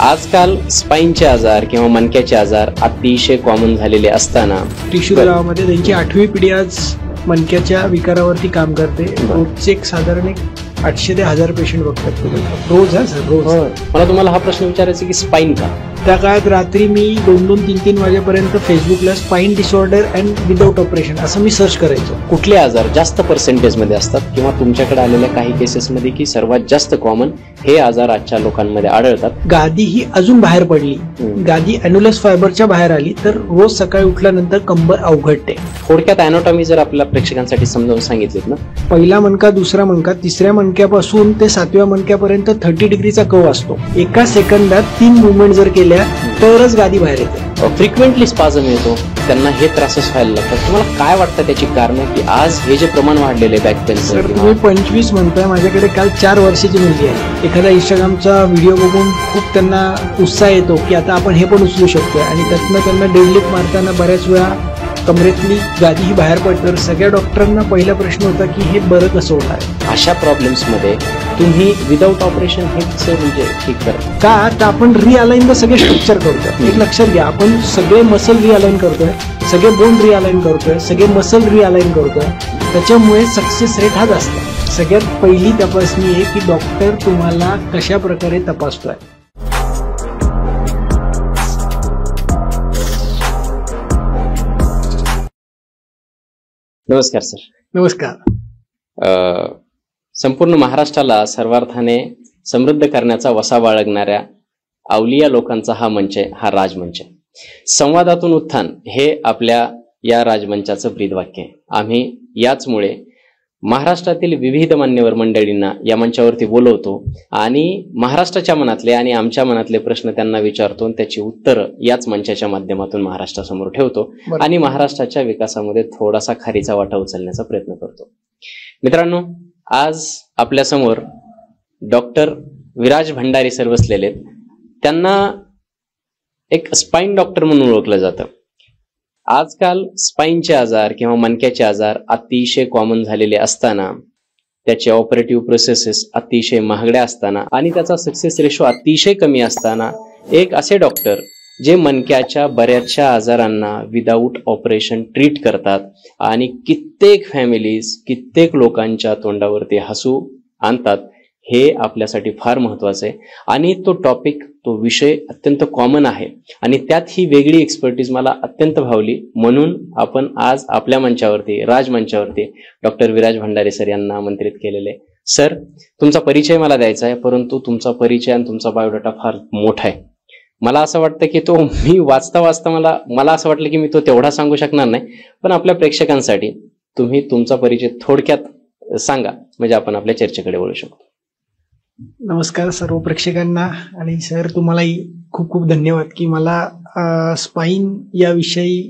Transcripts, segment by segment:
आजकाल स्पाईनचे आजार किंवा मणक्याचे आजार अतिशय कॉमन झालेले असताना त्रिशूर गावामध्ये त्यांची 8वी पिढी आज मणक्याच्या विकारावरती काम करते. रोजचे एक साधारण 800 ते 1000 पेशंट बघतात रोज. सर रोज. मला तुम्हाला हा प्रश्न विचारायचा की स्पाईन का? त्या काळात रात्री मी 2-2, 3-3 वाजेपर्यंत फेसबुकला spine disorder and without operation असं मी सर्च करायचो. कुठले आजार जास्त पर्सेंटेजमध्ये असतात किंवा तुमच्याकडे आलेल्या काही केसेसमध्ये की सर्वात जास्त कॉमन हे आजार आजच्या लोकांमध्ये आढळतात? गादी ही अजून बाहेर पडली, गादी ॲन्युलस फायबरच्या बाहेर आली तर रोज सकाळी उठल्यानंतर कंबर अवघडते. थोडक्यात अॅनाटॉमी जर आपल्या प्रेक्षकांसाठी समजावून सांगितलीत ना, पहिला मणका, दुसरा मणका, तिसऱ्या मणक्यापासून ते 7व्या मणक्यापर्यंत 30 डिग्रीचा कव असतो. एका सेकंदात 3 मुवमेंट जर केल्या तरच गादी बाहेर येते. फ्रिक्वेंटली स्पाझम येतो, त्यांना हे त्रासच व्हायला लागतात. तुम्हाला काय वाटतं त्याची कारणं की आज हे जे प्रमाण वाढलेले बॅक पेनचं? तुम्ही 25 म्हणताय, माझ्याकडे काल 4 वर्षाची मुलगी आहे. एखादा इंस्टाग्रामचा व्हिडिओ बघून खूप त्यांना उत्साह येतो की आता आपण हे पण उचलू शकतोय आणि त्यातनं त्यांना डेडलिफ्ट मारताना बऱ्याच वेळा कमरेतली गादी ही बाहेर पडते. तर सगळ्या डॉक्टरांना पहिला प्रश्न होता की हे बरं कसं होणार? अशा प्रॉब्लेम्समध्ये तुम्ही विदाउट ऑपरेशन हे कसं म्हणजे ठीक करता का? तर आपण रिअलाइन द सगळे स्ट्रक्चर करतोय. एक लक्षात घ्या, आपण सगळे मसल रिअलाइन करतोय, सगळे बोन रिअलाइन करतोय, सगळे मसल रिअलाइन करतोय. त्याच्यामुळे सक्सेस रेट हा जास्त आहे. सगळ्यात पहिली तपासणी आहे की डॉक्टर तुम्हाला कशा प्रकारे तपासतोय. नमस्कार सर. नमस्कार. संपूर्ण महाराष्ट्राला सर्वार्थाने समृद्ध करण्याचा वसा बाळगणाऱ्या अवलिया लोकांचा हा मंच आहे, हा राजमंच आहे. संवादातून उत्थान हे आपल्या या राजमंचाचं ब्रीदवाक्य आहे. आम्ही याचमुळे महाराष्ट्रातील विविध मान्यवर मंडळींना या मंचावरती बोलवतो आणि महाराष्ट्राच्या मनातले आणि आमच्या मनातले प्रश्न त्यांना विचारतो आणि त्याची उत्तरं याच मंचाच्या माध्यमातून महाराष्ट्रासमोर ठेवतो आणि महाराष्ट्राच्या विकासामध्ये थोडासा खारीचा वाटा उचलण्याचा प्रयत्न करतो. मित्रांनो, आज आपल्या समोर डॉक्टर विराज भंडारी सर बसलेले आहेत. त्यांना एक स्पाईन डॉक्टर म्हणून ओळखलं जातं. आजकाल स्पाईनचे आजार किंवा मणक्याचे आजार अतिशय कॉमन झालेले असताना, त्याचे ऑपरेटिव्ह प्रोसेसेस अतिशय महागड्या असताना आणि त्याचा सक्सेस रेशो अतिशय कमी असताना एक असे डॉक्टर जे मणक्याच्या बऱ्याचशा आजारांना विदाऊट ऑपरेशन ट्रीट करतात आणि कित्येक फॅमिलीज, कित्येक लोकांच्या तोंडावरती हसू आणतात, हे आपल्यासाठी फार महत्वाचं आहे. आणि तो टॉपिक, तो विषय अत्यंत कॉमन आहे आणि त्यात ही वेगळी एक्सपर्टीज मला अत्यंत भावली. म्हणून आपण आज आपल्या मंचावरती, राजमंचावरती डॉक्टर विराज भंडारे सर यांना आमंत्रित केलेले. सर, तुमचा परिचय मला द्यायचा आहे, परंतु तुमचा परिचय आणि तुमचा बायोडाटा फार मोठा आहे. मला असं वाटतं की तो मी वाचता वाचता मला असं वाटलं की मी तो तेवढा सांगू शकणार नाही, पण आपल्या प्रेक्षकांसाठी तुम्ही तुमचा परिचय थोडक्यात सांगा, म्हणजे आपण आपल्या चर्चेकडे वळू शकतो. नमस्कार सर्व प्रेक्षकांना. आणि सर, तुम्हालाही खूप खूप धन्यवाद की मला स्पाईन याविषयी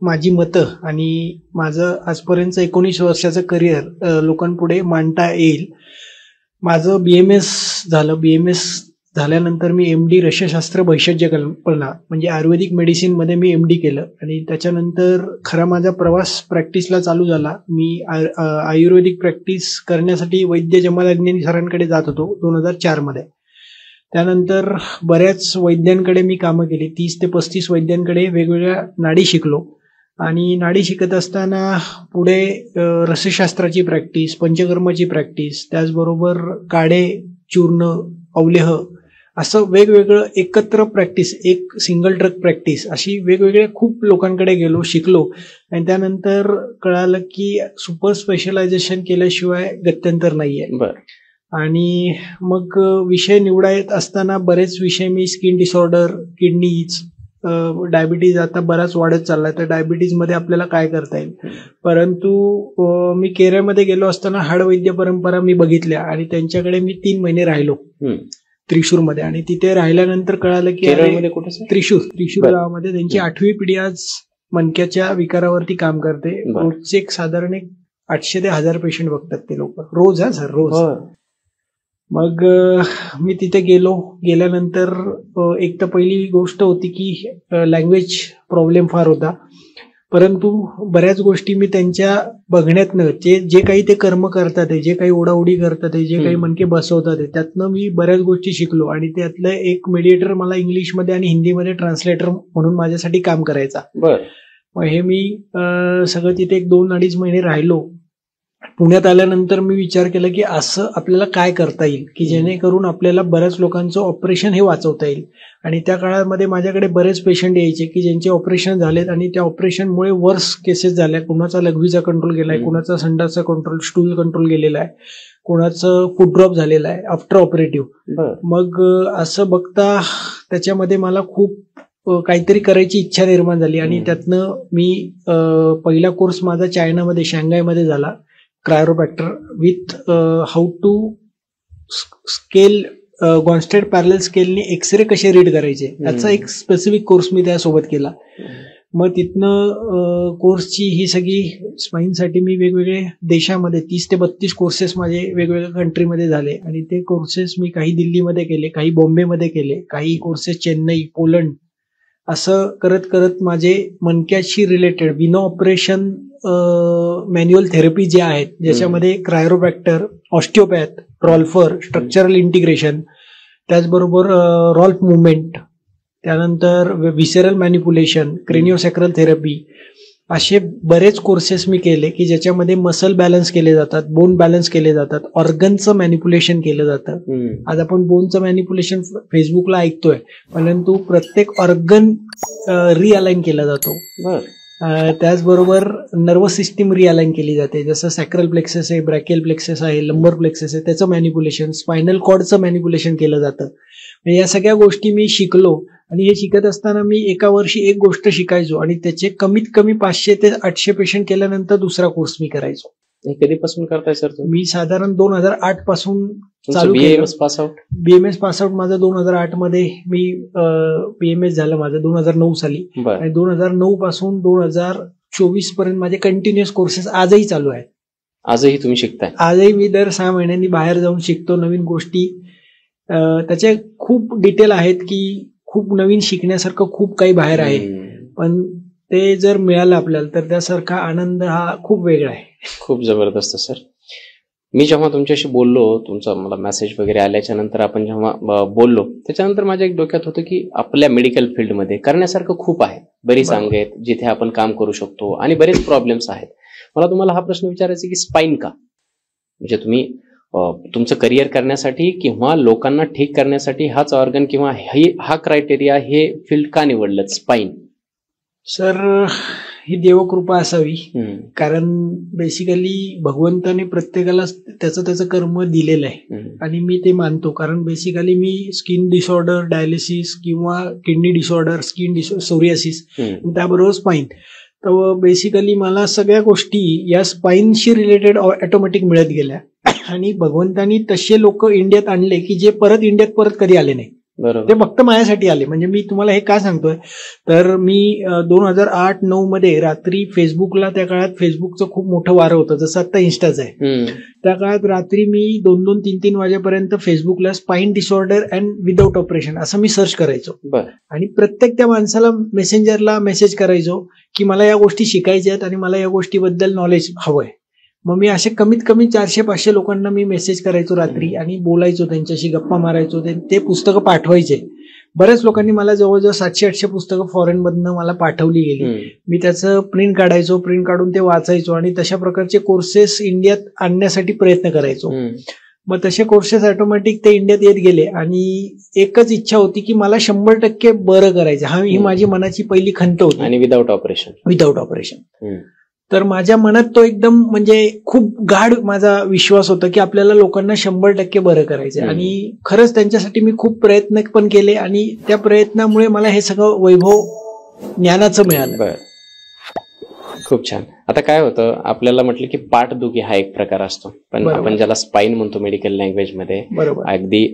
माझी मतं आणि माझं आजपर्यंत 19 वर्षाचं करिअर लोकांपुढे मांडता येईल. माझं BMS झालं. BMS झाल्यानंतर मी MD रसशास्त्र भैषज्य कल्पना म्हणजे आयुर्वेदिक मेडिसिनमध्ये मी MD केलं आणि त्याच्यानंतर खरा माझा प्रवास प्रॅक्टिसला चालू झाला. मी आयुर्वेदिक प्रॅक्टिस करण्यासाठी वैद्य जमाल अग्निनी सरांकडे जात होतो 2004 मध्ये. त्यानंतर बऱ्याच वैद्यांकडे मी कामं केली. 30 ते 35 वैद्यांकडे वेगवेगळ्या नाडी शिकलो आणि नाडी शिकत असताना पुढे रसशास्त्राची प्रॅक्टिस, पंचकर्माची प्रॅक्टिस, त्याचबरोबर काढे, चूर्ण, अवलेह असं वेगवेगळं एकत्र प्रॅक्टिस, एक सिंगल ट्रक प्रॅक्टिस, अशी वेगवेगळ्या खूप लोकांकडे गेलो, शिकलो आणि त्यानंतर कळालं की सुपर स्पेशलायझेशन केल्याशिवाय गत्यंतर नाहीये. आणि मग विषय निवडायत असताना बरेच विषय मी स्किन डिसऑर्डर, किडनीज, डायबिटीज आता बराच वाढत चाललाय, तर डायबिटीजमध्ये आपल्याला काय करता येईल. परंतु मी केरळमध्ये गेलो असताना हाडवैद्य परंपरा मी बघितल्या आणि त्यांच्याकडे मी 3 महिने राहिलो त्रिशूरमध्ये. आणि तिथे राहिल्यानंतर कळालं की त्रिशूर गावामध्ये त्यांची 8वी पिढी आज मणक्याच्या विकारावरती काम करते. रोजचे एक साधारण 800 ते 1000 पेशंट बघतात ते लोक रोज. सर रोज. मग मी तिथे गेल्यानंतर एक तर पहिली गोष्ट होती की लँग्वेज प्रॉब्लेम फार होता. परंतु बऱ्याच गोष्टी मी त्यांच्या बघण्यातनं जे काही ते कर्म करतात, जे काही ओढाओढी करतात, जे काही मनके बसवतात, त्यातनं मी बऱ्याच गोष्टी शिकलो. आणि त्यातलं एक मीडिएटर मला इंग्लिशमध्ये आणि हिंदीमध्ये ट्रान्सलेटर म्हणून माझ्यासाठी काम करायचा. मग हे मी सगळं तिथे 2-2.5 महिने राहिलो. पुण्यात आल्यानंतर मी विचार केला की असं आपल्याला काय करता येईल की जेणेकरून आपल्याला बऱ्याच लोकांचं ऑपरेशन हे वाचवता येईल. आणि त्या काळामध्ये माझ्याकडे बरेच पेशंट यायचे की ज्यांचे ऑपरेशन झालेत आणि त्या ऑपरेशनमुळे वर्स केसेस झाल्या. कुणाचा लघवीचा कंट्रोल गेलाय, कुणाचा संडासचा कंट्रोल, स्टूल कंट्रोल गेलेला आहे, कोणाचं फूड ड्रॉप झालेलं आहे आफ्टर ऑपरेटिव्ह. मग असं बघता त्याच्यामध्ये मला खूप काहीतरी करायची इच्छा निर्माण झाली. आणि त्यातनं मी पहिला कोर्स माझा चायनामध्ये शांघायमध्ये झाला, chiropractor with how to scale Gonstead parallel स्केलने एक्सरे कसे रीड करायचे याचा एक स्पेसिफिक कोर्स मी त्यासोबत केला. मग तिथनं कोर्सची ही सगळी स्पाईनसाठी मी वेगवेगळे देशामध्ये 30 ते 32 कोर्सेस माझे वेगवेगळ्या कंट्रीमध्ये झाले. आणि ते कोर्सेस मी काही दिल्लीमध्ये केले, काही बॉम्बेमध्ये केले, काही कोर्सेस चेन्नई, पोलंड, असं करत करत माझे मणक्याशी रिलेटेड विनो ऑपरेशन मॅन्युअल थेरपी जे आहेत, ज्याच्यामध्ये क्रायोप्रॅक्टर, ऑस्टिओपॅथ, रॉल्फर, स्ट्रक्चरल इंटिग्रेशन, त्याचबरोबर रॉल्फ मुवमेंट, त्यानंतर व्हिसेरल मॅनिप्युलेशन, क्रेनिओसॅक्रल थेरपी, असे बरेच कोर्सेस मी केले की ज्याच्यामध्ये मसल बॅलन्स केले जातात, बोन बॅलन्स केले जातात, ऑर्गनचं मॅनिप्युलेशन केलं जातं. आज आपण बोनचं मॅनिप्युलेशन फेसबुकला ऐकतोय, परंतु प्रत्येक ऑर्गन रिअलाइन केला जातो. त्याचबरोबर नर्वस सिस्टीम रिअलाइन केली जाते, जसं सॅक्रल प्लेक्सस आहे, ब्रॅकियल प्लेक्सस आहे, लंबर प्लेक्सस आहे, त्याचं मॅनिप्युलेशन, स्पायनल कॉर्डचं मॅनिप्युलेशन केलं जातं. या सगळ्या गोष्टी मी शिकलो. आणि हे शिकत असताना मी एका वर्षी एक गोष्ट शिकायचो आणि त्याचे कमीत कमी 500 ते 800 पेशंट केल्यानंतर दुसरा कोर्स मी करायचो. कधीपासून करताय सर तुम्ही? मी साधारण 2008 पासून चालू केलं. बीएमएस पासआउट माझं 2008 मध्ये, मी बीएमएस झालं माझं 2009 साली. आणि 2009 पासून 2024 पर्यंत माझे कंटिन्युअस कोर्सेस आजही चालू आहेत. आजही तुम्ही शिकताय? आजही मी दर 6 महिन्यांनी बाहेर जाऊन शिकतो नवीन गोष्टी. त्याचे खूप डिटेल आहेत की खूप नवीन शिकण्यासारखं खूप काही बाहेर आहे, पण ते जर मिळालं आपल्याला तर त्यासारखा आनंद हा खूप वेगळा आहे. खूप जबरदस्त सर. मी जेव्हा तुमच्याशी बोललो, तुमचा मला मेसेज वगैरे आल्याच्या नंतर आपण जेव्हा बोललो, त्याच्यानंतर माझ्या एक डोक्यात होतं की आपल्या मेडिकल फील्डमध्ये करण्यासारखं खूप आहे, बरीच अंग आहेत जिथे आपण काम करू शकतो आणि बरेच प्रॉब्लेम्स आहेत. मला तुम्हाला हा प्रश्न विचारायचा की स्पाईन का? म्हणजे तुम्ही तुमचं करिअर करण्यासाठी किंवा लोकांना ठीक करण्यासाठी हाच ऑर्गन किंवा हा क्रायटेरिया, हे फील्ड का निवडलं स्पाईन? सर, ही देवकृपा असावी. कारण बेसिकली भगवंताने प्रत्येकाला त्याचं कर्म दिलेलं आहे आणि मी ते मानतो. कारण बेसिकली मी स्किन डिसऑर्डर, डायलिसिस किंवा किडनी डिसऑर्डर, सोरियासिस, त्याबरोबर स्पाईन, तर बेसिकली मला सगळ्या गोष्टी या स्पाईनशी रिलेटेड ऑटोमॅटिक मिळत गेल्या. आणि भगवंतानी तसे लोक इंडियात आणले की जे इंडियात परत कधी आले नाही. ते फक्त माझ्यासाठी आले. म्हणजे मी तुम्हाला हे का सांगतोय, तर मी 2008-9 मध्ये रात्री फेसबुकला, त्या काळात फेसबुकचं खूप मोठं वारं होतं, जसं आता इन्स्टाचं आहे. त्या काळात रात्री मी 2-3 वाजेपर्यंत फेसबुकला spine disorder and without operation असं मी सर्च करायचो. आणि प्रत्येक त्या माणसाला मेसेंजरला मेसेज करायचो की मला या गोष्टी शिकायच्या आहेत आणि मला या गोष्टीबद्दल नॉलेज हवंय. मग मी असे कमीत कमी 400-500 लोकांना मी मेसेज करायचो रात्री आणि बोलायचो, त्यांच्याशी गप्पा मारायचो. ते पुस्तकं पाठवायचे. बऱ्याच लोकांनी मला जवळजवळ 700-800 पुस्तकं फॉरेन मधनं मला पाठवली गेली. मी त्याचं प्रिंट काढायचो, प्रिंट काढून ते वाचायचो आणि तशा प्रकारचे कोर्सेस इंडियात आणण्यासाठी प्रयत्न करायचो. मग तसे कोर्सेस ऑटोमॅटिक ते इंडियात येत गेले. आणि एकच इच्छा होती की मला 100% बरं करायचं. ही माझी मनाची पहिली खंत होती. आणि विदाऊट ऑपरेशन. तर माझ्या मनात तो एकदम म्हणजे खूप गाढ माझा विश्वास होता की आपल्याला लोकांना 100% बरं करायचं. आणि खरंच त्यांच्यासाठी मी खूप प्रयत्न पण केले आणि त्या प्रयत्नामुळे मला हे सगळं वैभव ज्ञानाचं मिळालं. खूप छान. आता काय होतं, आपल्याला म्हटलं की पाठदुखी हा एक प्रकार असतो, पण आपण ज्याला स्पाईन म्हणतो मेडिकल लँग्वेज मध्ये, अगदी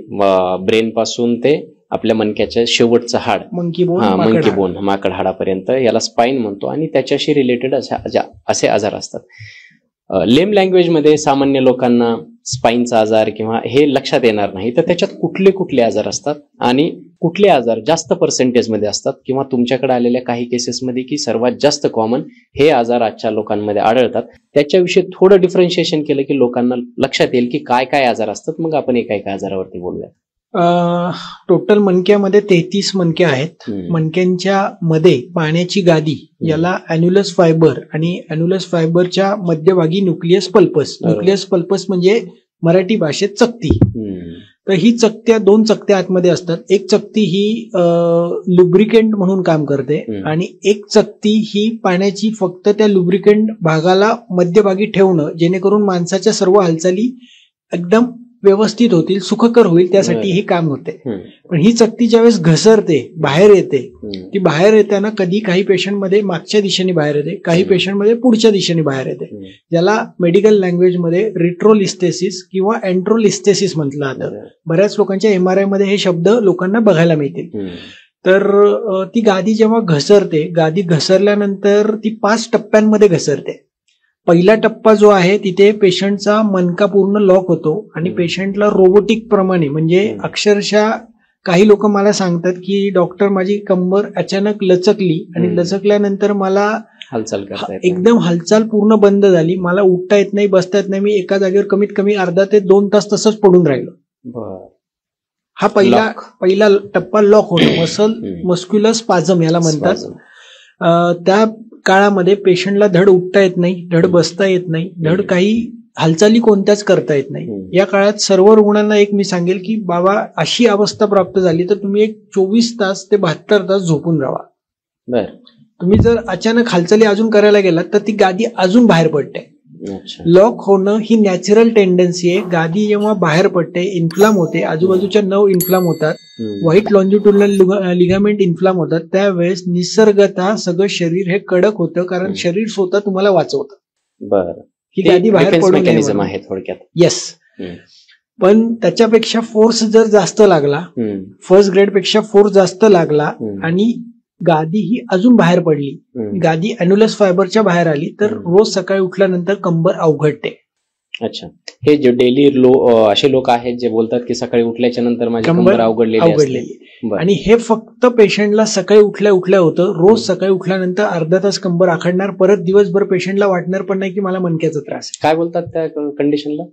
ब्रेन पासून ते आपल्या मणक्याच्या शेवटचं हाड, मंकी बोन, माकड हाडापर्यंत याला स्पाईन म्हणतो. आणि त्याच्याशी रिलेटेड असे आजार असतात. लेम लँग्वेज मध्ये सामान्य लोकांना स्पाईनचा आजार किंवा हे लक्षात येणार नाही, तर त्याच्यात कुठले कुठले आजार असतात आणि कुठले आजार जास्त पर्सेंटेजमध्ये असतात, किंवा तुमच्याकडे आलेल्या काही केसेसमध्ये की सर्वात जास्त कॉमन हे आजार आजच्या लोकांमध्ये आढळतात, त्याच्याविषयी थोडं डिफरन्शिएशन केलं की लोकांना लक्षात येईल की काय काय आजार असतात. मग आपण एका एका आजारावरती बोलूया. टोटल मणक्यामध्ये 33 मणक्या आहेत. मणक्यांच्या मध्ये पाण्याची गादी, याला अॅन्युलस फायबर, आणि अॅन्युलस फायबरच्या मध्यभागी न्यूक्लियस पल्पस. न्यूक्लियस पल्पस म्हणजे मराठी भाषेत चकती. तर ही चकत्या, 2 चकत्या आतमध्ये असतात. एक चकती ही लुब्रिकेंट म्हणून काम करते, आणि एक चकती ही पाण्याची फक्त त्या लुब्रिकेंट भागाला मध्यभागी ठेवणं, जेणेकरून माणसाच्या सर्व हालचाली एकदम व्यवस्थित होतील, सुखकर होईल, त्यासाठी हे काम होते. पण ही चकती ज्यावेळेस घसरते, बाहेर येते, ती बाहेर येताना कधी काही पेशंटमध्ये मागच्या दिशेने बाहेर येते, काही पेशंटमध्ये पुढच्या दिशेने बाहेर येते. ज्याला मेडिकल लँग्वेजमध्ये रिट्रोलिस्थेसिस किंवा एंट्रोलिस्थेसिस म्हटलं जातं. बऱ्याच लोकांच्या MRI मध्ये हे शब्द लोकांना बघायला मिळतील. तर ती गादी जेव्हा घसरते, गादी घसरल्यानंतर ती 5 टप्प्यांमध्ये घसरते. पहिला टप्पा जो आहे तिथे पेशंटचा मनका पूर्ण लॉक होतो आणि पेशंटला रोबोटिक प्रमाणे, म्हणजे अक्षरशः काही लोक मला सांगतात की डॉक्टर माझी कंबर अचानक लचकली आणि लचकल्यानंतर मला हालचाल करता एकदम हालचाल पूर्ण बंद झाली, मला उठता येत नाही, बसता येत नाही, मी एका जागेवर कमीत कमी अर्धा ते 2 तास तसंच पडून राहिलो. हा पहिला टप्पा लॉक होणं, मस्क्युलर स्पाझम याला म्हणतात. त्या काळामध्ये पेशंटला धड उठता येत नाही, धड बसता येत नाही, धड काही हालचाली कोणत्याच करता येत नाही. या काळात सर्व रुग्णांना एक मी सांगेल की बाबा अशी अवस्था प्राप्त झाली तर तुम्ही एक 24 तास ते 72 तास झोपून राहा. तुम्ही जर अचानक हालचाली अजून करायला गेलात तर ती गादी अजून बाहेर पडते. लॉक होणं ही नॅचरल टेंडन्सी आहे. गादी जेव्हा बाहेर पडते, इन्फ्लाम होते, आजूबाजूच्या नर्व इन्फ्लाम होतात, व्हाईट लॉन्जिट्युडनल लिगामेंट इन्फ्लाम होतात, त्यावेळेस निसर्गतः सगळं शरीर हे कडक होतं, कारण शरीर स्वतः तुम्हाला वाचवतं. बरं, ही गादी बाहेर पडून मेकॅनिझम आहे थोडक्यात. येस. पण त्याच्यापेक्षा फोर्स जर जास्त लागला, फर्स्ट ग्रेड पेक्षा फोर्स जास्त लागला आणि गादी ही अजून बाहेर पडली, गादी अॅन्युलस फायबरच्या बाहेर आली, तर रोज सकाळी उठल्यानंतर कंबर अवघडते. अच्छा, हे जे डेली असे लोक आहेत जे बोलतात की सकाळी उठल्याच्या नंतर माझी कंबर अवघडलेली, आणि हे फक्त पेशंटला सकाळी उठल्या होतं. रोज सकाळी उठल्यानंतर अर्धा तास कंबर आखडणार, परत दिवसभर पेशंटला वाटणार पण नाही की मला मणक्याचा त्रास. काय बोलतात त्या कंडिशनला?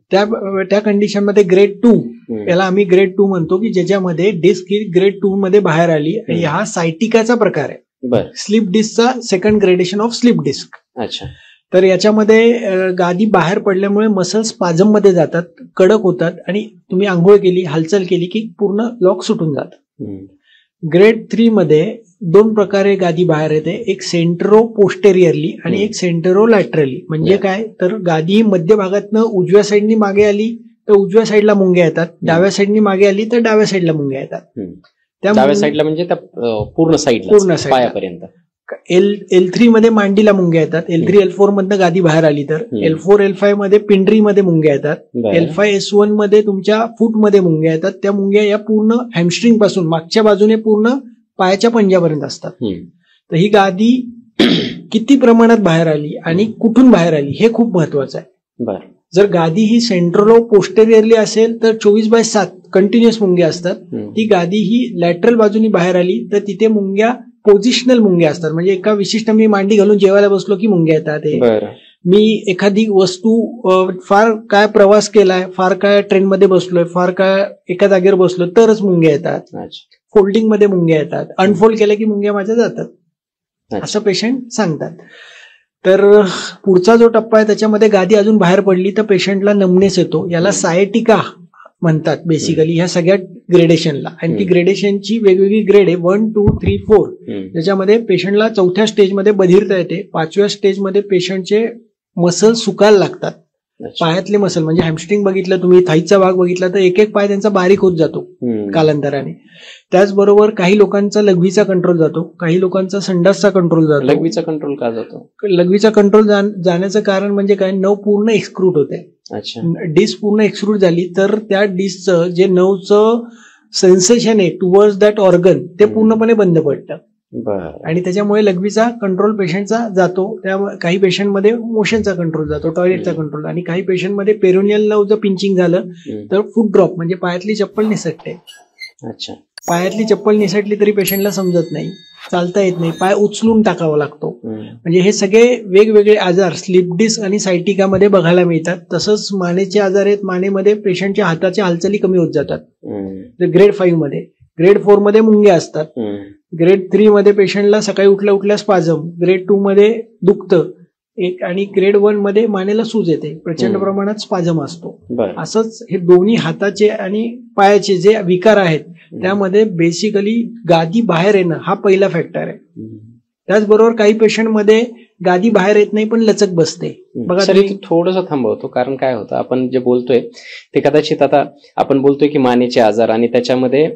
त्या कंडिशनमध्ये ग्रेड 2, याला आम्ही ग्रेड 2 म्हणतो, की ज्याच्यामध्ये डिस्क ही ग्रेड 2 मध्ये बाहेर आली, आणि हा सायटिकाचा प्रकार आहे. स्लीप डिस्कचा second gradation of slip disc. अच्छा. तर याच्यामध्ये गादी बाहेर पडल्यामुळे मसल स्पाझम मध्ये जातात, कडक होतात, आणि तुम्ही आंघोळ केली, हालचाल केली की पूर्ण लॉक सुटून जातात. ग्रेड 3 मध्ये 2 प्रकारे गादी बाहेर येते, एक सेंट्रो पोस्टेरियरली आणि एक सेंट्रो लॅटरली. म्हणजे काय, तर गादी मध्य भागातनं उजव्या साईडनी मागे आली तर उजव्या साईडला मुंग्या येतात, डाव्या साईडनी मागे आली तर डाव्या साईडला मुंग्या येतात. त्या डाव्या साईडला म्हणजे त्या पूर्ण साईडला पायापर्यंत. L3 मध्ये मांडीला मुंग्या येतात, L3 L4 मधनं गादी बाहेर आली तर, L4 L5 मध्ये पिंडरीमध्ये मुंग्या येतात, L5 S1 मध्ये तुमच्या फूटमध्ये मुंग्या येतात. त्या मुंग्या या पूर्ण हॅमस्ट्रिंग पासून मागच्या बाजूने पूर्ण पायाच्या पंजापर्यंत असतात. तर ही गादी किती प्रमाणात बाहेर आली आणि कुठून बाहेर आली हे खूप महत्वाचं आहे. जर गादी ही सेंट्रलो पोस्टेरियरली असेल तर 24/7 कंटिन्युअस मुंग्या असतात. ती गादी ही लॅटरल बाजूनी बाहेर आली तर तिथे मुंग्या पोझिशनल मुंग्या असतात. म्हणजे एका विशिष्ट, मी मांडी घालून जेवायला बसलो की मुंग्या येतात. मी एखादी वस्तू फार काय प्रवास केलाय, फार काय ट्रेनमध्ये बसलोय, फार काय एका जागेवर बसलो तरच मुंग्या येतात. फोल्डिंग मध्ये मुंग्या येतात, अनफोल्ड केल्या की मुंग्या माझ्या जातात, असं पेशंट सांगतात. तर पुढचा जो टप्पा आहे त्याच्यामध्ये गादी अजून बाहेर पडली तर पेशंटला नमनेस येतो, याला सायटिका म्हणतात बेसिकली ह्या सगळ्या ग्रेडेशनला. आणि ती ग्रेडेशनची वेगवेगळी ग्रेड आहे, 1, 2, 3, 4. त्याच्यामध्ये पेशंटला 4थ्या स्टेजमध्ये बधिरता येते, 5व्या स्टेजमध्ये पेशंटचे मसल सुकायला लागतात. पायातले मसल म्हणजे हॅमस्ट्रिंग बघितलं तुम्ही, थाईचा भाग बघितला तर एक एक पाय त्यांचा बारीक होत जातो कालांतराने. त्याचबरोबर काही लोकांचा लघवीचा कंट्रोल जातो, काही लोकांचा संडासचा कंट्रोल जातो. लघवीचा कंट्रोल का जातो? लघवीचा कंट्रोल जाण्याचं कारण म्हणजे काय, नव पूर्ण एक्सक्रूट होते. डिस्क पूर्ण एक्सक्रूट झाली तर त्या डिस्कचं जे नवचं सेन्सेशन आहे टुवर्ड्स दॅट ऑर्गन ते पूर्णपणे बंद पडतं. आणि त्याच्यामुळे लघवीचा कंट्रोल पेशंटचा जातो. त्या काही पेशंटमध्ये मोशनचा कंट्रोल जातो, टॉयलेटचा कंट्रोल, आणि काही पेशंटमध्ये पेरोनियलला जर पिंचिंग झालं तर फूट ड्रॉप म्हणजे पायातली चप्पल निसटते. अच्छा. पायातली चप्पल निसटली तरी पेशंटला समजत नाही, चालता येत नाही, पाय उचलून टाकावा लागतो. म्हणजे हे सगळे वेगवेगळे आजार स्लिप डिस्क आणि सायटिकामध्ये बघायला मिळतात. तसंच मानेचे आजार आहेत. मानेमध्ये पेशंटच्या हाताच्या हालचाली कमी होत जातात. ग्रेड 5 मध्ये, ग्रेड 4 मध्ये मुंग्या असतात, ग्रेड 3 मध्ये पेशंटला सकाळी उठल्या उठल्या स्पाझम, ग्रेड 2 मध्ये दुखतं एक, आणि ग्रेड 1 मध्ये मानेला सूज येते, प्रचंड प्रमाणात स्पाझम असतो. असंच हे दोन्ही हाताचे आणि पायाचे जे विकार आहेत त्यामध्ये बेसिकली गादी बाहेर येणं हा पहिला फॅक्टर आहे. त्याचबरोबर काही पेशंटमध्ये गादी बाहेर येत नाही पण लचक बसते. बघा, थोडंसं थांबवतो, कारण काय होतं आपण जे बोलतोय ते कदाचित आता आपण बोलतोय की मानेचे आजार आणि त्याच्यामध्ये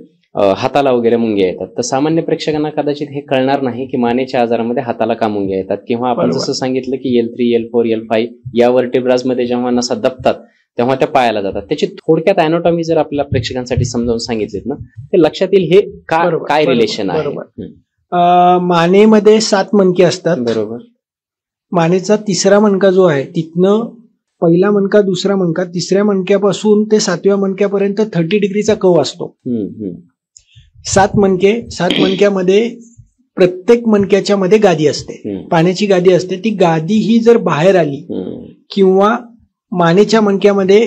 हाताला वगैरे मुंग्या येतात, तर सामान्य प्रेक्षकांना कदाचित हे कळणार नाही की मानेच्या आजारामध्ये हाताला का मुंग्या येतात, किंवा आपण जसं सांगितलं की L3, L4, L5 या वर्टिब्राज मध्ये जेव्हा नसा दबतात तेव्हा त्या पायाला जातात. त्याची थोडक्यात अॅनाटॉमी जर आपल्या प्रेक्षकांसाठी समजावून सांगितलीत ना, ते लक्षात येईल हे काय रिलेशन आहे. मानेमध्ये 7 मणके असतात. बरोबर. मानेचा तिसरा मणका जो आहे तिथनं पहिला मणका, दुसरा मणका, तिसऱ्या मणक्यापासून ते 7व्या मणक्यापर्यंत 30 डिग्रीचा कव असतो. 7 मणक्यामध्ये प्रत्येक मणक्याच्या मध्ये गादी असते, पाण्याची गादी असते. ती गादी ही जर बाहेर आली किंवा मानेच्या मणक्यामध्ये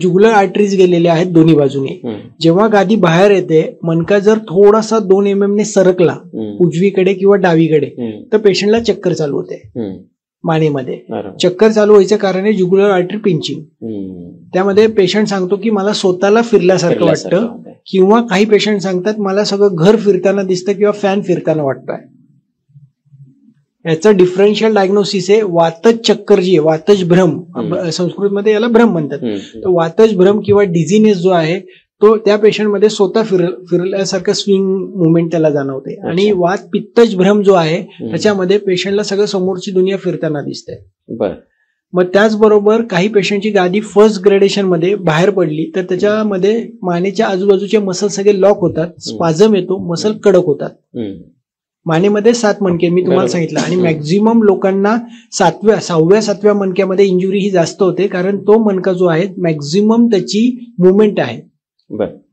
जुगुलर आर्टरीज गेलेल्या आहेत दोन्ही बाजूने, जेव्हा गादी बाहेर येते, मणका जर थोडासा 2 mm ने सरकला उजवीकडे किंवा डावीकडे तर पेशंटला चक्कर चालू होते. मानेमध्ये चक्कर चालू व्हायचं कारण आहे जुगुलर आर्टरी पिंचिंग. त्यामध्ये पेशंट सांगतो की मला स्वतःला फिरल्यासारखं वाटतं, किंवा काही पेशंट सांगतात मला सगळं घर फिरताना दिसतं किंवा फॅन फिरताना वाटतंय. याचं डिफरन्शियल डायग्नोसिस आहे वातज चक्कर जी आहे, वातज भ्रम, संस्कृतमध्ये याला भ्रम म्हणतात. तर वातज भ्रम किंवा डिझिनेस जो आहे तो त्या पेशंटमध्ये स्वतः फिरल्यासारखं स्विंग मुवमेंट त्याला जाणवते. आणि वात पित्तज भ्रम जो आहे त्याच्यामध्ये पेशंटला सगळं समोरची दुनिया फिरताना दिसते. मग त्याचबरोबर काही पेशंटची गादी फर्स्ट ग्रेडेशन मध्ये बाहेर पडली तर त्याच्यामध्ये मानेच्या आजूबाजूचे मसल सगळे लॉक होतात, स्पाझम येतो, मसल कडक होतात. मानेमध्ये 7 मणके मी तुम्हाला सांगितलं, आणि मॅक्झिमम लोकांना 6व्या 7व्या मणक्यामध्ये इंजुरी ही जास्त होते, कारण तो मणका जो आहे मॅक्झिमम त्याची मुवमेंट आहे,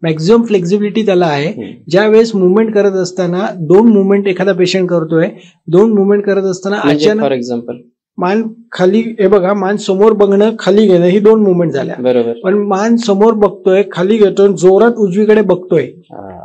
मॅक्झिमम फ्लेक्झिबिलिटी त्याला आहे. ज्या वेळेस मुवमेंट करत असताना 2 मुवमेंट एखादा पेशंट करतोय, 2 मुवमेंट करत असताना अचानक फॉर एक्झाम्पल मान खाली, हे बघा, मान समोर बघणं, खाली घेणं, ही 2 मुवमेंट झाल्या. बरोबर. पण मान समोर बघतोय, खाली घेतोय, जोरात उजवीकडे बघतोय,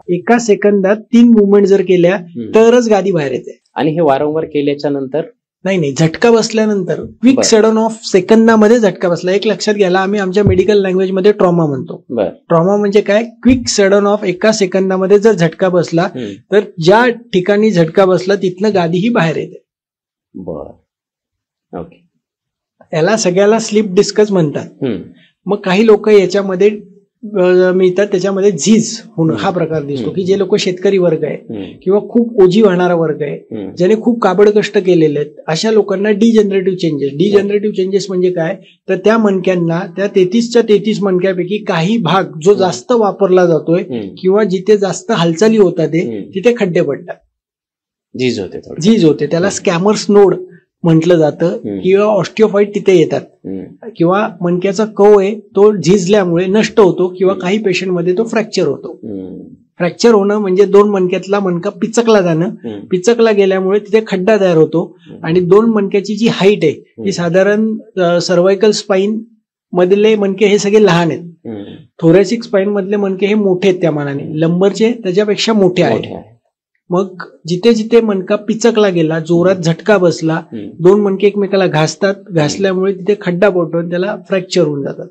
एका सेकंदात 3 मुवमेंट जर केल्या तरच गादी बाहेर येते. आणि हे वारंवार केल्याच्या नंतर नाही, झटका बसल्यानंतर, क्विक सडन ऑफ सेकंदामध्ये झटका बसला. एक लक्षात घ्यायला, आम्ही आमच्या मेडिकल लँग्वेजमध्ये ट्रॉमा म्हणतो. ट्रॉमा म्हणजे काय? क्विक सडन ऑफ, एका सेकंदामध्ये जर झटका बसला तर ज्या ठिकाणी झटका बसला तिथनं गादी ही बाहेर येते. ओके. याला सगळ्याला स्लिप डिस्कच म्हणतात. मग काही लोक याच्यामध्ये मिळतात, त्याच्यामध्ये झीज होणं हा प्रकार दिसतो, की जे लोक शेतकरी वर्ग आहे किंवा खूप ओझी वाहणारा वर्ग आहे, ज्याने खूप काबड कष्ट केलेले आहेत, अशा लोकांना डिजनरेटिव्ह चेंजेस म्हणजे काय? तर त्या मणक्यांना, त्या 33च्या 33 मणक्यापैकी काही भाग जो जास्त वापरला जातोय किंवा जिथे जास्त हालचाली होतात तिथे खड्डे पडतात, झीज होते. त्याला स्कॅमर्स नोड म्हटलं जातं, किंवा ऑस्टिओफाईट तिथे येतात, किंवा मणक्याचा कव आहे तो झिजल्यामुळे नष्ट होतो, किंवा काही पेशंटमध्ये तो फ्रॅक्चर होतो. फ्रॅक्चर होणं म्हणजे 2 मणक्यातला मणका पिचकला जाणं, पिचकला गेल्यामुळे तिथे खड्डा तयार होतो, आणि 2 मणक्याची जी हाईट आहे ती साधारण सर्वायकल स्पाईन मधले मणके हे सगळे लहान आहेत, थोरॅसिक स्पाईन मधले मणके हे मोठे आहेत त्या मानाने, लंबरचे त्याच्यापेक्षा मोठे आहेत. मग जिथे जिथे मणका पिचकला गेला, जोरात झटका बसला, 2 मणके एकमेकाला घासतात, घासल्यामुळे तिथे खड्डा पडतो, त्याला फ्रॅक्चर होऊन जातात.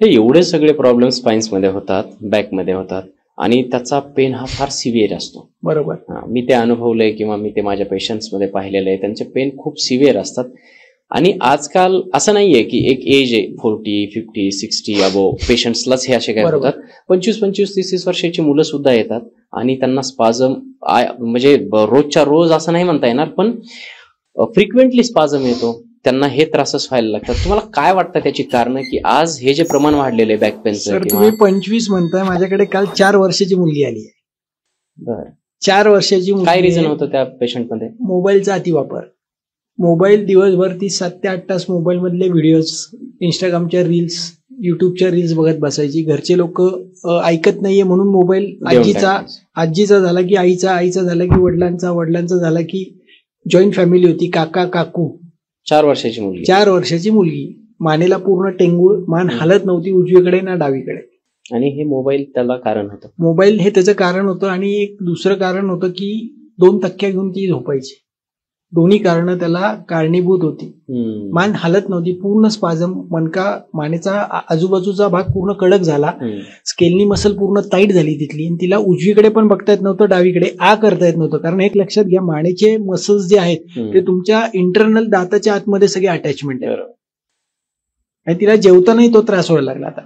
हे एवढे सगळे प्रॉब्लेम स्पाइन्स मध्ये होतात, बॅक मध्ये होतात, आणि त्याचा पेन हा फार सिव्हिअर असतो. बरोबर. मी ते अनुभवलंय किंवा मी ते माझ्या पेशंट्स मध्ये पाहिलेलं आहे. त्यांचे पेन खूप सिव्हिअर असतात. आणि आजकाल असं नाहीये की एक एज आहे 40, 50, 60 अबो पेशंट्सलाच हे असे काय होतात. 25, 30 वर्षाची मुलं सुद्धा येतात आणि त्यांना स्पाझम म्हणजे रोजच्या रोज असं नाही म्हणता येणार, पण फ्रिक्वेंटली स्पाझम येतो, त्यांना हे त्रासच व्हायला लागतात. तुम्हाला काय वाटतं त्याची कारण की आज हे जे प्रमाण वाढलेलं आहे बॅक पेनचं? तुम्ही 25 म्हणताय, माझ्याकडे काल 4 वर्षाची मुलगी आली आहे. 4 वर्षाची काय मुलगी रिझन आहे. होतं त्या पेशंटमध्ये? मोबाईलचा अतिवापर. मोबाईल दिवसभर ती 7 ते 8 तास मोबाईल मधले व्हिडिओज, इंस्टाग्रामच्या रील्स, युट्यूबच्या रील्स बघत बसायची. घरचे लोक ऐकत नाहीये म्हणून मोबाईल आजीचा झाला की आईचा झाला की वडिलांचा झाला की जॉईंट फॅमिली होती, काका काकू. 4 वर्षाची मुलगी. 4 वर्षाची मुलगी, मानेला पूर्ण टेंगूळ, मान हालत नव्हती उजवीकडे ना डावीकडे. आणि हे मोबाईल त्याला कारण होतं. मोबाईल हे त्याचं कारण होतं. आणि एक दुसरं कारण होतं की 2 तक्क्या घेऊन ती झोपायची. दोन्ही कारणं त्याला कारणीभूत होती. मान हालत नव्हती, पूर्ण स्पाझम, मानेचा आजूबाजूचा भाग पूर्ण कडक झाला, स्केलनी मसल पूर्ण टाईट झाली तिथली. आणि तिला उजवीकडे पण बघता येत नव्हतं, डावीकडे करता येत नव्हतं. कारण एक लक्षात घ्या, मानेचे मसल्स जे आहेत ते तुमच्या इंटरनल दाताच्या आतमध्ये सगळे अटॅचमेंट आहे. आणि तिला जेवतानाही तो त्रास व्हायला लागला. आता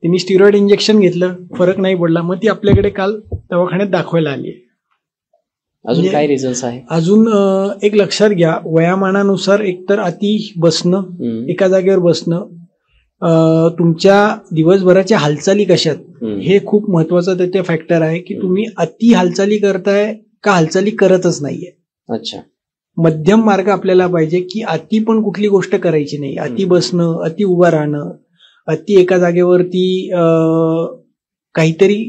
तिने स्टिरॉइड इंजेक्शन घेतलं, फरक नाही पडला. मग ती आपल्याकडे काल दवाखान्यात दाखवायला आली. अजून काय रिझन्स आहे? अजून एक लक्षात घ्या, वयामानानुसार एकतर अति बसणं, एका जागेवर बसणं, तुमच्या दिवसभराच्या हालचाली कशात, हे खूप महत्वाचं त्याचे फॅक्टर आहे की तुम्ही अति हालचाली करताय का हालचाली करतच नाहीये. अच्छा. मध्यम मार्ग आपल्याला पाहिजे की अति पण कुठली गोष्ट करायची नाही. अति बसणं, अति उभं राहणं, अति एका जागेवरती काहीतरी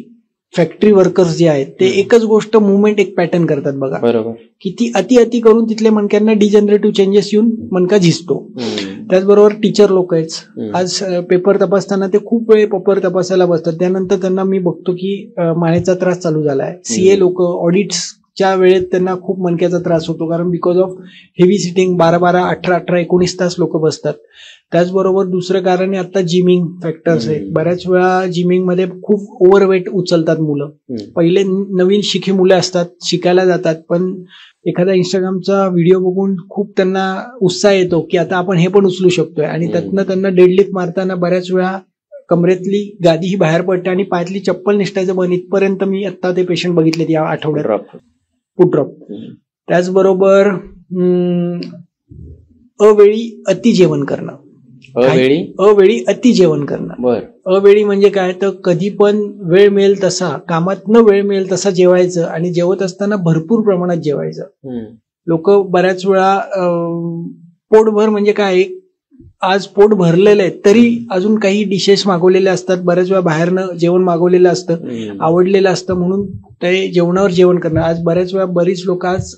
फॅक्टरी वर्कर्स जे आहेत ते एकच गोष्ट मुवमेंट एक पॅटर्न करतात बघा. बरोबर. की ती अति करून तिथल्या मणक्यांना डिजनरेटिव्ह चेंजेस येऊन मणका झिजतो. त्याचबरोबर टीचर लोक आहेत, आज पेपर तपासताना ते खूप वेळ पेपर तपासायला बसतात, त्यानंतर त्यांना मी बघतो की मानेचा त्रास चालू झालाय. सीए लोक ऑडिट्सच्या वेळेत त्यांना खूप मणक्याचा त्रास होतो, कारण बिकॉज ऑफ हेवी सिटिंग 12-12, 18-18, 19 तास लोक बसतात. त्याचबरोबर दुसरं कारण आहे आता जिमिंग फॅक्टर्स आहे. बऱ्याच वेळा जिमिंग मध्ये खूप ओव्हरवेट उचलतात मुलं. पहिले नवीन शिकी मुलं असतात, शिकायला जातात, पण एखादा इंस्टाग्रामचा व्हिडिओ बघून खूप त्यांना उत्साह येतो की आता आपण हे पण उचलू शकतोय. आणि त्यातनं त्यांना डेडलिफ्ट मारताना बऱ्याच वेळा कमरेतली गादी ही बाहेर पडते आणि पायातली चप्पल निष्ठायचं बन. इथपर्यंत मी आता ते पेशंट बघितले या आठवड्यात. Foot drop. त्याचबरोबर अवेळी अति जेवण करणं. अवेळी अति जेवण करणं. अवेळी म्हणजे काय, तर कधी पण वेळ मिळेल तसा, कामातनं वेळ मिळेल तसा जेवायचं, आणि जेवत असताना भरपूर प्रमाणात जेवायचं. लोक बऱ्याच वेळा पोटभर म्हणजे काय, आज पोट भरलेलं आहे तरी अजून काही डिशेस मागवलेले असतात, बऱ्याच वेळा बाहेरनं जेवण मागवलेलं असतं, आवडलेलं असतं म्हणून ते जेवणावर जेवण करणं. आज बऱ्याच वेळा बरीच लोक, आज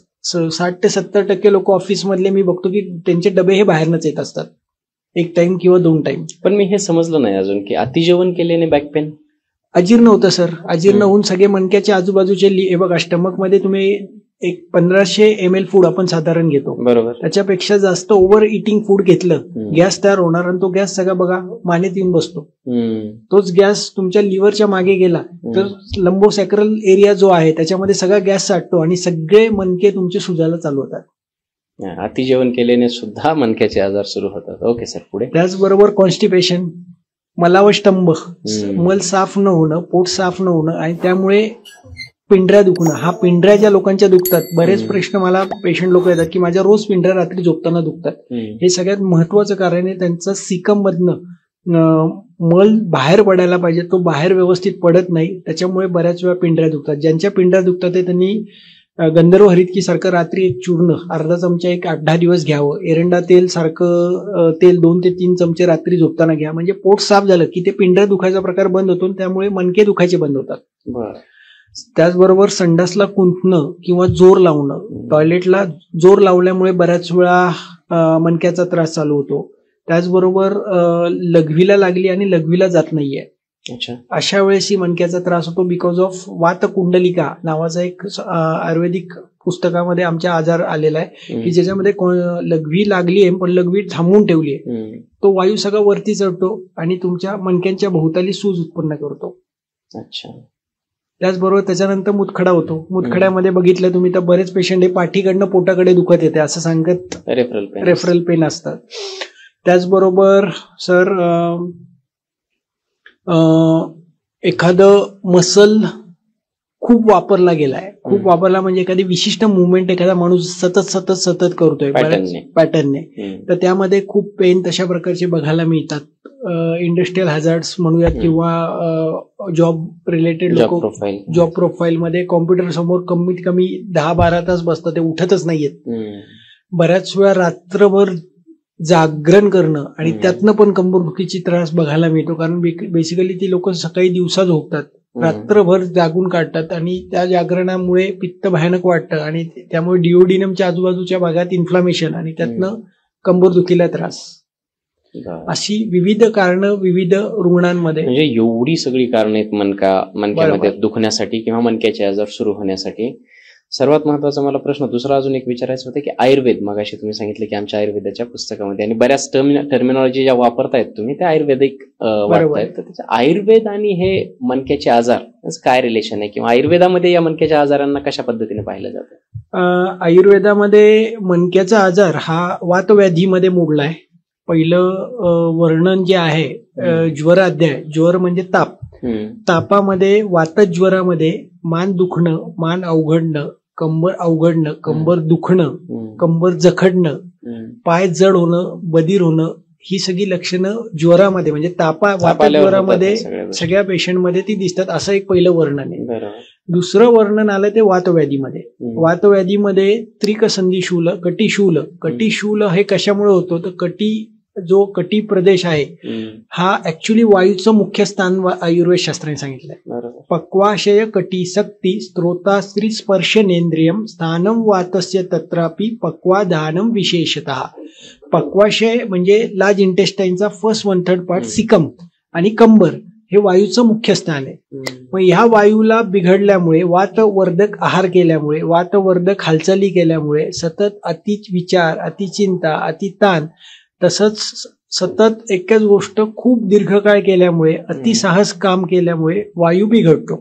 60 ते 70% लोक ऑफिसमधले मी बघतो की त्यांचे डबे हे बाहेरनच येत असतात, 1 टाइम किंवा 2 टाइम. पण मी हे समजलं नाही अजून की अतिजेवण केल्याने बॅक पेन. अजीर्ण होतं सर. अजीर्ण होऊन सगळे मणक्याच्या आजूबाजूचे हे बघा, स्टमक मध्ये तुम्ही एक 1500 ml फूड आपण साधारण घेतो, बरोबर, त्याच्यापेक्षा जास्त ओव्हर इटिंग फूड घेतलं, गॅस तयार होणार, आणि तो गॅस सगळा बघा मानेत येऊन बसतो. तोच गॅस तुमच्या लिव्हरच्या मागे गेला तर लंबोसॅक्रल एरिया जो आहे त्याच्यामध्ये सगळा गॅस साठतो आणि सगळे मणके तुमचे सुजायला चालू होतात. अतिजेवण केल्याने सुद्धा मणक्याचे आजार सुरू होतात. ओके सर, पुढे. त्याचबरोबर कॉन्स्टिपेशन, मलावष्टंभ, मल साफ न होणं, पोट साफ न होणं, आणि त्यामुळे पिंढऱ्या दुखणं. हा पिंढऱ्या ज्या लोकांच्या दुखतात, बरेच प्रश्न मला पेशंट लोक येतात की माझ्या रोज पिंढऱ्या रात्री झोपताना दुखतात. हे सगळ्यात महत्वाचं कारण आहे. त्यांचं सिकम मधनं मल बाहेर पडायला पाहिजे, तो बाहेर व्यवस्थित पडत नाही, त्याच्यामुळे बऱ्याच वेळा पिंढऱ्या दुखतात. ज्यांच्या पिंढऱ्या दुखतात ते त्यांनी गंधर्व हरितकी सारखं रात्री एक चूर्ण अर्धा चमचा 8-10 दिवस घ्यावं. एरंडा तेल सारखं तेल 2 ते 3 चमचे रात्री झोपताना घ्या. म्हणजे पोट साफ झालं की ते पिंढऱ्या दुखायचा प्रकार बंद होतो, त्यामुळे मणके दुखायचे बंद होतात. त्याचबरोबर संडासला कुंतणं किंवा जोर लावणं, टॉयलेटला जोर लावल्यामुळे बऱ्याच वेळा मणक्याचा त्रास चालू होतो. त्याचबरोबर लघवीला लागली आणि लघवीला जात नाहीये, अशा वेळेस ही मणक्याचा त्रास होतो. बिकॉज ऑफ वात कुंडलिका नावाचा एक आयुर्वेदिक पुस्तकामध्ये आमच्या आजार आलेला आहे की ज्याच्यामध्ये लघवी लागली आहे पण लघवी थांबवून ठेवली आहे, तो वायू सगळा वरती चढतो आणि तुमच्या मणक्यांच्या भोवताली सूज उत्पन्न करतो. अच्छा. त्याचबरोबर त्याच्यानंतर मुतखडा होतो. मुतखड्यामध्ये बघितलं तुम्ही तर बरेच पेशंट हे पाठीकडनं पोटाकडे दुखत येते असं सांगत रेफरल पेन असतात. त्याचबरोबर सर एखादं मसल खूप वापरला गेलाय. खूप वापरला म्हणजे एखादी विशिष्ट मुवमेंट एखादा माणूस सतत करतोय पॅटर्नने, तर त्यामध्ये खूप पेन तशा प्रकारचे बघायला मिळतात. इंडस्ट्रियल हॅझार्ड्स म्हणूयात किंवा जॉब रिलेटेड लोक जॉब प्रोफाईल मध्ये कॉम्प्युटर समोर कमीत कमी 10-12 तास बसतात, ते उठतच नाहीयेत. बऱ्याच वेळा रात्रभर जागरण करणं आणि त्यातनं पण कंबरदुखीची त्रास बघायला मिळतो, कारण बेसिकली ती लोक सकाळी दिवसा झोपतात, रात्रभर जागून काढतात आणि त्या जागरणामुळे पित्त भयानक वाटतं आणि त्यामुळे डिओडिनमच्या आजूबाजूच्या भागात इन्फ्लामेशन आणि त्यातनं कंबरदुखीला त्रास. अशी विविध कारणं विविध रुग्णांमध्ये. म्हणजे एवढी सगळी कारणं आहेत मणक्यामध्ये दुखण्यासाठी किंवा मणक्याचे आजार सुरू होण्यासाठी. सर्वात महत्वाचा मला प्रश्न दुसरा अजून एक विचारायचा होता की आयुर्वेद, मगाशी तुम्ही सांगितलं की आमच्या आयुर्वेदाच्या पुस्तकामध्ये आणि बऱ्याच टर्मिनॉलॉजी ज्या वापरतायत तुम्ही त्या आयुर्वेदिक वाटतायत, तर त्याच्या आयुर्वेद आणि हे मणक्याचे आजार काय रिलेशन आहे, किंवा आयुर्वेदामध्ये या मणक्याच्या आजारांना कशा पद्धतीने पाहिलं जातं? आयुर्वेदामध्ये मणक्याचा आजार हा वातव्याधीमध्ये मोडलाय. पहिलं वर्णन जे आहे ज्वराध्याय, ज्वर म्हणजे ताप, तापामध्ये वातज्वरामध्ये मान दुखणं, मान अवघडणं, कंबर अवघडणं, कंबर दुखणं, कंबर जखडणं, पाय जड होणं, बधीर होणं, ही सगळी लक्षणं ज्वरामध्ये म्हणजे वातज्वरामध्ये सगळ्या पेशंटमध्ये ती दिसतात. असं एक पहिलं वर्णन आहे. दुसरं वर्णन आलं ते वातव्याधीमध्ये. वातव्याधीमध्ये त्रिकसंधिशूल, कटिशूल. कटिशूल हे कशामुळे होतं तर जो कटी प्रदेश आहे हा ऍक्च्युली वायूचं मुख्य स्थान आयुर्वेद शास्त्राने सांगितलंय. पक्वाशय कटी सक्ती स्त्रोता स्त्री स्पर्शनेंद्रियम स्थानम वातस्य तत्रापि पक्वादानम विशेषतः. पक्वाशय म्हणजे लार्ज इंटेस्टाईनचा फर्स्ट 1/3 पार्ट, सिकम आणि कंबर हे वायूचं मुख्य स्थान आहे. मग ह्या वायूला बिघडल्यामुळे, वातवर्धक आहार केल्यामुळे, वातवर्धक हालचाली केल्यामुळे, सतत अति विचार, अतिचिंता, अतिताण, तसंच सतत एकच गोष्ट खूप दीर्घकाळ केल्यामुळे, अतिसाहस काम केल्यामुळे वायू बिघडतो.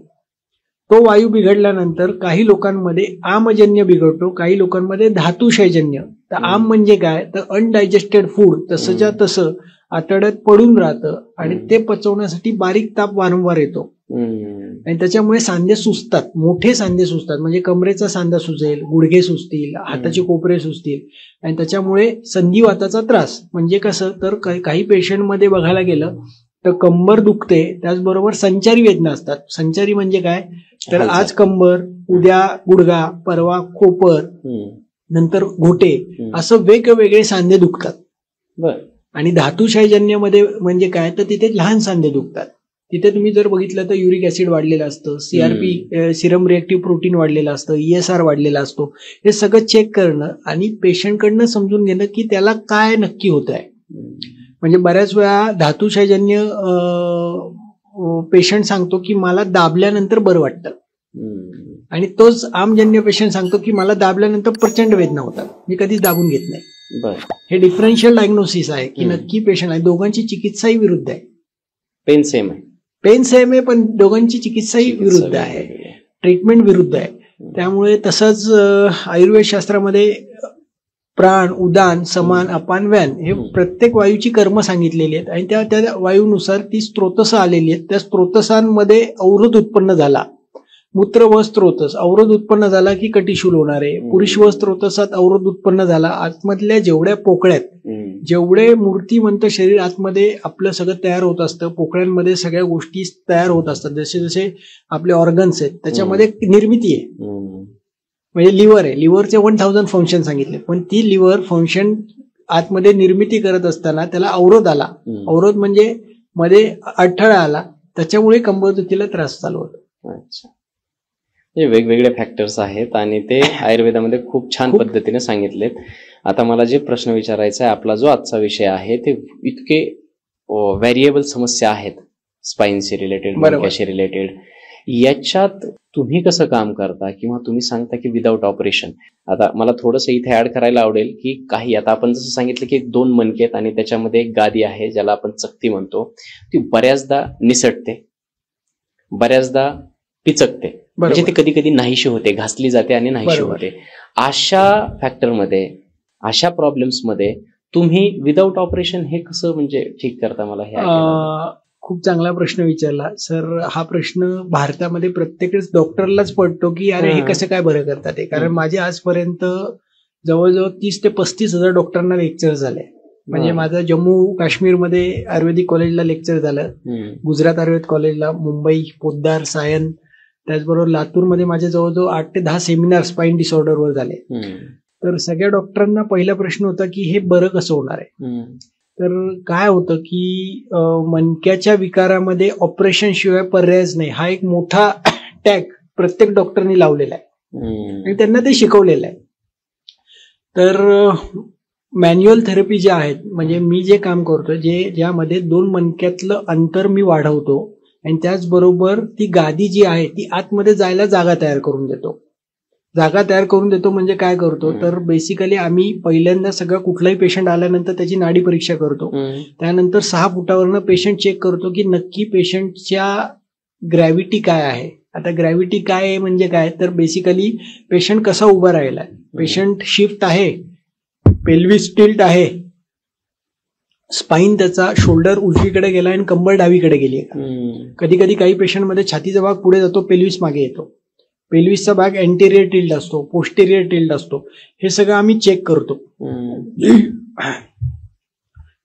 तो वायू बिघडल्यानंतर काही लोकांमध्ये आमजन्य बिघडतो, काही लोकांमध्ये धातुक्षयजन्य. तर आम म्हणजे काय तर अनडायजेस्टेड फूड तसंच्या तसं आतड्यात पडून राहतं आणि ते पचवण्यासाठी बारीक ताप वारंवार येतो आणि त्याच्यामुळे सांधे सुजतात, मोठे सांधे सुजतात. म्हणजे कमरेचा सांधा सुजेल, गुडघे सुजतील, हाताचे कोपरे सुजतील आणि त्याच्यामुळे संधिवाताचा त्रास. म्हणजे कसं तर काही पेशंटमध्ये बघायला गेलं तर कंबर दुखते, त्याचबरोबर संचारी वेदना असतात. संचारी म्हणजे काय तर आज कंबर, उद्या गुडघा, परवा कोपर, नंतर घोटे, असं वेगवेगळे सांधे दुखतात. आणि धातुक्षयजन्यमध्ये म्हणजे काय तर तिथे लहान सांधे दुखतात. तिथे तुम्ही जर बघितलं तर युरिक ऍसिड वाढलेलं असतं, सीआरपी सिरम रिएक्टिव्ह प्रोटीन वाढलेलं असतं, ESR वाढलेला असतो. हे सगळं चेक करणं आणि पेशंटकडनं समजून घेणं की त्याला काय नक्की होत आहे. म्हणजे बऱ्याच वेळा धातुक्षयजन्य पेशंट सांगतो की मला दाबल्यानंतर बरं वाटतं आणि तोच आमजन्य पेशंट सांगतो की मला दाबल्यानंतर प्रचंड वेदना होतात, मी कधीच दाबून घेत नाही. हे डिफरन्शियल डायग्नोसिस आहे की नक्की पेशंट आहे. दोघांची चिकित्साही विरुद्ध आहे. पेन सेम आहे, पेन सेम आहे, पण दोघांची चिकित्साही विरुद्ध आहे, ट्रीटमेंट विरुद्ध आहे. त्यामुळे तसंच आयुर्वेद शास्त्रामध्ये प्राण, उदान, समान, अपान, व्यान हे प्रत्येक वायूची कर्म सांगितलेली आहेत आणि त्या वायूनुसार ती स्त्रोतस आलेली आहेत. त्या स्त्रोतसांमध्ये अवरोध उत्पन्न झाला, मूत्र व स्त्रोतस अवरोध उत्पन्न झाला की कटिशूल होणार आहे. पुरुष व स्त्रोतसात अवरोध उत्पन्न झाला, आतमधल्या जेवढ्या पोकळ्यात, जेवढे मूर्तिमंत शरीर आतमध्ये आपलं सगळं तयार होत असतं, पोकळ्यांमध्ये सगळ्या गोष्टी तयार होत असतात. जसे जसे आपले ऑर्गन्स आहेत त्याच्यामध्ये निर्मिती आहे. म्हणजे लिव्हर आहे, लिव्हरचे 1000 फंक्शन सांगितले, पण ती लिव्हर फंक्शन आतमध्ये निर्मिती करत असताना त्याला अवरोध आला. अवरोध म्हणजे मध्ये अडथळा आला, त्याच्यामुळे कंबरदुखीला त्रास चालू होतो. अच्छा, हे वेगवेगळे फॅक्टर्स आहेत आणि ते आयुर्वेदामध्ये खूप छान पद्धतीने सांगितलेत. आता मला जे प्रश्न विचारायचा आहे, आपला जो आजचा विषय आहे ते इतके व्हेरिएबल समस्या आहेत, स्पाईनशी रिलेटेड, मणक्याशी रिलेटेड, याच्यात तुम्ही कसं काम करता किंवा तुम्ही सांगता की विदाऊट ऑपरेशन. आता मला थोडंसं इथे ऍड करायला आवडेल की काही, आता आपण जसं सांगितलं की 2 मणके आहेत आणि त्याच्यामध्ये एक गादी आहे ज्याला आपण चकती म्हणतो, ती बऱ्याचदा निसटते, बऱ्याचदा पिचकते, म्हणजे ती कधी कधी नाहीशी होते, घासली जाते आणि नाहीशी होते. अशा फॅक्टरमध्ये, अशा प्रॉब्लेम्स मध्ये तुम्ही विदाऊट ऑपरेशन हे कसं म्हणजे ठीक करता? मला हे खूप चांगला प्रश्न विचारला सर. हा प्रश्न भारतामध्ये प्रत्येकच डॉक्टरलाच पडतो की अरे हे कसं काय बरं करतात ते. कारण माझे आजपर्यंत जवळजवळ 30 ते 35,000 डॉक्टरांना लेक्चर झाले. म्हणजे माझं जम्मू काश्मीरमध्ये आयुर्वेदिक कॉलेजला लेक्चर झालं, गुजरात आयुर्वेद कॉलेजला, मुंबई, पोद्दार, सायन, त्याचबरोबर लातूरमध्ये माझे जवळजवळ 8 ते 10 सेमिनार स्पाईन डिसऑर्डरवर झाले. तर सगळ्या डॉक्टरांना पहिला प्रश्न होता की हे बरं कसं होणार आहे. तर काय होतं की मणक्याच्या विकारामध्ये ऑपरेशन शिवाय पर्यायच नाही हा एक मोठा टॅग प्रत्येक डॉक्टरनी लावलेला आहे आणि त्यांना ते शिकवलेलं आहे. तर मॅन्युअल थेरपी ज्या आहेत, म्हणजे मी जे काम करतो ज्यामध्ये 2 मणक्यातलं अंतर मी वाढवतो आणि त्याचबरोबर ती गादी जी आहे ती आतमध्ये जायला जागा तयार करून देतो. जागा तयार करून देतो म्हणजे काय करतो तर बेसिकली आम्ही पहिल्यांदा सगळं कुठलाही पेशंट आल्यानंतर त्याची नाडी परीक्षा करतो. त्यानंतर 6 फुटावरनं पेशंट चेक करतो की नक्की पेशंटच्या ग्रॅव्हिटी काय आहे. आता ग्रॅव्हिटी काय आहे म्हणजे काय तर बेसिकली पेशंट कसा उभा राहिलाय, पेशंट शिफ्ट आहे, पेल्विस टिल्ट आहे, स्पाईन त्याचा शोल्डर उजवीकडे गेला आणि कंबर डावीकडे गेली. कधी कधी काही पेशंटमध्ये छातीचा भाग पुढे जातो, पेल्विस मागे येतो, पेल्विसचा भाग अँटेरियर टिल्ट असतो, पोस्टेरियर टिल्ट असतो. हे सगळं आम्ही चेक करतो.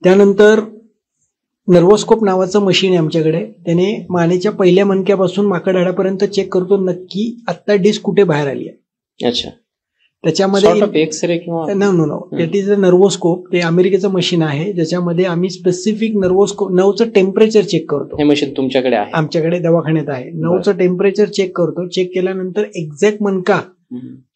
त्यानंतर नर्वोस्कोप नावाचं मशीन आहे आमच्याकडे. त्याने मानेच्या पहिल्या मणक्यापासून माकड हाडापर्यंत चेक करतो नक्की आत्ता डिस्क कुठे बाहेर आली आहे. अच्छा. त्याच्यामध्ये एक्सरे किंवा नो दॅट इज अ नर्वोस्कोप. ते अमेरिकेचं मशीन आहे ज्याच्यामध्ये आम्ही स्पेसिफिक नर्वचं टेम्परेचर चेक करतो. हे मशीन तुमच्याकडे आहे? आमच्याकडे दवाखान्यात आहे. नर्वचं टेम्परेचर चेक करतो. चेक केल्यानंतर एक्झॅक्ट मणका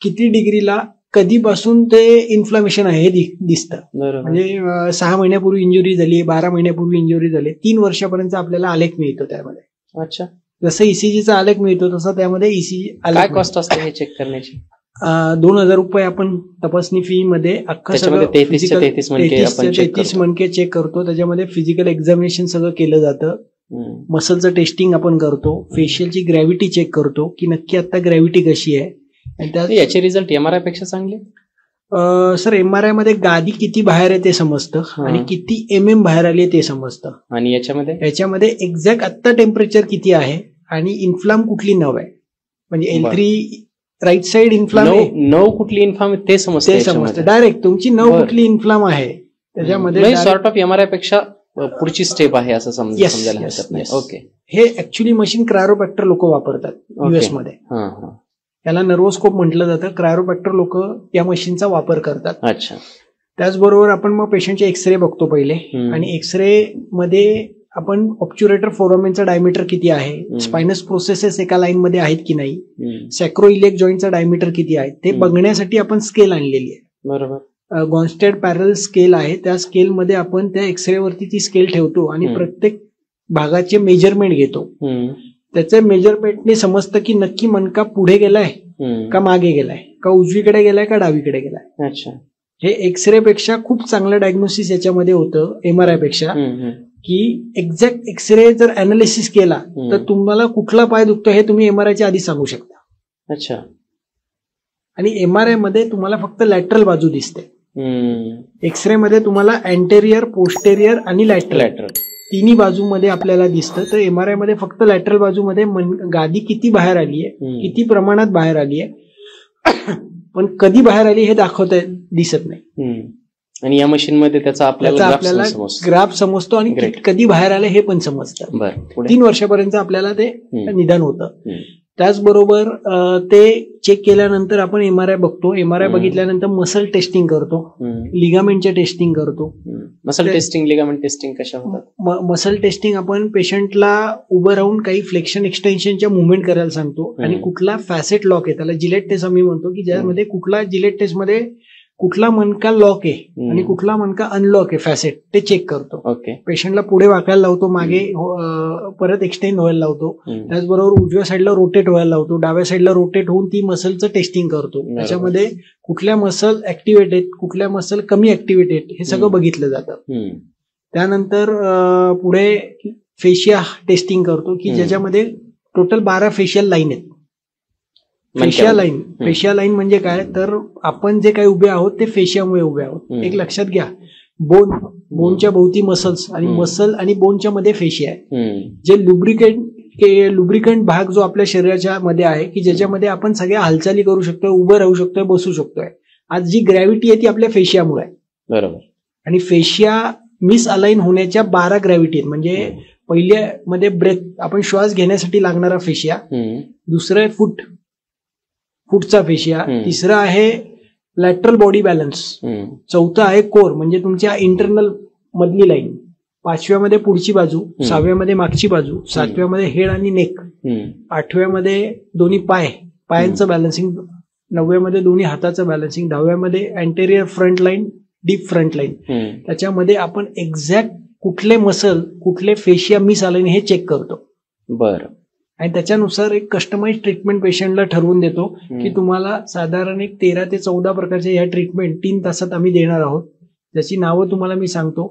किती डिग्रीला कधीपासून ते इन्फ्लामेशन आहे हे दिसतं. म्हणजे 6 महिन्यापूर्वी इंजुरी झाली, 12 महिन्यापूर्वी इंजुरी झाली, 3 वर्षापर्यंत आपल्याला आलेख मिळतो त्यामध्ये. अच्छा. जसं ईसीजीचा आलेख मिळतो तसं त्यामध्ये ईसीजी काय कॉस्ट असते हे चेक करण्याची? 2,000 रुपये आपण तपासणी फी मध्ये अख्खा सगळं 33 मणके चेक करतो. त्याच्यामध्ये फिजिकल एक्झामिनेशन सगळं केलं जातं. मसलचं टेस्टिंग आपण करतो, फेशियलची ग्रॅव्हिटी चेक करतो की नक्की आता ग्रॅव्हिटी कशी आहे. आणि त्यात याचे रिझल्ट एमआरआय पेक्षा चांगले? सर एमआरआय मध्ये गादी किती बाहेर आहे ते समजतं आणि किती MM बाहेर आली आहे ते समजतं. आणि याच्यामध्ये एक्झॅक्ट आत्ता टेम्परेचर किती आहे आणि इन्फ्लाम कुठली नव आहे. म्हणजे L3 राईट साइड इन्फ्लाम आहे, नव कुठली इन्फ्लाम ते समजतं डायरेक्ट तुमची नव कुठली इन्फ्लाम आहे त्याच्यामध्ये. सॉर्ट ऑफ एमआरआय पेक्षा पुढची स्टेप आहे असं समजायला हरकत नाही. ओके. हे ऍक्च्युली मशीन क्रायोप्रॅक्टर लोक वापरतात US मध्ये. त्याला नर्वोस्कोप म्हटलं जातं. क्रायोप्रॅक्टर लोक या मशीनचा वापर करतात. अच्छा. त्याचबरोबर आपण मग पेशंटचे एक्सरे बघतो पहिले आणि एक्सरे मध्ये आपण ऑब्च्युरेटर फोरामेनचा डायमीटर किती आहे, स्पायनस प्रोसेसेस एका लाईन मध्ये आहेत की नाही, सॅक्रोइलिएक जॉईंटचा डायमीटर किती आहे ते बघण्यासाठी आपण स्केल आणलेली आहे. बरोबर. गॉन्स्टेड पॅरल स्केल आहे. त्या स्केलमध्ये आपण त्या एक्सरेवरती ती स्केल ठेवतो आणि प्रत्येक भागाचे मेजरमेंट घेतो. त्याचे मेजरमेंटने समजतं की नक्की मणका पुढे गेलाय का मागे गेलाय, का उजवीकडे गेलाय का डावीकडे गेलाय. अच्छा. हे एक्सरे पेक्षा खूप चांगलं डायग्नोसिस याच्यामध्ये होतं एमआरआय पेक्षा. की एक्झॅक्ट एक्सरे जर अनालिसिस केला तर तुम्हाला कुठला पाय दुखतो हे तुम्ही एमआरआयच्या आधी सांगू शकता. अच्छा. आणि एमआरआय मध्ये तुम्हाला फक्त लॅटरल बाजू दिसते. एक्सरे मध्ये तुम्हाला अँटेरियर, पोस्टेरियर आणि लॅटरल तिन्ही बाजूमध्ये आपल्याला दिसतं. तर एमआरआय मध्ये फक्त लॅटरल बाजूमध्ये गादी किती बाहेर आली आहे, किती प्रमाणात बाहेर आली आहे, पण कधी बाहेर आली हे दाखवता दिसत नाही. आणि या मशीन मध्ये त्याचा आपल्याला ग्राफ समजतो आणि कधी बाहेर आले हे पण समजतं. 3 वर्षापर्यंत आपल्याला ते निदान होतं. त्याचबरोबर ते चेक केल्यानंतर आपण एमआरआय बघतो. एमआरआय बघितल्यानंतर मसल टेस्टिंग करतो, लिगामेंटचे टेस्टिंग करतो. मसल टेस्टिंग, लिगामेंट टेस्टिंग कशा होतात? मसल टेस्टिंग आपण पेशंटला उभं राहून काही फ्लेक्शन एक्सटेन्शनच्या मुवमेंट करायला सांगतो आणि कुठला फॅसेट लॉक आहे, त्याला जिलेट टेस्ट आम्ही म्हणतो, की ज्यामध्ये कुठला जिलेट टेस्ट मध्ये कुठला मणका लॉक आहे आणि कुठला मणका अनलॉक आहे फॅसेट ते चेक करतो. पेशंटला पुढे वाकायला लावतो, मागे परत एक्सटेंड व्हायला लावतो. त्याचबरोबर उजव्या साईडला रोटेट व्हायला लावतो, डाव्या साईडला रोटेट होऊन ती मसलचं टेस्टिंग करतो. त्याच्यामध्ये कुठल्या मसल ऍक्टिव्हेट आहेत, कुठल्या मसल कमी ऍक्टिव्हेट आहेत हे सगळं बघितलं जातं. त्यानंतर पुढे फेशिया टेस्टिंग करतो की ज्याच्यामध्ये टोटल 12 फेशियल लाईन आहेत. फेशिया लाईन म्हणजे काय तर आपण जे काही उभे आहोत ते फेशियामुळे उभे आहोत. एक लक्षात घ्या, बोनच्या भोवती मसल्स आणि मसल आणि बोनच्या मध्ये फेशिया आहे. जे लुब्रिकंट भाग जो आपल्या शरीराच्या मध्ये आहे की ज्याच्यामध्ये आपण सगळ्या हालचाली करू शकतोय, उभं राहू शकतोय, बसू शकतोय. आज जी ग्रॅव्हिटी आहे ती आपल्या फेशियामुळे आहे. बरोबर. आणि फेशिया मिस अलाइन होण्याच्या 12 ग्रॅव्हिटी आहेत. म्हणजे पहिल्या मध्ये ब्रेथ, आपण श्वास घेण्यासाठी लागणारा फेशिया, दुसरं आहे फुटचा फेशिया, तिसरं आहे लॅटरल बॉडी बॅलन्स, चौथं आहे कोर म्हणजे तुमच्या इंटरनल मधली लाईन, पाचव्यामध्ये पुढची बाजू, सहाव्यामध्ये मागची बाजू, सातव्यामध्ये हेड आणि नेक, आठव्यामध्ये दोन्ही पायांचं बॅलन्सिंग, नवव्यामध्ये दोन्ही हाताचं बॅलन्सिंग, दहाव्यामध्ये anterior front line, deep front line. त्याच्यामध्ये आपण एक्झॅक्ट कुठले मसल, कुठले फेशिया मिस आले हे चेक करतो. बरं. आणि त्याच्यानुसार एक कस्टमाइज ट्रीटमेंट पेशंटला ठरवून देतो की तुम्हाला साधारण एक 13 ते 14 प्रकारच्या या ट्रीटमेंट 3 तासात आम्ही देणार आहोत. ज्याची नावं तुम्हाला मी सांगतो.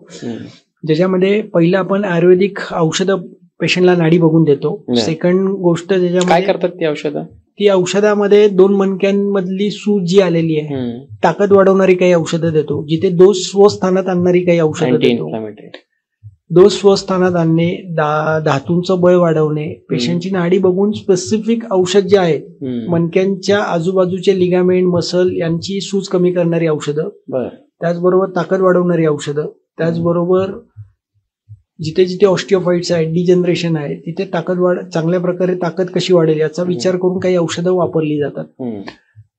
ज्याच्यामध्ये पहिलं आपण आयुर्वेदिक औषधं पेशंटला नाडी बघून देतो. सेकंड गोष्ट ज्याच्यामध्ये काय करतात ती औषधं? ती औषधामध्ये 2 मणक्यांमधली सूज जी आलेली आहे, ताकद वाढवणारी काही औषधं देतो. जिथे दोष स्वस्थानात आणणारी काही औषधं देतो. दोष स्वस्थानात आणणे, धातूंचं बळ वाढवणे, पेशंटची नाडी बघून स्पेसिफिक औषध जे आहे, मणक्यांच्या आजूबाजूचे लिगामेंट, मसल यांची सूज कमी करणारी औषधं, त्याचबरोबर ताकद वाढवणारी औषधं, त्याचबरोबर जिथे जिथे ऑस्टिओफाइट्स आहेत, डिजनरेशन आहे, तिथे चांगल्या प्रकारे ताकद कशी वाढेल याचा विचार करून काही औषधं वापरली जातात.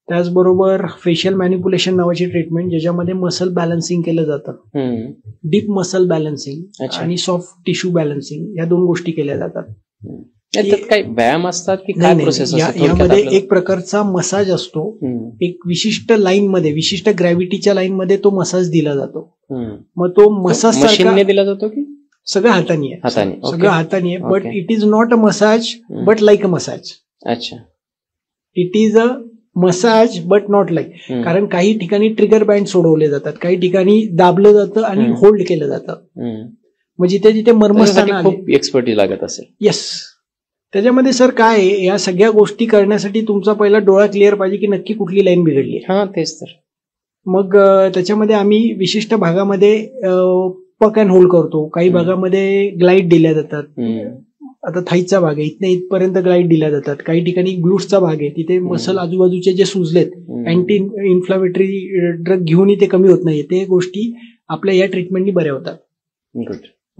त्याचबरोबर फेशियल मॅनिप्युलेशन नावाची ट्रीटमेंट, ज्याच्यामध्ये मसल बॅलन्सिंग केलं जातं. डीप मसल बॅलन्सिंग आणि सॉफ्ट टिश्यू बॅलन्सिंग या 2 गोष्टी केल्या जातात. काही व्यायाम असतात की काय प्रोसेस असते? यामध्ये एक प्रकारचा मसाज असतो. एक विशिष्ट लाईन मध्ये, विशिष्ट ग्रॅव्हिटीच्या लाईन मध्ये तो मसाज दिला जातो. मग तो मसाज मशीनने दिला जातो की सगळं हाताने आहे? सगळं हाताने आहे. But it is not a massage but like a massage. अच्छा. It is a massage but not like. कारण काही ठिकाणी ट्रिगर बँड सोडवले जातात, काही ठिकाणी दाबलं जातं आणि होल्ड केलं जातं. मग जिथे जिथे मर्मस्थान खूप एक्सपर्टीज लागत असेल. येस. त्याच्यामध्ये सर काय आहे, या सगळ्या गोष्टी करण्यासाठी तुमचा पहिला डोळा क्लिअर पाहिजे की नक्की कुठली लाईन बिघडली आहे. तेच तर. मग त्याच्यामध्ये आम्ही विशिष्ट भागामध्ये पक अँड होल्ड करतो, काही भागामध्ये ग्लाईड दिल्या जातात. आता थाईचा भाग आहे, इथनं इथपर्यंत ग्लाईड दिल्या जातात. काही ठिकाणी ग्लूट्सचा भाग आहे, तिथे मसल आजूबाजूचे जे सुजलेत, अँटी इन्फ्लामेटरी ड्रग घेऊनही ते कमी होत नाही. ते गोष्टी आपल्या या ट्रीटमेंटनी बऱ्या होतात.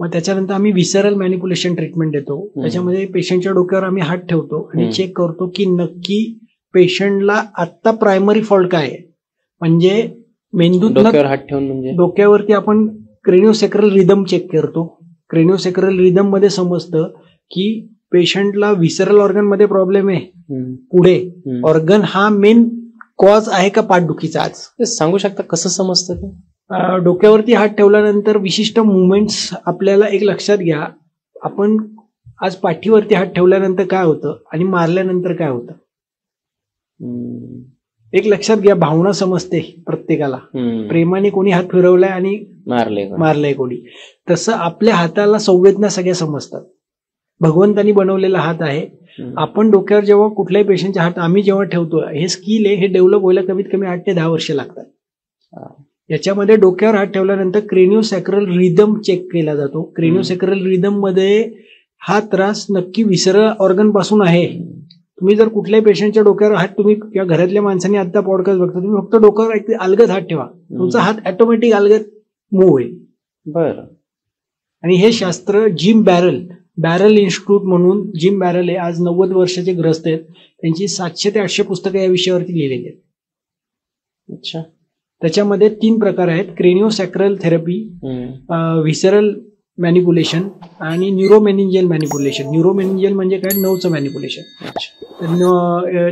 मग त्याच्यानंतर आम्ही व्हिसरल मॅनिप्युलेशन ट्रीटमेंट देतो. त्याच्यामध्ये पेशंटच्या डोक्यावर आम्ही हात ठेवतो आणि चेक करतो की नक्की पेशंटला आत्ता प्रायमरी फॉल्ट काय आहे. म्हणजे मेंदूत हात ठेवून म्हणजे डोक्यावरती आपण क्रेनिओसेक्रल रिदम चेक करतो. क्रेनिओसेक्रल रिदम मध्ये समजतं की पेशंटला व्हिसरल ऑर्गन मध्ये प्रॉब्लेम आहे, पुढे ऑर्गन हा मेन कॉज आहे का पाठदुखीचा. आज सांगू शकता कसं समजतं ते? डोक्यावरती हात ठेवल्यानंतर विशिष्ट मुवमेंट्स आपल्याला एक लक्षात घ्या. आपण आज पाठीवरती हात ठेवल्यानंतर काय होतं आणि मारल्यानंतर काय होतं एक लक्षात घ्या. भावना समजते प्रत्येकाला. प्रेमाने कोणी हात फिरवलाय आणि मारलाय कोणी, तसं आपल्या हाताला संवेदना सगळ्या समजतात. भगवंतानी बनवलेला हात आहे. आपण डोक्यावर जेव्हा कुठल्याही पेशंटच्या हात आम्ही जेव्हा ठेवतो, हे स्किल आहे, हे डेव्हलप व्हायला कमीत कमी 8 ते 10 वर्ष लागतात. याच्यामध्ये डोक्यावर हात ठेवल्यानंतर क्रेनिओसॅक्रल रिदम चेक केला जातो. क्रेनिओसॅक्रल रिदम मध्ये हा त्रास नक्की व्हिसरल ऑर्गन पासून आहे. तुम्ही जर कुठल्याही पेशंटच्या डोक्यावर हात, तुम्ही किंवा घरातल्या माणसांनी आता पॉडकास्ट बघता, तुम्ही फक्त डोक्यावर अलगद हात ठेवा, तुमचा हात ऑटोमॅटिक अलगद मूव्ह होईल. बरं. आणि हे शास्त्र जिम बॅरल इन्स्टिट्यूट म्हणून, जिम बॅरल आहे, आज 90 वर्षाचे ग्रस्त आहेत. त्यांची 700 ते 800 पुस्तकं या विषयावरती लिहिलेली आहेत. अच्छा. त्याच्यामध्ये 3 प्रकार आहेत: क्रेनिओसॅक्रल थेरपी, व्हिसरल मॅनिप्युलेशन आणि न्यूरोमेनिंजियल मॅनिप्युलेशन. न्यूरोमेनिंजियल म्हणजे काय? नर्वचं मॅनिप्युलेशन.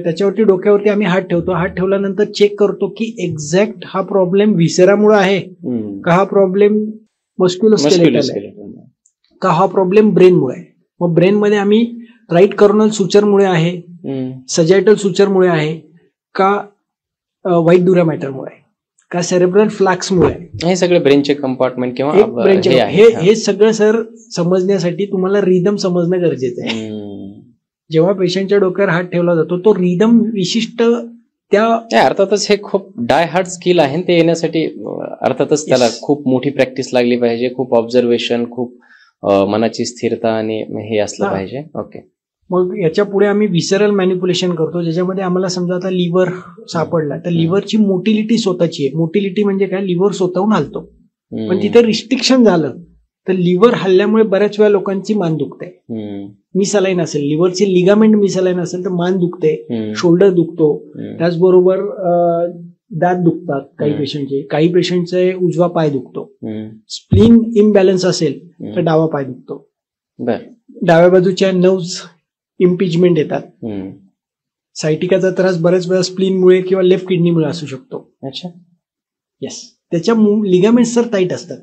त्याच्यावरती डोक्यावरती आम्ही हात ठेवतो. हात ठेवल्यानंतर चेक करतो की एक्झॅक्ट हा प्रॉब्लेम व्हिसेरामुळे आहे का, हा प्रॉब्लेम मस्क्युलोस्केलेटल आहे का, हा प्रॉब्लेम ब्रेनमुळे आहे. मग ब्रेनमध्ये आम्ही राईट कर्नल सुचरमुळे आहे, सजायटल सुचरमुळे आहे का, व्हाईट ड्युरा मॅटरमुळे आहे का, सेरेब्रल फ्लॅक्समुळे आहे. हे सगळे ब्रेनचे कंपार्टमेंट किंवा हे सगळं सर समजण्यासाठी तुम्हाला रिदम समजणं गरजेचं आहे. जेव्हा पेशंटच्या डोक्यावर हात ठेवला जातो तो रिदम विशिष्ट अर्थातच हे खूप डाय हार्ड स्किल आहे ते येण्यासाठी. अर्थातच त्याला खूप मोठी प्रॅक्टिस लागली पाहिजे, खूप ऑब्झर्वेशन, खूप मनाची स्थिरता आणि हे असलं पाहिजे. ओके. मग याच्या पुढे आम्ही व्हिसरल मॅनिप्युलेशन करतो, ज्याच्यामध्ये आम्हाला समजा आता लिव्हर सापडला तर लिव्हरची मोटिलिटी स्वतःची आहे. मोटिलिटी म्हणजे काय, लिव्हर स्वतःहून हलतो. पण तिथे रिस्ट्रिक्शन झालं तर लिव्हर हल्ल्यामुळे बऱ्याच वेळा लोकांची मान दुखते. मिसलाईन असेल, लिव्हरची लिगामेंट मिसलाईन असेल तर मान दुखते, शोल्डर दुखतो. त्याचबरोबर दात दुखतात काही पेशंटचे, काही पेशंटचे उजवा पाय दुखतो. स्प्लीन इम्बॅलन्स असेल तर डावा पाय दुखतो. डाव्या बाजूच्या नर्व्स इम्पिजमेंट येतात. सायटिकाचा त्रास बऱ्याच वेळा स्प्लीनमुळे किंवा लेफ्ट किडनीमुळे असू शकतो. अच्छा. येस. त्याच्या लिगामेंट्स तर टाईट असतात.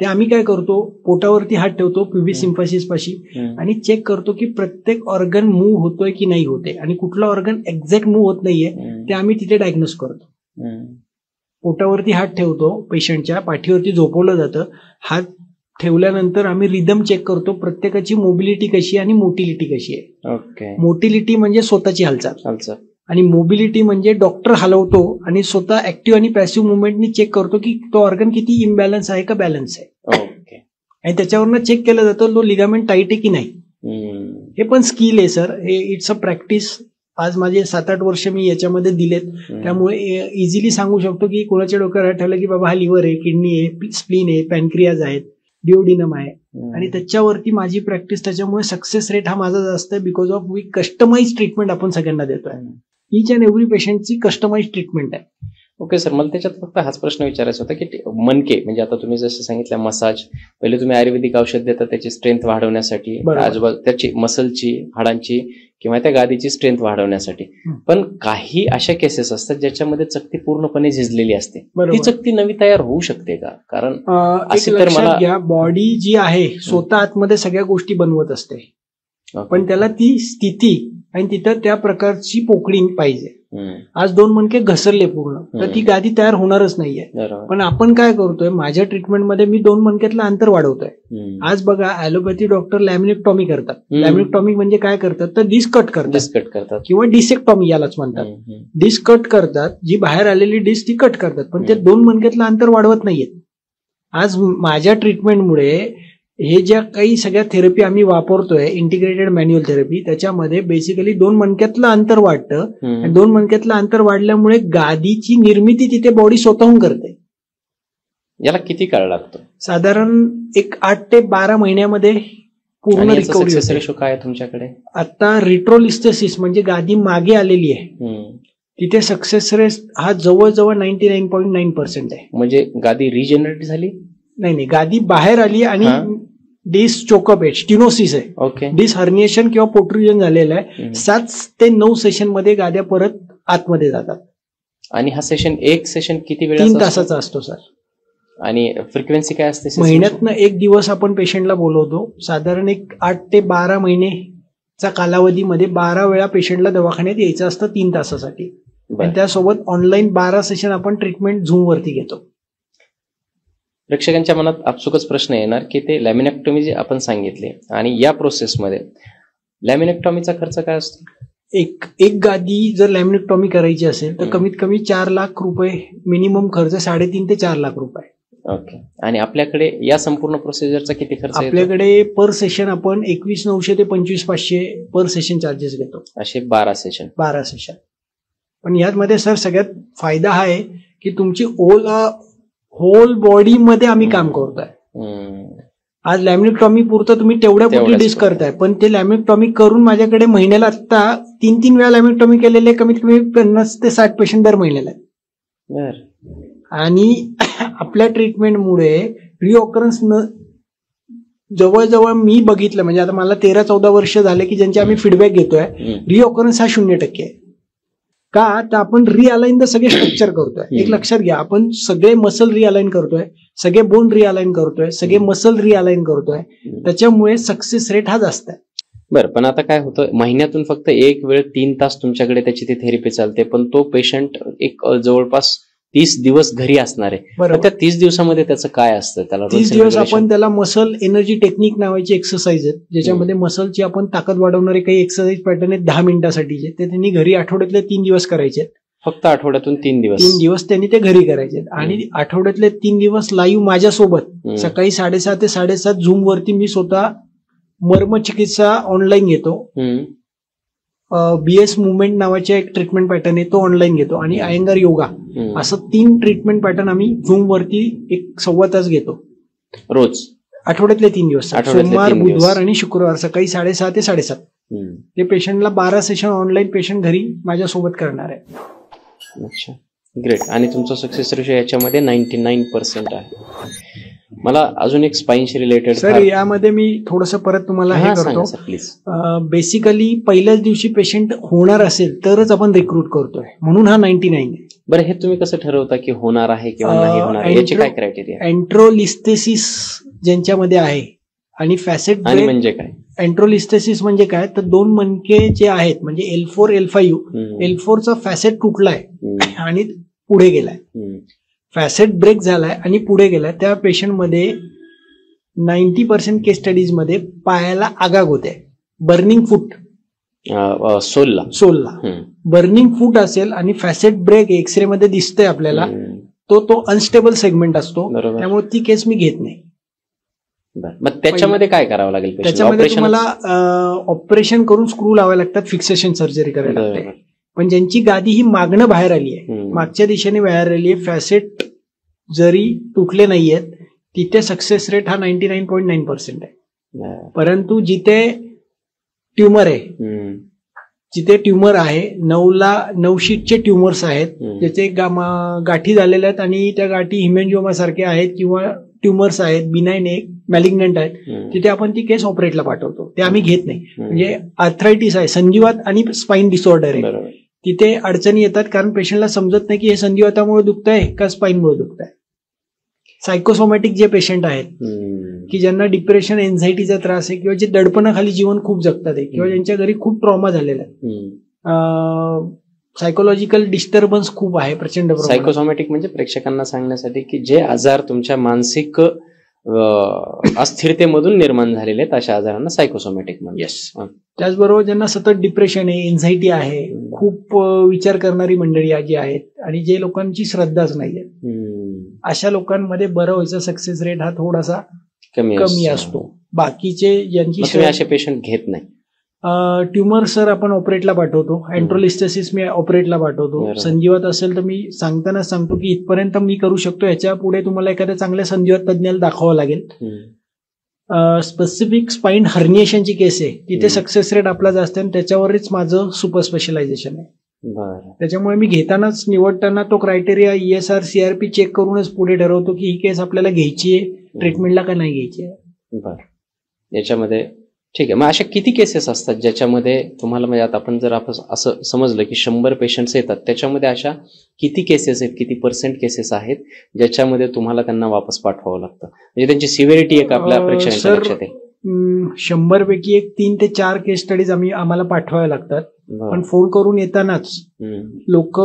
ते आम्ही काय करतो, पोटावरती हात ठेवतो प्युबिक सिम्फायसिस पाशी आणि चेक करतो की प्रत्येक ऑर्गन मूव्ह होतोय की नाही होते, आणि कुठला ऑर्गन एक्झॅक्ट मूव्ह होत नाहीये ते आम्ही तिथे डायग्नोज करतो. पोटावरती हात ठेवतो, पेशंटच्या पाठीवरती झोपवलं जातं. हात ठेवल्यानंतर आम्ही रिदम चेक करतो, प्रत्येकाची मोबिलिटी कशी आहे आणि मोटिलिटी कशी आहे. ओके. मोटिलिटी म्हणजे स्वतःची हालचाल आणि मोबिलिटी म्हणजे डॉक्टर हलवतो आणि स्वतः ऍक्टिव्ह आणि पॅसिव्ह मुवमेंटनी चेक करतो की तो ऑर्गन किती इम्बॅलन्स आहे का बॅलन्स आहे. ओके. आणि त्याच्यावरनं चेक केलं जातं तो लिगामेंट टाईट आहे की नाही. हे पण स्किल आहे सर, हे इट्स अ प्रॅक्टिस. आज माझे 7-8 वर्ष मी याच्यामध्ये दिलेत, त्यामुळे इझिली सांगू शकतो की कोणाच्या डोक्यावर हात ठेवला की बाबा हा लिव्हर आहे, किडनी आहे, स्प्लीन आहे, पॅनक्रियाज आहेत, डिओडिनम आहे, आणि त्याच्यावरती माझी प्रॅक्टिस. त्याच्यामुळे सक्सेस रेट हा माझा जास्त आहे, because of we customize treatment आपण सगळ्यांना देतोय. ईच अँड एव्हरी पेशंटची कस्टमाइज ट्रीटमेंट आहे. ओके सर, मला त्याच्यात फक्त हाच प्रश्न विचारायचा होता की मनके म्हणजे आता तुम्ही जसं सांगितलं मसाज, पहिले तुम्ही आयुर्वेदिक औषध देता त्याची स्ट्रेंथ वाढवण्यासाठी, आजूबाजू त्याची मसलची, हाडांची किंवा त्या गादीची स्ट्रेंथ वाढवण्यासाठी. पण काही अशा केसेस असतात ज्याच्यामध्ये चकती पूर्णपणे झिजलेली असते, ती चकती नवी तयार होऊ शकते का? कारण असे तर मला बॉडी जी आहे स्वतः आतमध्ये सगळ्या गोष्टी बनवत असते, पण त्याला ती स्थिती आणि तिथं त्या प्रकारची पोकळी पाहिजे. आज 2 मणके घसरले पूर्ण तर ती गादी तयार होणारच नाहीये. पण आपण काय करतोय, माझ्या ट्रीटमेंटमध्ये मी 2 मणक्यातलं अंतर वाढवतोय. आज बघा ॲलोपॅथी डॉक्टर लॅमिनेक्टॉमी करतात. लॅमिनेक्टॉमी म्हणजे काय करतात तर डिस्क कट करतात किंवा डिसेक्टॉमी यालाच म्हणतात. डिस्क कट करतात, जी बाहेर आलेली डिस्क ती कट करतात, पण ते 2 मणक्यातलं अंतर वाढवत नाहीयेत. आज माझ्या ट्रीटमेंटमुळे हे ज्या काही सगळ्या थेरपी आम्ही वापरतोय, इंटिग्रेटेड मॅन्युअल थेरपी, त्याच्यामध्ये बेसिकली 2 मणक्यातलं अंतर वाढतं. आणि 2 मणक्यातलं अंतर वाढल्यामुळे गादीची निर्मिती तिथे बॉडी स्वतःहून करते. याला किती काळ लागतो? साधारण एक 8 ते 12 महिन्यामध्ये पूर्ण रिकव्हरी होते. काय तुमच्याकडे आता रिट्रोलिस्थेसिस म्हणजे गादी मागे आलेली आहे, तिथे सक्सेस रेट हा जवळजवळ 99.9% आहे. म्हणजे गादी रिजेनरेट झाली नाही, गादी बाहेर आली आणि डिस्क चोकअप आहे, स्टिनोसिस आहे. ओके. डिस्क हर्निएशन किंवा पोट्रुजन झालेलं आहे. 7 ते 9 सेशन मध्ये गाद्या परत आतमध्ये जातात. आणि हा सेशन एक सेशन किती वेळ? 3 तासाचा असतो सर. आणि फ्रिक्वेन्सी काय असते? महिन्यातनं 1 दिवस आपण पेशंटला बोलवतो. साधारण एक 8 ते 12 महिनेचा कालावधीमध्ये 12 वेळा पेशंटला दवाखान्यात यायचं असतं 3 तासासाठी. आणि त्यासोबत ऑनलाईन 12 सेशन आपण ट्रीटमेंट झूम वरती घेतो. प्रेक्षकांच्या मनात आपसुकच प्रश्न येणार की ते लॅमिनेक्टॉमी जे आपण सांगितले आणि या प्रोसेसमध्ये लॅमिनेक्टॉमीचा खर्च काय असतो? एक गादी जर लॅमिनेक्टॉमी करायची असेल तर कमीत कमी 4 लाख रुपये मिनिमम खर्च, 3.5 ते 4 लाख रुपये. ओके. आणि आपल्याकडे या संपूर्ण प्रोसिजरचा किती खर्च? आपल्याकडे पर सेशन आपण 21,900 ते 25,500 पर सेशन चार्जेस घेतो. असे 12 सेशन. पण यामध्ये सर सगळ्यात फायदा हा आहे की तुमची होल बॉडी मध्ये आम्ही काम करतोय. आज लॅमिनेक्टॉमी पुरतं तुम्ही तेवढ्या डिस्क करताय, पण ते लॅमिनेक्टॉमी करून माझ्याकडे महिन्याला आता 3 वेळा लॅमिनेक्टॉमी केलेले कमीत कमी 50 ते 60 पेशंट दर महिन्याला आहेत. आणि आपल्या ट्रीटमेंटमुळे रिऑकरन्स जवळजवळ मी बघितलं, म्हणजे आता मला 13-14 वर्ष झाले की ज्यांचे आम्ही फीडबॅक घेतोय, रिऑकरन्स हा 0% आहे. का तर आपण रिअलाइन द सगळे स्ट्रक्चर करतोय. एक लक्षात घ्या, आपण सगळे मसल रिअलाइन करतोय, सगळे बोन रिअलाइन करतोय, सगळे मसल रिअलाइन करतोय, त्याच्यामुळे सक्सेस रेट हा जास्त आहे. बरं, पण आता काय होतं, महिन्यातून फक्त एक वेळ 3 तास तुमच्याकडे त्याची ती थेरपी चालते, पण तो पेशंट एक जवळपास 30 दिवस घरी असणार आहे. बरं, त्या 30 दिवसामध्ये त्याचं काय असतं? त्याला 30 दिवस आपण त्याला मसल एनर्जी टेक्निक नावाची एक्सरसाइज आहेत, ज्याच्यामध्ये मसलची आपण ताकद वाढवणारे काही एक्सरसाइज पॅटर्न आहेत 10 मिनिटासाठीचे, ते त्यांनी घरी आठवड्यातले 3 दिवस करायचे. फक्त आठवड्यातून 3 दिवस त्यांनी ते घरी करायचे आणि आठवड्यातले 3 दिवस लाईव्ह माझ्यासोबत सकाळी 6:30 ते 7:30 झूम वरती मी स्वतः मर्मचिकित्सा ऑनलाईन घेतो. BS मुवमेंट नावाचे एक ट्रीटमेंट पॅटर्न आहे तो ऑनलाईन घेतो आणि अयंगार योगा असं 3 ट्रीटमेंट पॅटर्न आम्ही झूम वरती 1.25 तास घेतो रोज. आठवड्यातले 3 दिवस, सोमवार, बुधवार आणि शुक्रवार सकाळी 6:30 ते 7:30. ते पेशंटला 12 सेशन ऑनलाईन पेशंट घरी माझ्यासोबत करणार आहे. अच्छा, ग्रेट. आणि तुमचा सक्सेस रेशो याच्यामध्ये 99% आहे. मला अजून एक स्पाईनशी रिलेटेड सर यामध्ये मी थोडंसं परत तुम्हाला हे करतो. प्लीज. बेसिकली पहिल्याच दिवशी पेशंट होणार असेल तरच आपण रिक्रूट करतोय, म्हणून हा 99 आहे. बरं, हे तुम्ही कसं ठरवता की होणार आहे किंवा नाही होणार, याची काय क्रायटेरिया? एंट्रोलिस्थेसिस ज्यांच्यामध्ये आहे आणि फॅसेट आणि म्हणजे काय एंट्रोलिस्थेसिस म्हणजे काय, तर 2 मणके जे आहेत म्हणजे L4 L5, L4 चा फॅसेट तुटलाय आणि पुढे गेलाय, फॅसेट ब्रेक झालाय आणि पुढे गेलाय. त्या पेशंटमध्ये 90% केस स्टडीज मध्ये पायाला आगाग होते, बर्निंग फूट, सोलला बर्निंग फूट असेल आणि फॅसेट ब्रेक एक्सरे मध्ये दिसतंय आपल्याला, तो अनस्टेबल सेगमेंट असतो, त्यामुळे ती केस मी घेत नाही. मग त्याच्यामध्ये काय करावं लागेल? त्याच्यामध्ये तुम्हाला ऑपरेशन करून स्क्रू लावायला लागतात, फिक्सेशन सर्जरी करायला लागते. पण ज्यांची गादी ही मागणं बाहेर आली आहे, मागच्या दिशेने बाहेर आली आहे, फॅसेट जरी तुटले नाहीयेत, तिथे सक्सेस रेट हा 99.9% आहे. परंतु जिथे ट्युमर आहे, जिथे ट्युमर आहे, 9 शीटचे ट्युमर्स आहेत, ज्याचे गाठी झालेल्या आहेत आणि त्या गाठी हिमेंजिओमा सारखे आहेत किंवा ट्युमर्स आहेत, बिनाइन मॅलिग्नंट आहेत, तिथे आपण ती केस ऑपरेटला पाठवतो. ते आम्ही घेत नाही. म्हणजे आर्थरायटिस आहे, संधिवात आणि स्पाईन डिसऑर्डर आहे, तिथे अडचणी येतात कारण पेशंटला समजत नाही की हे संधिवातामुळे दुखतंय का स्पाईनमुळे दुखतंय. सायकोसोमॅटिक जे पेशंट आहेत की ज्यांना डिप्रेशन, एन्झायटीचा त्रास आहे किंवा जे दडपणाखाली जीवन खूप जगतात आहे किंवा ज्यांच्या घरी खूप ट्रॉमा झालेला आहे, सायकोलॉजिकल डिस्टर्बन्स खूप आहे प्रचंड. सायकोसोमॅटिक म्हणजे प्रेक्षकांना सांगण्यासाठी की जे आजार तुमच्या मानसिक अस्थिरतेमधून निर्माण झालेले आहेत अशा आजारांना सायकोसोमॅटिक म्हणजे. त्याचबरोबर ज्यांना सतत डिप्रेशन आहे, एन्झायटी आहे, खूप विचार करणारी मंडळी जी आहेत आणि जे लोकांची श्रद्धाच नाहीये, अशा लोकांमध्ये बरं व्हायचा सक्सेस रेट हा थोडासा कमी असतो. बाकीचे ज्यांची असे पेशंट घेत नाही. ट्युमर सर आपण ऑपरेटला पाठवतो, एंट्रोलिस्थेसिस मी ऑपरेटला पाठवतो. संधिवात असेल तर मी सांगताना सांगतो की इथपर्यंत मी करू शकतो, याच्या पुढे तुम्हाला एखाद्या चांगल्या संधिवात तज्ञाला दाखवावं लागेल. स्पेसिफिक स्पाईन हर्निएशनची केस आहे, तिथे सक्सेस रेट आपला जास्त आहे आणि त्याच्यावरच माझं सुपर स्पेशलायझेशन आहे. त्याच्यामुळे मी घेतानाच निवडताना तो क्रायटेरिया ESR CRP चेक करूनच पुढे ठरवतो की ही केस आपल्याला घ्यायची आहे ट्रीटमेंटला का नाही घ्यायची आहे. बरं, याच्यामध्ये ठीक आहे. मग अशा किती केसेस असतात ज्याच्यामध्ये तुम्हाला, म्हणजे आता आपण जर असं समजलं की 100 पेशंट्स येतात, त्याच्यामध्ये अशा किती केसेस आहेत, किती % केसेस आहेत ज्याच्यामध्ये तुम्हाला त्यांना वापस पाठवावं लागतं, म्हणजे त्यांची सिव्हिरिटी एक आपल्या प्रेक्षकांच्या लक्षात आहे? 100 पैकी 3 ते 4 केस स्टडीज आम्हाला पाठवाव्या लागतात. पण फोन करून येतानाच लोक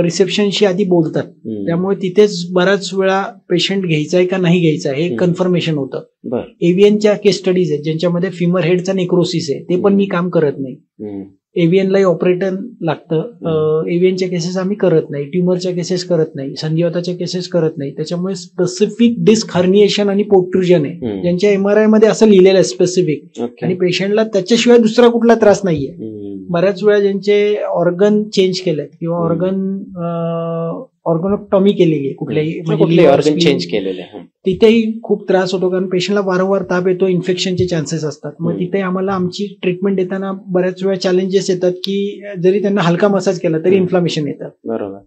रिसेप्शनशी आधी बोलतात, त्यामुळे तिथेच बराच वेळा पेशंट घ्यायचा आहे का नाही घ्यायचा आहे हे कन्फर्मेशन होतं. एव्हीएनच्या केस स्टडीज आहेत ज्यांच्यामध्ये फिमर हेडचा नेक्रोसिस आहे, ते पण मी काम करत नाही. एव्हीएनलाही ऑपरेटर लागतं, एव्हीएनच्या केसेस आम्ही करत नाही, ट्युमरच्या केसेस करत नाही, संधिवाताच्या केसेस करत नाही. त्याच्यामुळे स्पेसिफिक डिस्क हर्निएशन आणि पोर्ट्रुजन आहे ज्यांच्या MRI मध्ये असं लिहिलेलं आहे स्पेसिफिक, आणि पेशंटला त्याच्याशिवाय दुसरा कुठला त्रास नाहीये. बऱ्याच वेळा ज्यांचे ऑर्गन चेंज केलेत किंवा ऑर्गनोटॉमी केलेली आहे, कुठल्याही ऑर्गन चेंज केलेले, तिथेही खूप त्रास होतो कारण पेशंटला वारंवार ताप येतो, इन्फेक्शनचे चान्सेस असतात. मग तिथे आम्हाला आमची ट्रीटमेंट देताना बऱ्याच वेळा चॅलेंजेस येतात की जरी त्यांना हलका मसाज केला तरी इन्फ्लामेशन येतात. बरोबर.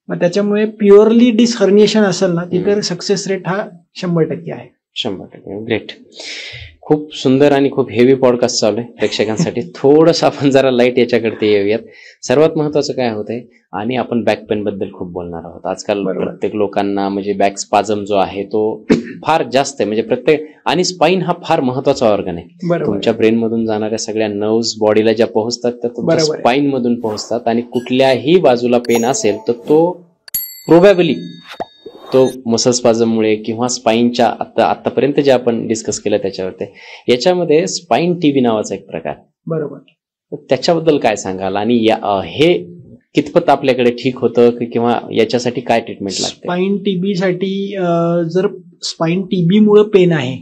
मग त्याच्यामुळे प्युअरली डिस्क हर्निएशन असेल ना, तिथे सक्सेस रेट हा 100% आहे. 100%. ग्रेट. खूप सुंदर आणि खूप हेवी पॉडकास्ट चालू आहे प्रेक्षकांसाठी. थोडंसं आपण जरा लाईट याच्याकडे येऊयात. सर्वात महत्वाचं काय होतंय, आणि आपण बॅक पेन बद्दल खूप बोलणार आहोत. आजकाल प्रत्येक लोकांना म्हणजे बॅक स्पाझम जो आहे तो फार जास्त आहे, म्हणजे प्रत्येक, आणि स्पाईन हा फार महत्वाचा ऑर्गन आहे. तुमच्या ब्रेन मधून जाणाऱ्या सगळ्या नर्व्स बॉडीला ज्या पोहोचतात त्या तुमच्या स्पाईन मधून पोहोचतात, आणि कुठल्याही बाजूला पेन असेल तर तो प्रोबॅबली तो मसल स्पाझममुळे किंवा स्पाईनच्या आतापर्यंत जे आपण डिस्कस केलं त्याच्यावरती, याच्यामध्ये स्पाईन टीव्ही नावाचा एक प्रकार. बरोबर. त्याच्याबद्दल काय सांगाल, आणि हे कितपत आपल्याकडे ठीक होतं किंवा याच्यासाठी काय ट्रीटमेंट लागते? स्पाइन टीबी साठी जर स्पाइन टीबी मुळे पेन आहे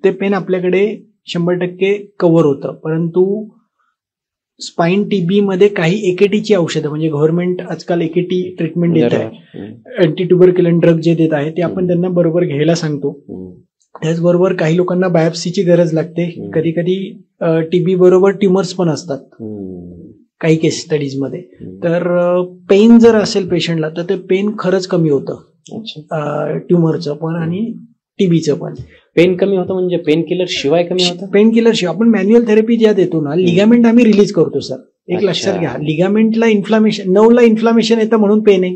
ते पेन आपल्याकडे 100% कव्हर होतं, परंतु स्पाइन टीबी मध्ये काही एकेटीची औषधं म्हणजे गव्हर्नमेंट आजकाल एकेटी ट्रीटमेंट देत आहे, अँटी ट्युबरक्युलन ड्रग जे देत आहे ते आपण त्यांना बरोबर घ्यायला सांगतो. त्याचबरोबर काही लोकांना बायोप्सीची गरज लागते. कधी कधी टीबी बरोबर ट्युमर्स पण असतात काही केस स्टडीज मध्ये. तर पेन जर असेल पेशंटला तर ते पेन खरंच कमी होतं, ट्युमरचं पण आणि टीबीचं पण. पेन कमी होतं म्हणजे पेन किलर शिवाय कमी होतं? पेन किलर शिवाय आपण मॅन्युअल थेरपी ज्या देतो ना, लिगामेंट आम्ही रिलीज करतो सर. एक लक्षात घ्या, लिगामेंटला इन्फ्लामेशन, नर्वला इन्फ्लामेशन येतं म्हणून पेन आहे.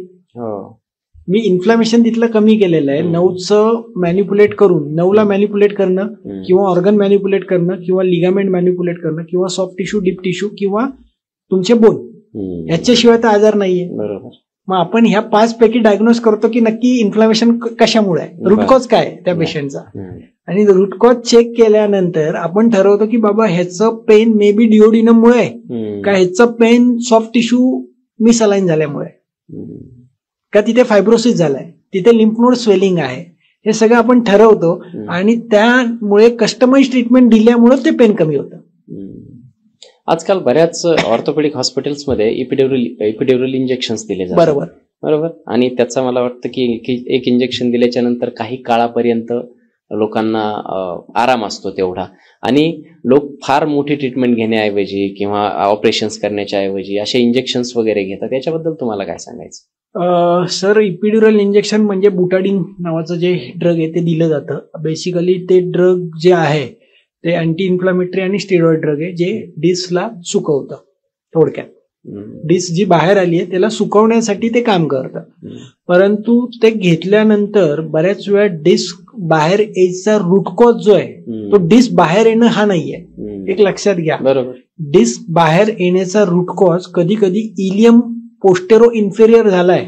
मी इन्फ्लामेशन तिथलं कमी केलेलं आहे. 9चं मॅन्युप्युलेट करून 9ला मॅन्युप्युलेट करणं किंवा ऑर्गन मॅन्युप्युलेट करणं किंवा लिगामेंट मॅन्युप्युलेट करणं किंवा सॉफ्ट टिश्यू, डीप टिश्यू किंवा तुमचे बोन, ह्याच्याशिवाय तर आजार नाहीये. बरोबर. मग आपण ह्या 5 पैकी डायग्नोज करतो की नक्की इन्फ्लामेशन कशामुळे आहे, रूट कॉज काय आहे त्या पेशंटचा. आणि रूट कॉज चेक केल्यानंतर आपण ठरवतो की बाबा ह्याचं पेन मे बी डिओडिनममुळे आहे का, ह्याचं पेन सॉफ्ट टिश्यू मिसअलाइन झाल्यामुळे, का तिथे फायब्रोसिस झालाय, तिथे लिम्फ नोड स्वेलिंग आहे, हे सगळं आपण ठरवतो. आणि त्यामुळे कस्टमाइज ट्रीटमेंट दिल्यामुळे ते पेन कमी होतं. आजकाल बऱ्याच ऑर्थोपेडिक हॉस्पिटल्समध्ये इपिड्युरल इंजेक्शन्स दिले जातात. बरोबर बरोबर. आणि त्याचा मला वाटतं की एक इंजेक्शन दिल्याच्या नंतर काही काळापर्यंत लोकांना आराम असतो तेवढा, आणि लोक फार मोठी ट्रीटमेंट घेण्याऐवजी किंवा ऑपरेशन्स करण्याच्या ऐवजी असे इंजेक्शन्स वगैरे घेतात. याच्याबद्दल तुम्हाला काय सांगायचं? सर, इपिड्युरल इंजेक्शन म्हणजे बुटाडिन नावाचं जे ड्रग आहे ते दिलं जातं. बेसिकली ते ड्रग जे आहे ते अँटी इन्फ्लामेटरी आणि स्टेरॉइड ड्रग आहे जे डिस्कला सुकवतं. थोडक्यात डिस्क जी बाहेर आली आहे त्याला सुकवण्यासाठी ते काम करतं. परंतु ते घेतल्यानंतर बऱ्याच वेळा डिस्क बाहेर यायचा रूट कॉज जो आहे तो डिस्क बाहेर येणं हा नाहीये. एक लक्षात घ्या. बरोबर. डिस्क बाहेर येण्याचा रूट कॉज कधी कधी इलियम पोस्टेरो इन्फेरियर झालाय,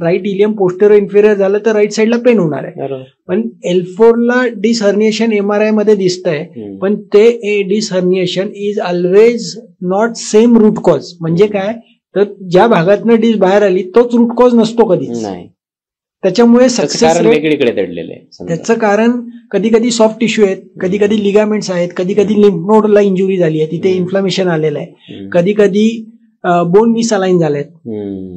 राईट इलियम पोस्टेरो इन्फेरियर झालं तर राईट साईडला पेन होणार आहे. पण L4 ला डिस हर्निएशन MRI मध्ये दिसतंय, पण ते disc herniation is always not same root cause. म्हणजे काय तर ज्या भागातनं डिस बाहेर आली तोच रूट कॉज नसतो कधीच. त्याच्यामुळे सक्सेस वेगळीकडे दडलेलं आहे. त्याचं कारण कधी कधी सॉफ्ट टिश्यू आहेत, कधी कधी लिगामेंट्स आहेत, कधी कधी लिम्फ नोडला इंजुरी झाली आहे, तिथे इन्फ्लामेशन आलेलं आहे, कधी कधी बोन मिसअलाइन झालेत,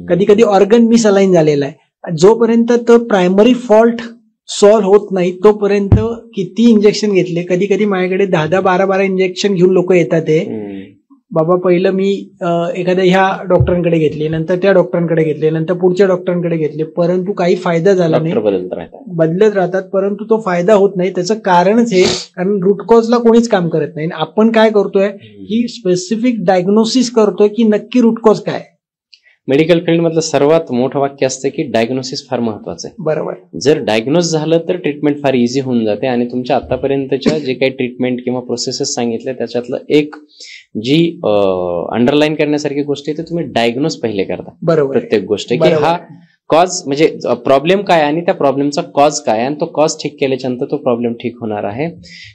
कधी कधी ऑर्गन मिसअलाइन झालेला आहे. जोपर्यंत तो प्रायमरी फॉल्ट सॉल्व्ह होत नाही तोपर्यंत किती इंजेक्शन घेतले, कधी कधी माझ्याकडे 10-12 इंजेक्शन घेऊन लोक येतात. ते बाबा पहिलं मी एखाद्या ह्या डॉक्टरांकडे घेतले, नंतर त्या डॉक्टरांकडे घेतले, नंतर पुढच्या डॉक्टरांकडे घेतले, परंतु काही फायदा झाला नाही. बदलत राहतात परंतु तो फायदा होत नाही. त्याचं कारणच हे, कारण रूट कॉजला कोणीच काम करत नाही. आपण काय करतोय की स्पेसिफिक डायग्नोसिस करतोय की नक्की रूट कॉज काय. मेडिकल फील्ड मधलं सर्वात मोठं वाक्य असतं की डायग्नोसिस फार महत्वाचं आहे. बरोबर. जर डायग्नोस झालं तर ट्रीटमेंट फार इझी होऊन जाते. आणि तुमच्या आतापर्यंतच्या जे काही ट्रीटमेंट किंवा प्रोसेसेस सांगितल्या त्याच्यातलं एक जी अंडरलाईन करण्यासारखी गोष्ट आहे ते तुम्ही डायग्नोस पहिले करता. बरोबर. प्रत्येक गोष्ट की हा कॉज म्हणजे प्रॉब्लेम काय आणि त्या प्रॉब्लेमचा कॉज काय, आणि तो कॉज ठीक केल्याच्या नंतर तो प्रॉब्लेम ठीक होणार आहे.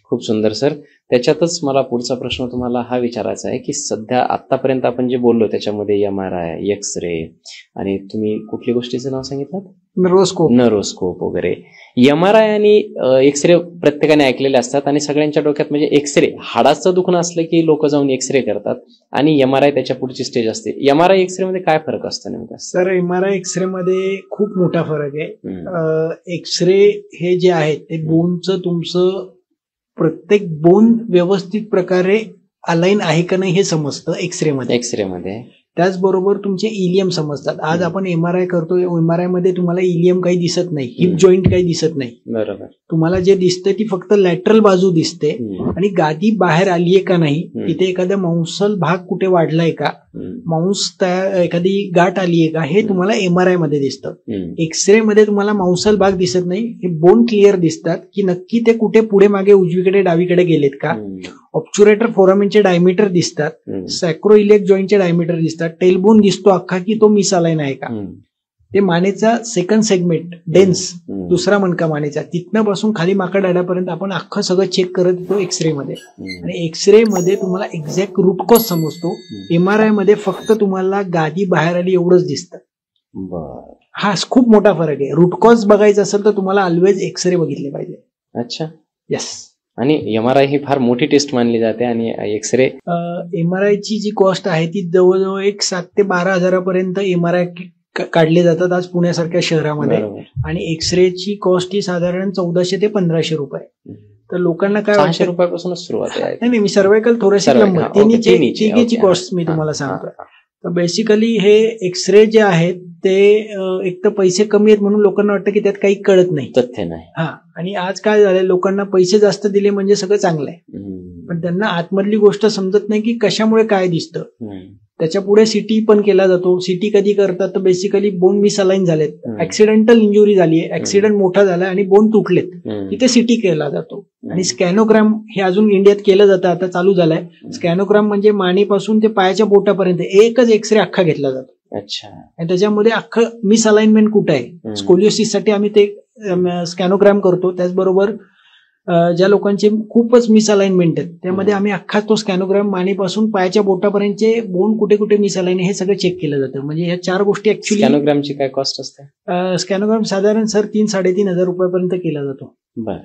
खूप सुंदर सर. त्याच्यातच मला पुढचा प्रश्न तुम्हाला हा विचारायचा आहे की सध्या आतापर्यंत आपण जे बोललो त्याच्यामध्ये MRI, एक्स-रे आणि तुम्ही कुठल्या गोष्टीचं नाव सांगितलं? नर्वोस्कोप वगैरे. MRI आणि एक्स-रे प्रत्येकाने ऐकलेले असतात आणि सगळ्यांच्या डोक्यात म्हणजे एक्स-रे हाडाचं दुखणं असलं की लोक जाऊन एक्स-रे करतात आणि MRI त्याच्या पुढची स्टेज असते. MRI एक्स-रे मध्ये काय फरक असतो नेमका? सर, MRI एक्स-रे मध्ये खूप मोठा फरक आहे. एक्स-रे हे जे आहे ते बोनचं तुमचं प्रत्येक बोन व्यवस्थित प्रकारे अलाइन आहे का नाही हे समजतं एक्सरे मध्ये. त्याचबरोबर तुमचे इलियम समजतात. आज आपण MRI करतो, MRI मध्ये तुम्हाला इलियम काही दिसत नाही, हिप जॉईंट काही दिसत नाही. बरोबर. तुम्हाला जे दिसतंय ती फक्त लॅटरल बाजू दिसते आणि गादी बाहेर आलीये का नाही, तिथे एखादा मांसल भाग कुठे वाढलाय का, मांस एखादी गाठ आलीये का, हे तुम्हाला MRI मध्ये दिसतं. एक्सरे मध्ये तुम्हाला मांसल भाग दिसत नाही, हे बोन क्लिअर दिसतात की नक्की ते कुठे पुढे मागे उजवीकडे डावीकडे गेलेत का. ऑब्च्युरेटर फोरामेनचे डायमीटर दिसतात, सॅक्रोइलियक जॉईंटचे डायमीटर दिसतात, टेलबोन दिसतो अख्खा की तो मिसअलाइन आहे का. ते मानेचा सेकंड सेगमेंट डेन्स, दुसरा मणका मानेचा, तिथनं पासून खाली माकड आड्यापर्यंत आपण अख्खं सगळं चेक करत येतो एक्सरे मध्ये. आणि एक्सरे मध्ये तुम्हाला एक्झॅक्ट रूट कॉज समजतो. MRI मध्ये फक्त तुम्हाला गादी बाहेर आली एवढंच दिसतं. हा खूप मोठा फरक आहे. रूट कॉज बघायचा असेल तर तुम्हाला ऑलवेज एक्सरे बघितले पाहिजे. अच्छा. येस. आणि MRI ही फार मोठी टेस्ट मानली जाते आणि एक्सरे MRI ची जी कॉस्ट आहे ती जवळजवळ 7,000 ते 12,000पर्यंत MRI काढले जातात आज पुण्यासारख्या शहरामध्ये. आणि एक्सरेची कॉस्ट ही साधारण 1400 ते 1500 रुपये. तर लोकांना काय वाटतं 600 रुपयापासूनच सुरुवात आहे. नाही, मी सर्वायकल थोडीशी तिन्हीची कॉस्ट मी तुम्हाला सांगतो. तर बेसिकली हे एक्सरे जे आहेत ते एक तर पैसे कमी आहेत म्हणून लोकांना वाटतं की त्यात काही कळत नाही, तथ्य नाही. हा. आणि आज काय झालंय, लोकांना पैसे जास्त दिले म्हणजे सगळं चांगलं आहे, पण त्यांना आतमधली गोष्ट समजत नाही की कशामुळे काय दिसतं. त्याच्या पुढे सिटी पण केला जातो. सिटी कधी करतात तर बेसिकली बोन मिसअलाइन झालेत, ऍक्सिडेंटल इंजुरी झाली आहे, ऍक्सिडेंट मोठा झाला आणि बोन तुटलेत, तिथे सिटी केला जातो. आणि स्कॅनोग्राम हे अजून इंडियात केलं जातं, आता चालू झालंय. स्कॅनोग्राम म्हणजे मानेपासून ते पायाच्या बोटापर्यंत एकच एक्सरे अख्खा घेतला जातो. अच्छा. आणि त्याच्यामध्ये अख्खं मिसअलाइनमेंट कुठं आहे, स्कोलिओसिस साठी आम्ही ते स्कॅनोग्राम करतो. त्याचबरोबर ज्या लोकांचे खूपच मिसअलाइनमेंट आहेत त्यामध्ये आम्ही अख्खा तो स्कॅनोग्राम मानेपासून पायाच्या बोटापर्यंतचे बोन कुठे कुठे मिसअलाइन हे सगळं चेक केलं जातं. म्हणजे या 4 गोष्टी ऍक्च्युली. स्कॅनोग्रामची काय कॉस्ट असते? स्कॅनोग्राम साधारण सर 3-3,500 रुपयापर्यंत केला जातो. बर.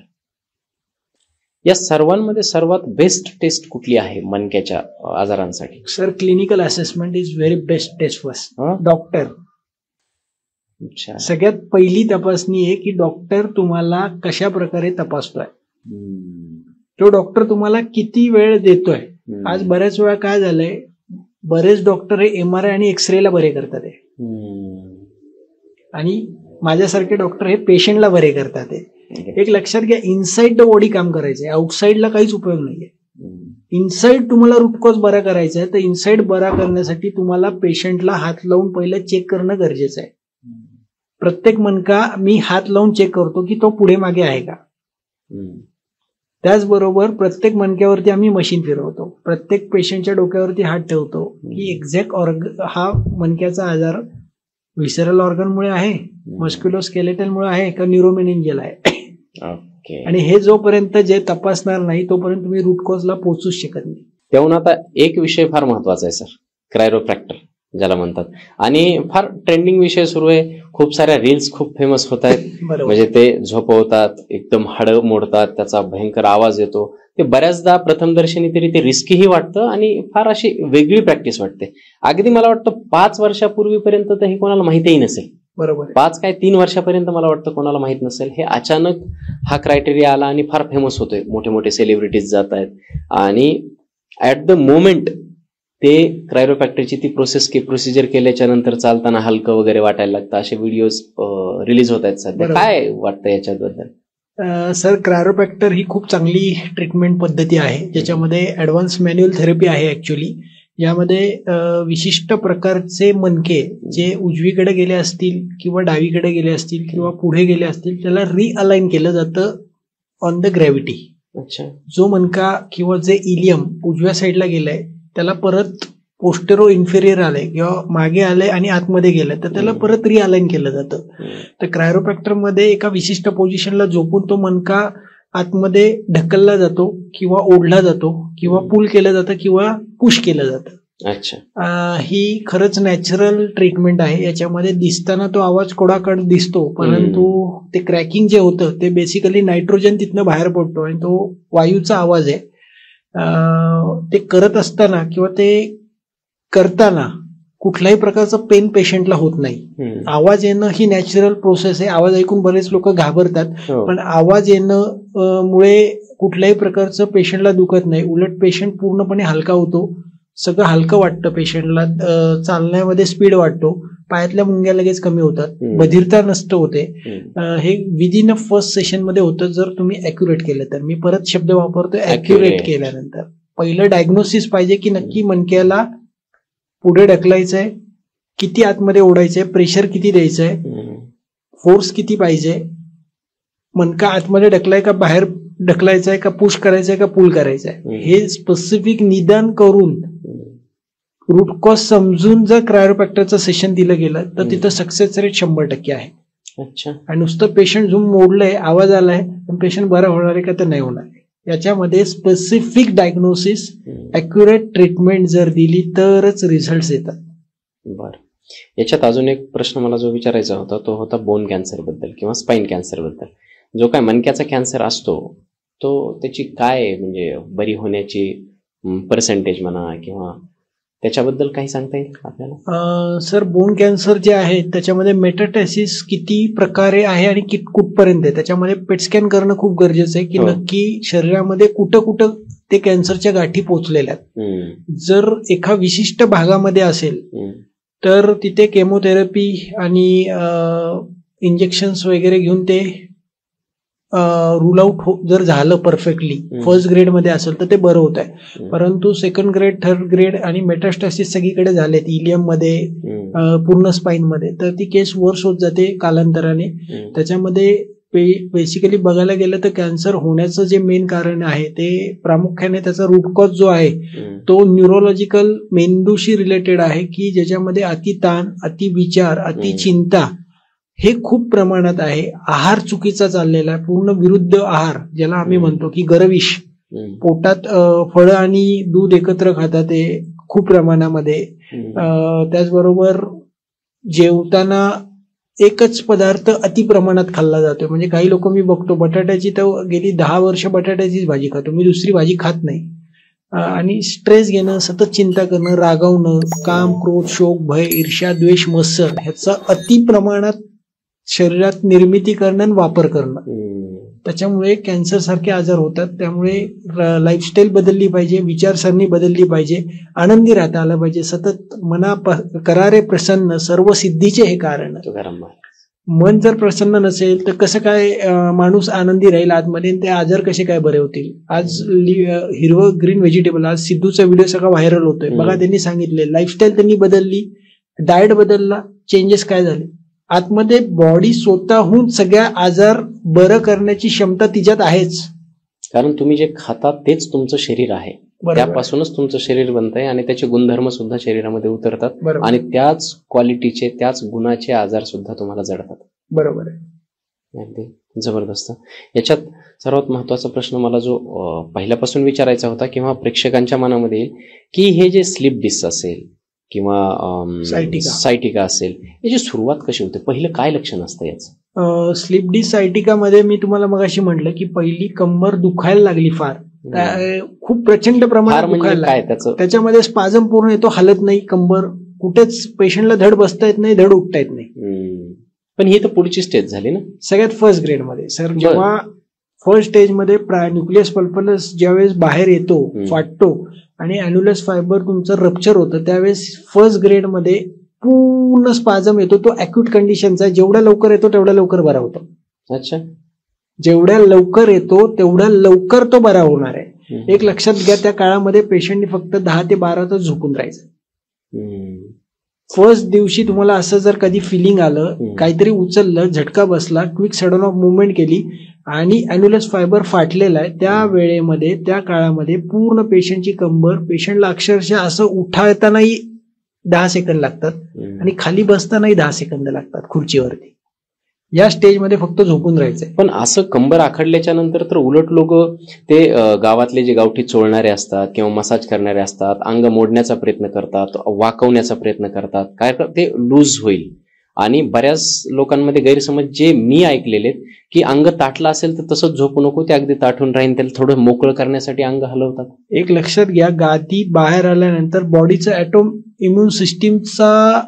या सर्वांमध्ये सर्वात बेस्ट टेस्ट कुठली आहे मणक्याच्या आजारांसाठी? Sir clinical assessment is very best test first. Doctor सगळ्यात पहिली तपासणी आहे की डॉक्टर तुम्हाला कशा प्रकारे तपासतोय, तो डॉक्टर तुम्हाला किती वेळ देतोय. आज बऱ्याच वेळा काय झालंय, बरेच डॉक्टर हे MRI आणि एक्सरेला बरे करतात आणि माझ्यासारखे डॉक्टर हे पेशंटला बरे करतात. एक लक्षात घ्या, इनसाइड द बॉडी काम करायचंय, आउटसाइडला काहीच उपयोग नाहीये. इनसाइड तुम्हाला रूट कॉज बरा करायचा आहे तर इनसाइड बरा करण्यासाठी तुम्हाला पेशंटला हात लावून पहिलं चेक करणं गरजेचं आहे. प्रत्येक मणका मी हात लावून चेक करतो की तो पुढे मागे आहे का. त्याचबरोबर प्रत्येक मणक्यावरती आम्ही मशीन फिरवतो, प्रत्येक पेशंटच्या डोक्यावरती हात ठेवतो की एक्झॅक्ट हा मणक्याचा आजार व्हिसरल ऑर्गनमुळे आहे, मस्क्युलोस्केलेटलमुळे आहे का न्यूरोमेनिंजियल आहे. आणि हे जोपर्यंत जे तपासणार नाही तोपर्यंत तुम्ही रूट कॉजला पोहोचूच शकत नाही. तेव्हा आता एक विषय फार महत्वाचा आहे सर, क्रायरोप्रॅक्टर ज्याला म्हणतात, आणि फार ट्रेंडिंग विषय सुरू आहे. खूप साऱ्या रील्स खूप फेमस होत आहेत. म्हणजे ते झोपवतात, एकदम हाडं मोडतात, त्याचा भयंकर आवाज येतो. ते बऱ्याचदा प्रथमदर्शनी तरी ते रिस्कीही वाटतं आणि फार अशी वेगळी प्रॅक्टिस वाटते. अगदी मला वाटतं 5 वर्षापूर्वीपर्यंत तर हे कोणाला माहितीही नसेल. बरोबर. 3 वर्षापर्यंत मला वाटतं कोणाला माहित नसेल. हे अचानक हा क्रायटेरिया आला आणि फार फेमस होतोय. मोठे मोठे सेलिब्रिटीज जात आहेत आणि ऍट द मोमेंट ते क्रायरोप्रॅक्टरची ती प्रोसिजर केल्याच्या नंतर चालताना हलकं वगैरे वाटायला लागतं. असे व्हिडिओज रिलीज होत आहेत सध्या. काय वाटतं याच्याबद्दल? सर, क्रायरोप्रॅक्टर ही खूप चांगली ट्रीटमेंट पद्धती आहे ज्याच्यामध्ये ऍडव्हान्स मॅन्युअल थेरपी आहे. ऍक्च्युअली यामध्ये विशिष्ट प्रकारचे मणके जे उजवीकडे गेले असतील किंवा डावीकडे गेले असतील किंवा पुढे गेले असतील त्याला रिअलाइन केलं जातं ऑन द ग्रॅव्हिटी. अच्छा. जो मणका किंवा जे इलियम उजव्या साईडला गेलाय त्याला परत पोस्टेरो इन्फेरियर आलंय किंवा मागे आलंय आणि आतमध्ये गेलंय तर त्याला परत रिअलाइन केलं जातं. तर क्रायरोप्रॅक्टर मध्ये एका विशिष्ट पोझिशनला झोपून तो मणका आतमध्ये ढकलला जातो किंवा ओढला जातो किंवा पुल केलं जातं किंवा पुश केलं जातं. अच्छा. ही खरंच नॅचरल ट्रीटमेंट आहे. याच्यामध्ये दिसताना तो आवाज कोडाकड दिसतो परंतु ते क्रॅकिंग जे होतं ते बेसिकली नायट्रोजन तिथनं बाहेर पडतो आणि तो वायूचा आवाज आहे. ते करत असताना किंवा ते करताना कुठल्याही प्रकारचं पेन पेशंटला होत नाही. आवाज येणं ही नॅचरल प्रोसेस आहे. आवाज ऐकून बरेच लोक घाबरतात पण आवाज येणं मुळे कुठल्याही प्रकारचं पेशंटला दुखत नाही. उलट पेशंट पूर्णपणे हलका होतो, सगळं हलकं वाटतं पेशंटला, चालण्यामध्ये स्पीड वाटतो, पायातल्या मुंग्या लगेच कमी होतात, बधिरता नष्ट होते. हे विदिन अ फर्स्ट सेशन मध्ये होतं जर तुम्ही अॅक्युरेट केलं तर. मी परत शब्द वापरतोय अॅक्युरेट केल्यानंतर. पहिलं डायग्नोसिस पाहिजे की नक्की मणक्याला पुढे ढकलायचंय, किती आतमध्ये ओढायचंय, प्रेशर किती द्यायचंय, फोर्स किती पाहिजे, मणका आतमध्ये ढकलाय का बाहेर ढकलायचंय का पुश करायचंय का पुल करायचंय, हे स्पेसिफिक निदान करून रूट कॉज समजून जर क्रायोप्रॅक्टरचं सेशन दिलं गेलं तर तिथं सक्सेस रेट 100% आहे. अच्छा. आणि नुसतं पेशंट झूम मोडलंय, आवाज आलाय, पण पेशंट बरा होणार आहे का तर नाही होणार. याच्यामध्ये स्पेसिफिक डायग्नोसिस, अॅक्युरेट ट्रीटमेंट जर दिली तरच रिझल्ट येतात. बरं. याच्यात अजून एक प्रश्न मला जो विचारायचा होता तो होता बोन कॅन्सर बद्दल किंवा स्पाइन कॅन्सर बद्दल. जो काय मणक्याचा कॅन्सर असतो तो त्याची काय म्हणजे बरी होण्याची पर्सेंटेज म्हणा किंवा त्याच्याबद्दल काही सांगता येईल आपल्याला? सर, बोन कॅन्सर जे आहे त्याच्यामध्ये मेटास्टॅसिस किती प्रकारे आहे आणि कुठपर्यंत आहे त्याच्यामध्ये पेट स्कॅन करणं खूप गरजेचं आहे की नक्की शरीरामध्ये कुठं कुठं ते कॅन्सरच्या गाठी पोहोचलेल्या आहेत. जर एका विशिष्ट भागामध्ये असेल तर तिथे केमोथेरपी आणि इंजेक्शन्स वगैरे घेऊन ते रूल आउट जर झालं परफेक्टली, फर्स्ट ग्रेड मध्ये असेल तर ते बरं होत आहे. परंतु सेकंड ग्रेड, थर्ड ग्रेड आणि मेटास्टॅसिस सगळीकडे झालेत, इलियम मध्ये, पूर्ण स्पाइन मध्ये, तर ती केस वर्स होत जाते कालांतराने. त्याच्यामध्ये बेसिकली बघायला गेलं तर कॅन्सर होण्याचं जे मेन कारण आहे ते प्रामुख्याने त्याचा रूट कॉज जो आहे तो न्यूरोलॉजिकल, मेंदूशी रिलेटेड आहे की ज्याच्यामध्ये अतिताण, अतिविचार, अतिचिंता हे खूप प्रमाणात आहे. आहार चुकीचा चाललेला आहे, पूर्ण विरुद्ध आहार ज्याला आम्ही म्हणतो की गरविष. पोटात फळं आणि दूध एकत्र खातात ते खूप प्रमाणामध्ये. त्याचबरोबर जेवताना एकच पदार्थ अति प्रमाणात खाल्ला जातोय. म्हणजे काही लोक मी बघतो बटाट्याची तर गेली 10 वर्ष बटाट्याचीच भाजी खातो, मी दुसरी भाजी खात नाही. आणि स्ट्रेस घेणं, सतत चिंता करणं, रागावणं, काम, क्रोध, शोक, भय, ईर्ष्या, द्वेष, मत्सर ह्याचा अति प्रमाणात शरीरात निर्मिती करणं आणि वापर करणं, त्याच्यामुळे कॅन्सर सारखे आजार होतात. त्यामुळे लाईफस्टाईल बदलली पाहिजे, विचारसरणी बदलली पाहिजे, आनंदी राहता आलं पाहिजे, सतत मना करारे प्रसन्न सर्व सिद्धीचे हे कारण. मन जर प्रसन्न नसेल तर कसं काय माणूस आनंदी राहील आतमध्ये, ते आजार कसे काय बरे होतील. आज हिरवं ग्रीन व्हेजिटेबल, आज सिद्धूचा व्हिडिओ सगळा व्हायरल होतोय बघा. त्यांनी सांगितले लाईफस्टाईल त्यांनी बदलली, डाएट बदलला, चेंजेस काय झाले आतमध्ये. बॉडी स्वतःहून सगळ्या आजार बरं करण्याची क्षमता तिच्यात आहेच. कारण तुम्ही जे खाता तेच तुमचं शरीर आहे, त्यापासूनच तुमचं शरीर बनतंय आणि त्याचे गुणधर्म सुद्धा शरीरामध्ये उतरतात आणि त्याच क्वालिटीचे, त्याच गुणाचे आजार सुद्धा तुम्हाला जडतात. बरोबर आहे. अगदी जबरदस्त. याच्यात सर्वात महत्वाचा प्रश्न मला जो पहिल्यापासून विचारायचा होता किंवा प्रेक्षकांच्या मनामध्ये येईल की हे जे स्लीप डिस असेल किंवा सायटिका असेल, याची सुरुवात कशी होते, पहिलं काय लक्षण असतं याचं? स्लीप डिस सायटिका मध्ये मी तुम्हाला मगाशी म्हटलं की पहिली कंबर दुखायला लागली फार, खूप प्रचंड प्रमाणात दुखायला लागली. त्याच्यामध्ये स्पाझम पूर्ण येतो, हलत नाही कंबर, कुठेच पेशंटला धड बसता येत नाही, धड उठता येत नाही. पण ही तर पुढची स्टेज झाली ना सगळ्यात फर्स्ट ग्रेड मध्ये. सर, जेव्हा फर्स्ट स्टेज मध्ये न्यूक्लियस पल्पलस ज्यावेळेस बाहेर येतो, फाटतो आणि अॅन्युलस फायबर तुमचं रप्चर होतं, त्यावेळेस फर्स्ट ग्रेड मध्ये पूर्ण स्पाझम येतो. तो अॅक्यूट कंडिशनचा, जेवढा लवकर येतो तेवढा लवकर बरा होतो. अच्छा. जेवढ्या लवकर येतो तेवढ्या लवकर तो बरा होणार आहे. एक लक्षात घ्या, त्या काळामध्ये पेशंटने फक्त 10 ते 12 तास झोपून राहायचं. फर्स्ट दिवशी तुम्हाला असं जर कधी फिलिंग आलं, काहीतरी उचललं, झटका बसला, क्विक सडन ऑफ मुवमेंट केली आणि अॅन्युलस फायबर फाटलेला आहे, त्या वेळेमध्ये, त्या काळामध्ये पूर्ण पेशंटची कंबर, पेशंटला अक्षरशः असं उठायतानाही 10 सेकंद लागतात आणि खाली बसतानाही 10 सेकंद लागतात खुर्चीवरती. या स्टेजमध्ये फक्त झोपून राहायचंय. पण असं कंबर आखडल्याच्या नंतर तर उलट लोक ते गावातले जे गावठी चोळणारे असतात किंवा मसाज करणारे असतात, अंग मोडण्याचा प्रयत्न करतात, वाकवण्याचा प्रयत्न करतात, काय ते लूज होईल. आणि बऱ्याच लोकांमध्ये गैरसमज जे मी ऐकलेले की अंग ताटलं असेल तर तसंच झोपू नको, ते अगदी ताटून राहीन, त्याला थोडं मोकळं करण्यासाठी अंग हलवतात. एक लक्षात घ्या, गादी बाहेर आल्यानंतर बॉडीचा ॲटोम इम्युन सिस्टीमचा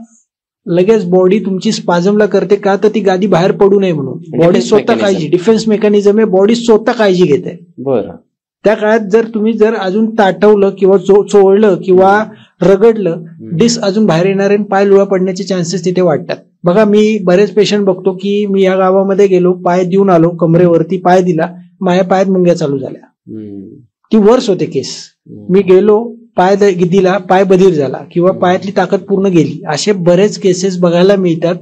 लगेच बॉडी तुमची स्पाझमला करते का, तर ती गादी बाहेर पडू नये म्हणून. बॉडी स्वतः काळजी, डिफेन्स मेकॅनिझम आहे, बॉडी स्वतः काळजी घेते. बरं. त्या काळात जर तुम्ही अजून ताटवलं किंवा चोळलं किंवा रगडलं, डिस अजून बाहेर येणार आणि पाय लुळा पडण्याचे चान्सेस तिथे वाटतात. बघा, मी बरेच पेशंट बघतो की मी या गावामध्ये गेलो, पाय देऊन आलो, कमरेवरती पाय दिला, माझ्या पायात मुंग्या चालू झाल्या, ती वर्स होते केस. मी गेलो, पाय दिला, पाय बधीर झाला किंवा पायातली ताकद पूर्ण गेली, असे बरेच केसेस बघायला मिळतात.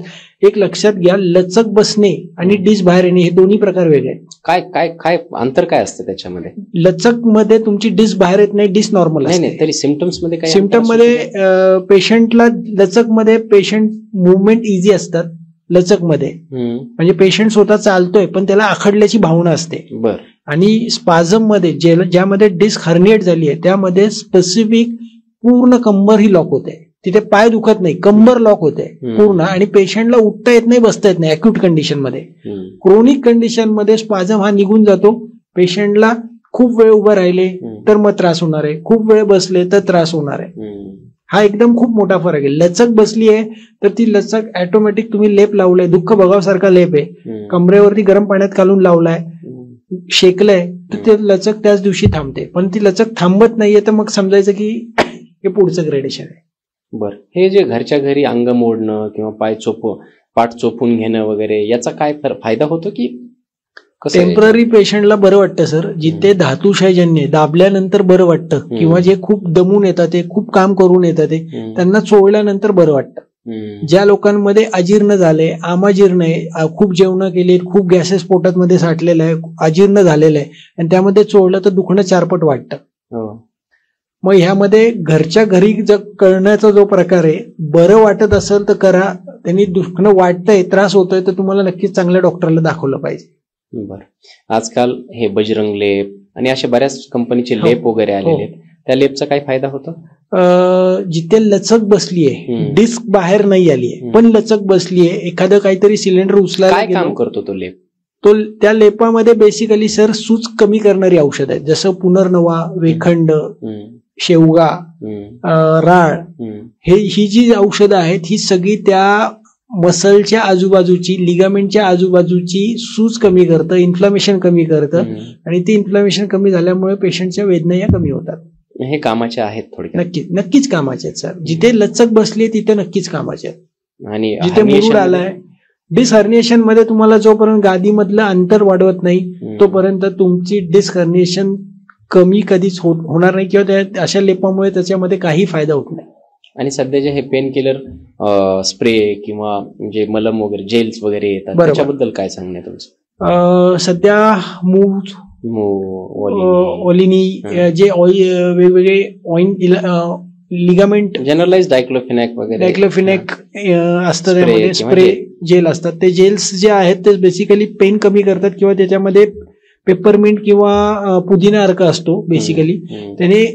एक लक्षात घ्या, लचक बसणे आणि डिस्क बाहेर येणे हे दोन्ही प्रकार वेगळे आहेत. काय काय काय अंतर काय असतं त्याच्यामध्ये? लचक मध्ये तुमची डिस्क बाहेर येत नाही, डिस्क नॉर्मल असते. नाही, तरी सिम्पटम्स मध्ये काय? सिम्पटम मध्ये पेशंटला लचक मध्ये पेशंट मुवमेंट इझी असतात. लचक मध्ये म्हणजे पेशंट स्वतः चालतोय पण त्याला आखडल्याची भावना असते. बर. आणि स्पाझम मध्ये ज्यामध्ये डिस्क हर्निएट झाली आहे त्यामध्ये स्पेसिफिक पूर्ण कंबर ही लॉक होते. तिथे पाय दुखत नाही, कंबर लॉक होते पूर्ण, आणि पेशंटला उठता येत नाही, बसता येत नाही. अक्यूट कंडिशन मध्ये, क्रोनिक कंडिशन मध्ये स्पाझम हा निघून जातो. पेशंटला खूप वेळ उभं राहिले तर मग त्रास होणार आहे, खूप वेळ बसले तर त्रास होणार आहे. हा एकदम खूप मोठा फरक आहे. लचक बसली आहे तर ती लचक ऑटोमॅटिक तुम्ही लेप लावलाय, दुःख बघावसारखा लेप आहे, कमरेवरती गरम पाण्यात घालून लावलाय, शेकलंय, तर ते लचक त्याच दिवशी थांबते. पण ती लचक थांबत नाहीये तर मग समजायचं की हे पुढचं ग्रेडेशन आहे. बर. हे जे घरच्या घरी अंग मोडणं किंवा पाठ चोपून घेणं वगैरे, याचा काय फायदा होतो की कसं? टेम्पररी पेशंटला बरं वाटतं सर, जिथे धातुक्षयजन्य दाबल्यानंतर बरं वाटतं, किंवा जे खूप दमून येतात, ते खूप काम करून येतात, त्यांना चोळल्यानंतर बरं वाटतं. ज्या लोकांमध्ये अजीर्ण झालंय, आमाजीर्ण आहे, खूप जेवण केले, खूप गॅसेस पोटात मध्ये साठलेलं आहे, अजीर्ण झालेलं आहे, आणि त्यामध्ये चोळलं तर दुखणं 4 पट वाटतं. मग ह्यामध्ये घरच्या घरी करण्याचा जो प्रकार आहे, बरं वाटत असेल तर करा. त्यांनी दुखणं वाटतंय, त्रास होतोय, तर तुम्हाला नक्कीच चांगल्या डॉक्टरला दाखवलं पाहिजे. बरं. आजकाल हे बजरंग लेप आणि अशा बऱ्याच कंपनीचे लेप वगैरे आलेले आहेत, त्या लेपचा काय फायदा होतो? जिथे लचक बसली आहे, डिस्क बाहेर नाही आली आहे पण लचक बसली आहे, एखादं काहीतरी सिलेंडर उचलायला काय काम करतो तो लेप? त्या लेपामध्ये बेसिकली सर सूज कमी करणारी औषध आहेत, जसं पुनर्नवा, वेखंड, शेवगा, राळ, ही जी औषधं आहेत ही सगळी त्या मसलच्या आजूबाजूची, लिगामेंटच्या आजूबाजूची सूज कमी करतं, इन्फ्लामेशन कमी करतं, आणि ती इन्फ्लामेशन कमी झाल्यामुळे पेशंटच्या वेदना या कमी होतात. हे कामाचे आहेत थोडक्यात? नक्कीच कामाचे आहेत सर. जिथे लचक बसली तिथे नक्कीच कामाचे आहेत. आणि जिथे मुरूड आलाय, डिस्क हर्निएशन मध्ये तुम्हाला जोपर्यंत गादीमधलं अंतर वाढवत नाही तोपर्यंत तुमची डिस्क हर्निएशन कमी कधीच होणार नाही, किंवा अशा लेपामुळे त्याच्यामध्ये काही फायदा होत नाही. आणि सध्या जे हे पेन किलर स्प्रे किंवा जे मलम वगैरे, जेल्स वगैरे येतात, त्याच्याबद्दल काय सांगणं तुमचं? सध्या ओलिनी जे वेगवेगळे लिगामेंट, जनरलाइज डायक्लोफिनॅक वगैरे, डायक्लोफिनॅक असतं, त्यामध्ये स्प्रे जेल असतात. ते जेल्स जे आहेत ते बेसिकली पेन कमी करतात, किंवा त्याच्यामध्ये पेपरमिंट किंवा पुदिना अर्क असतो बेसिकली, त्याने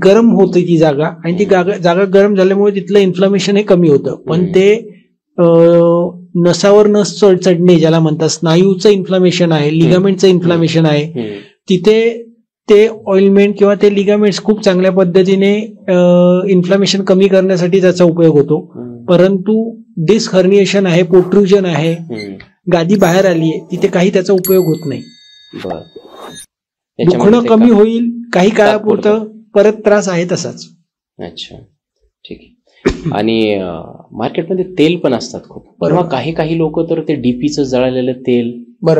गरम होते ती जागा, आणि ती जागा गरम झाल्यामुळे तिथलं इन्फ्लामेशन हे कमी होतं. पण ते नसावर नस चढणे ज्याला म्हणतात, स्नायूचं इन्फ्लामेशन आहे, लिगामेंटचं इन्फ्लामेशन आहे, तिथे ते ऑइलमेंट किंवा ते लिगामेंट्स खूप चांगल्या पद्धतीने इन्फ्लामेशन कमी करण्यासाठी त्याचा उपयोग होतो. परंतु डिस्क हर्निएशन आहे, पोट्रुजन आहे, गादी बाहेर आली आहे, तिथे काही त्याचा उपयोग होत नाही. दुखणं कमी होईल काही काळापुरतं, परत त्रास आहे तसाच. अच्छा, ठीक आहे. आणि मार्केटमध्ये तेल पण असतात खूप, परवा काही लोक तर ते डीपीचं जळालेलं तेल,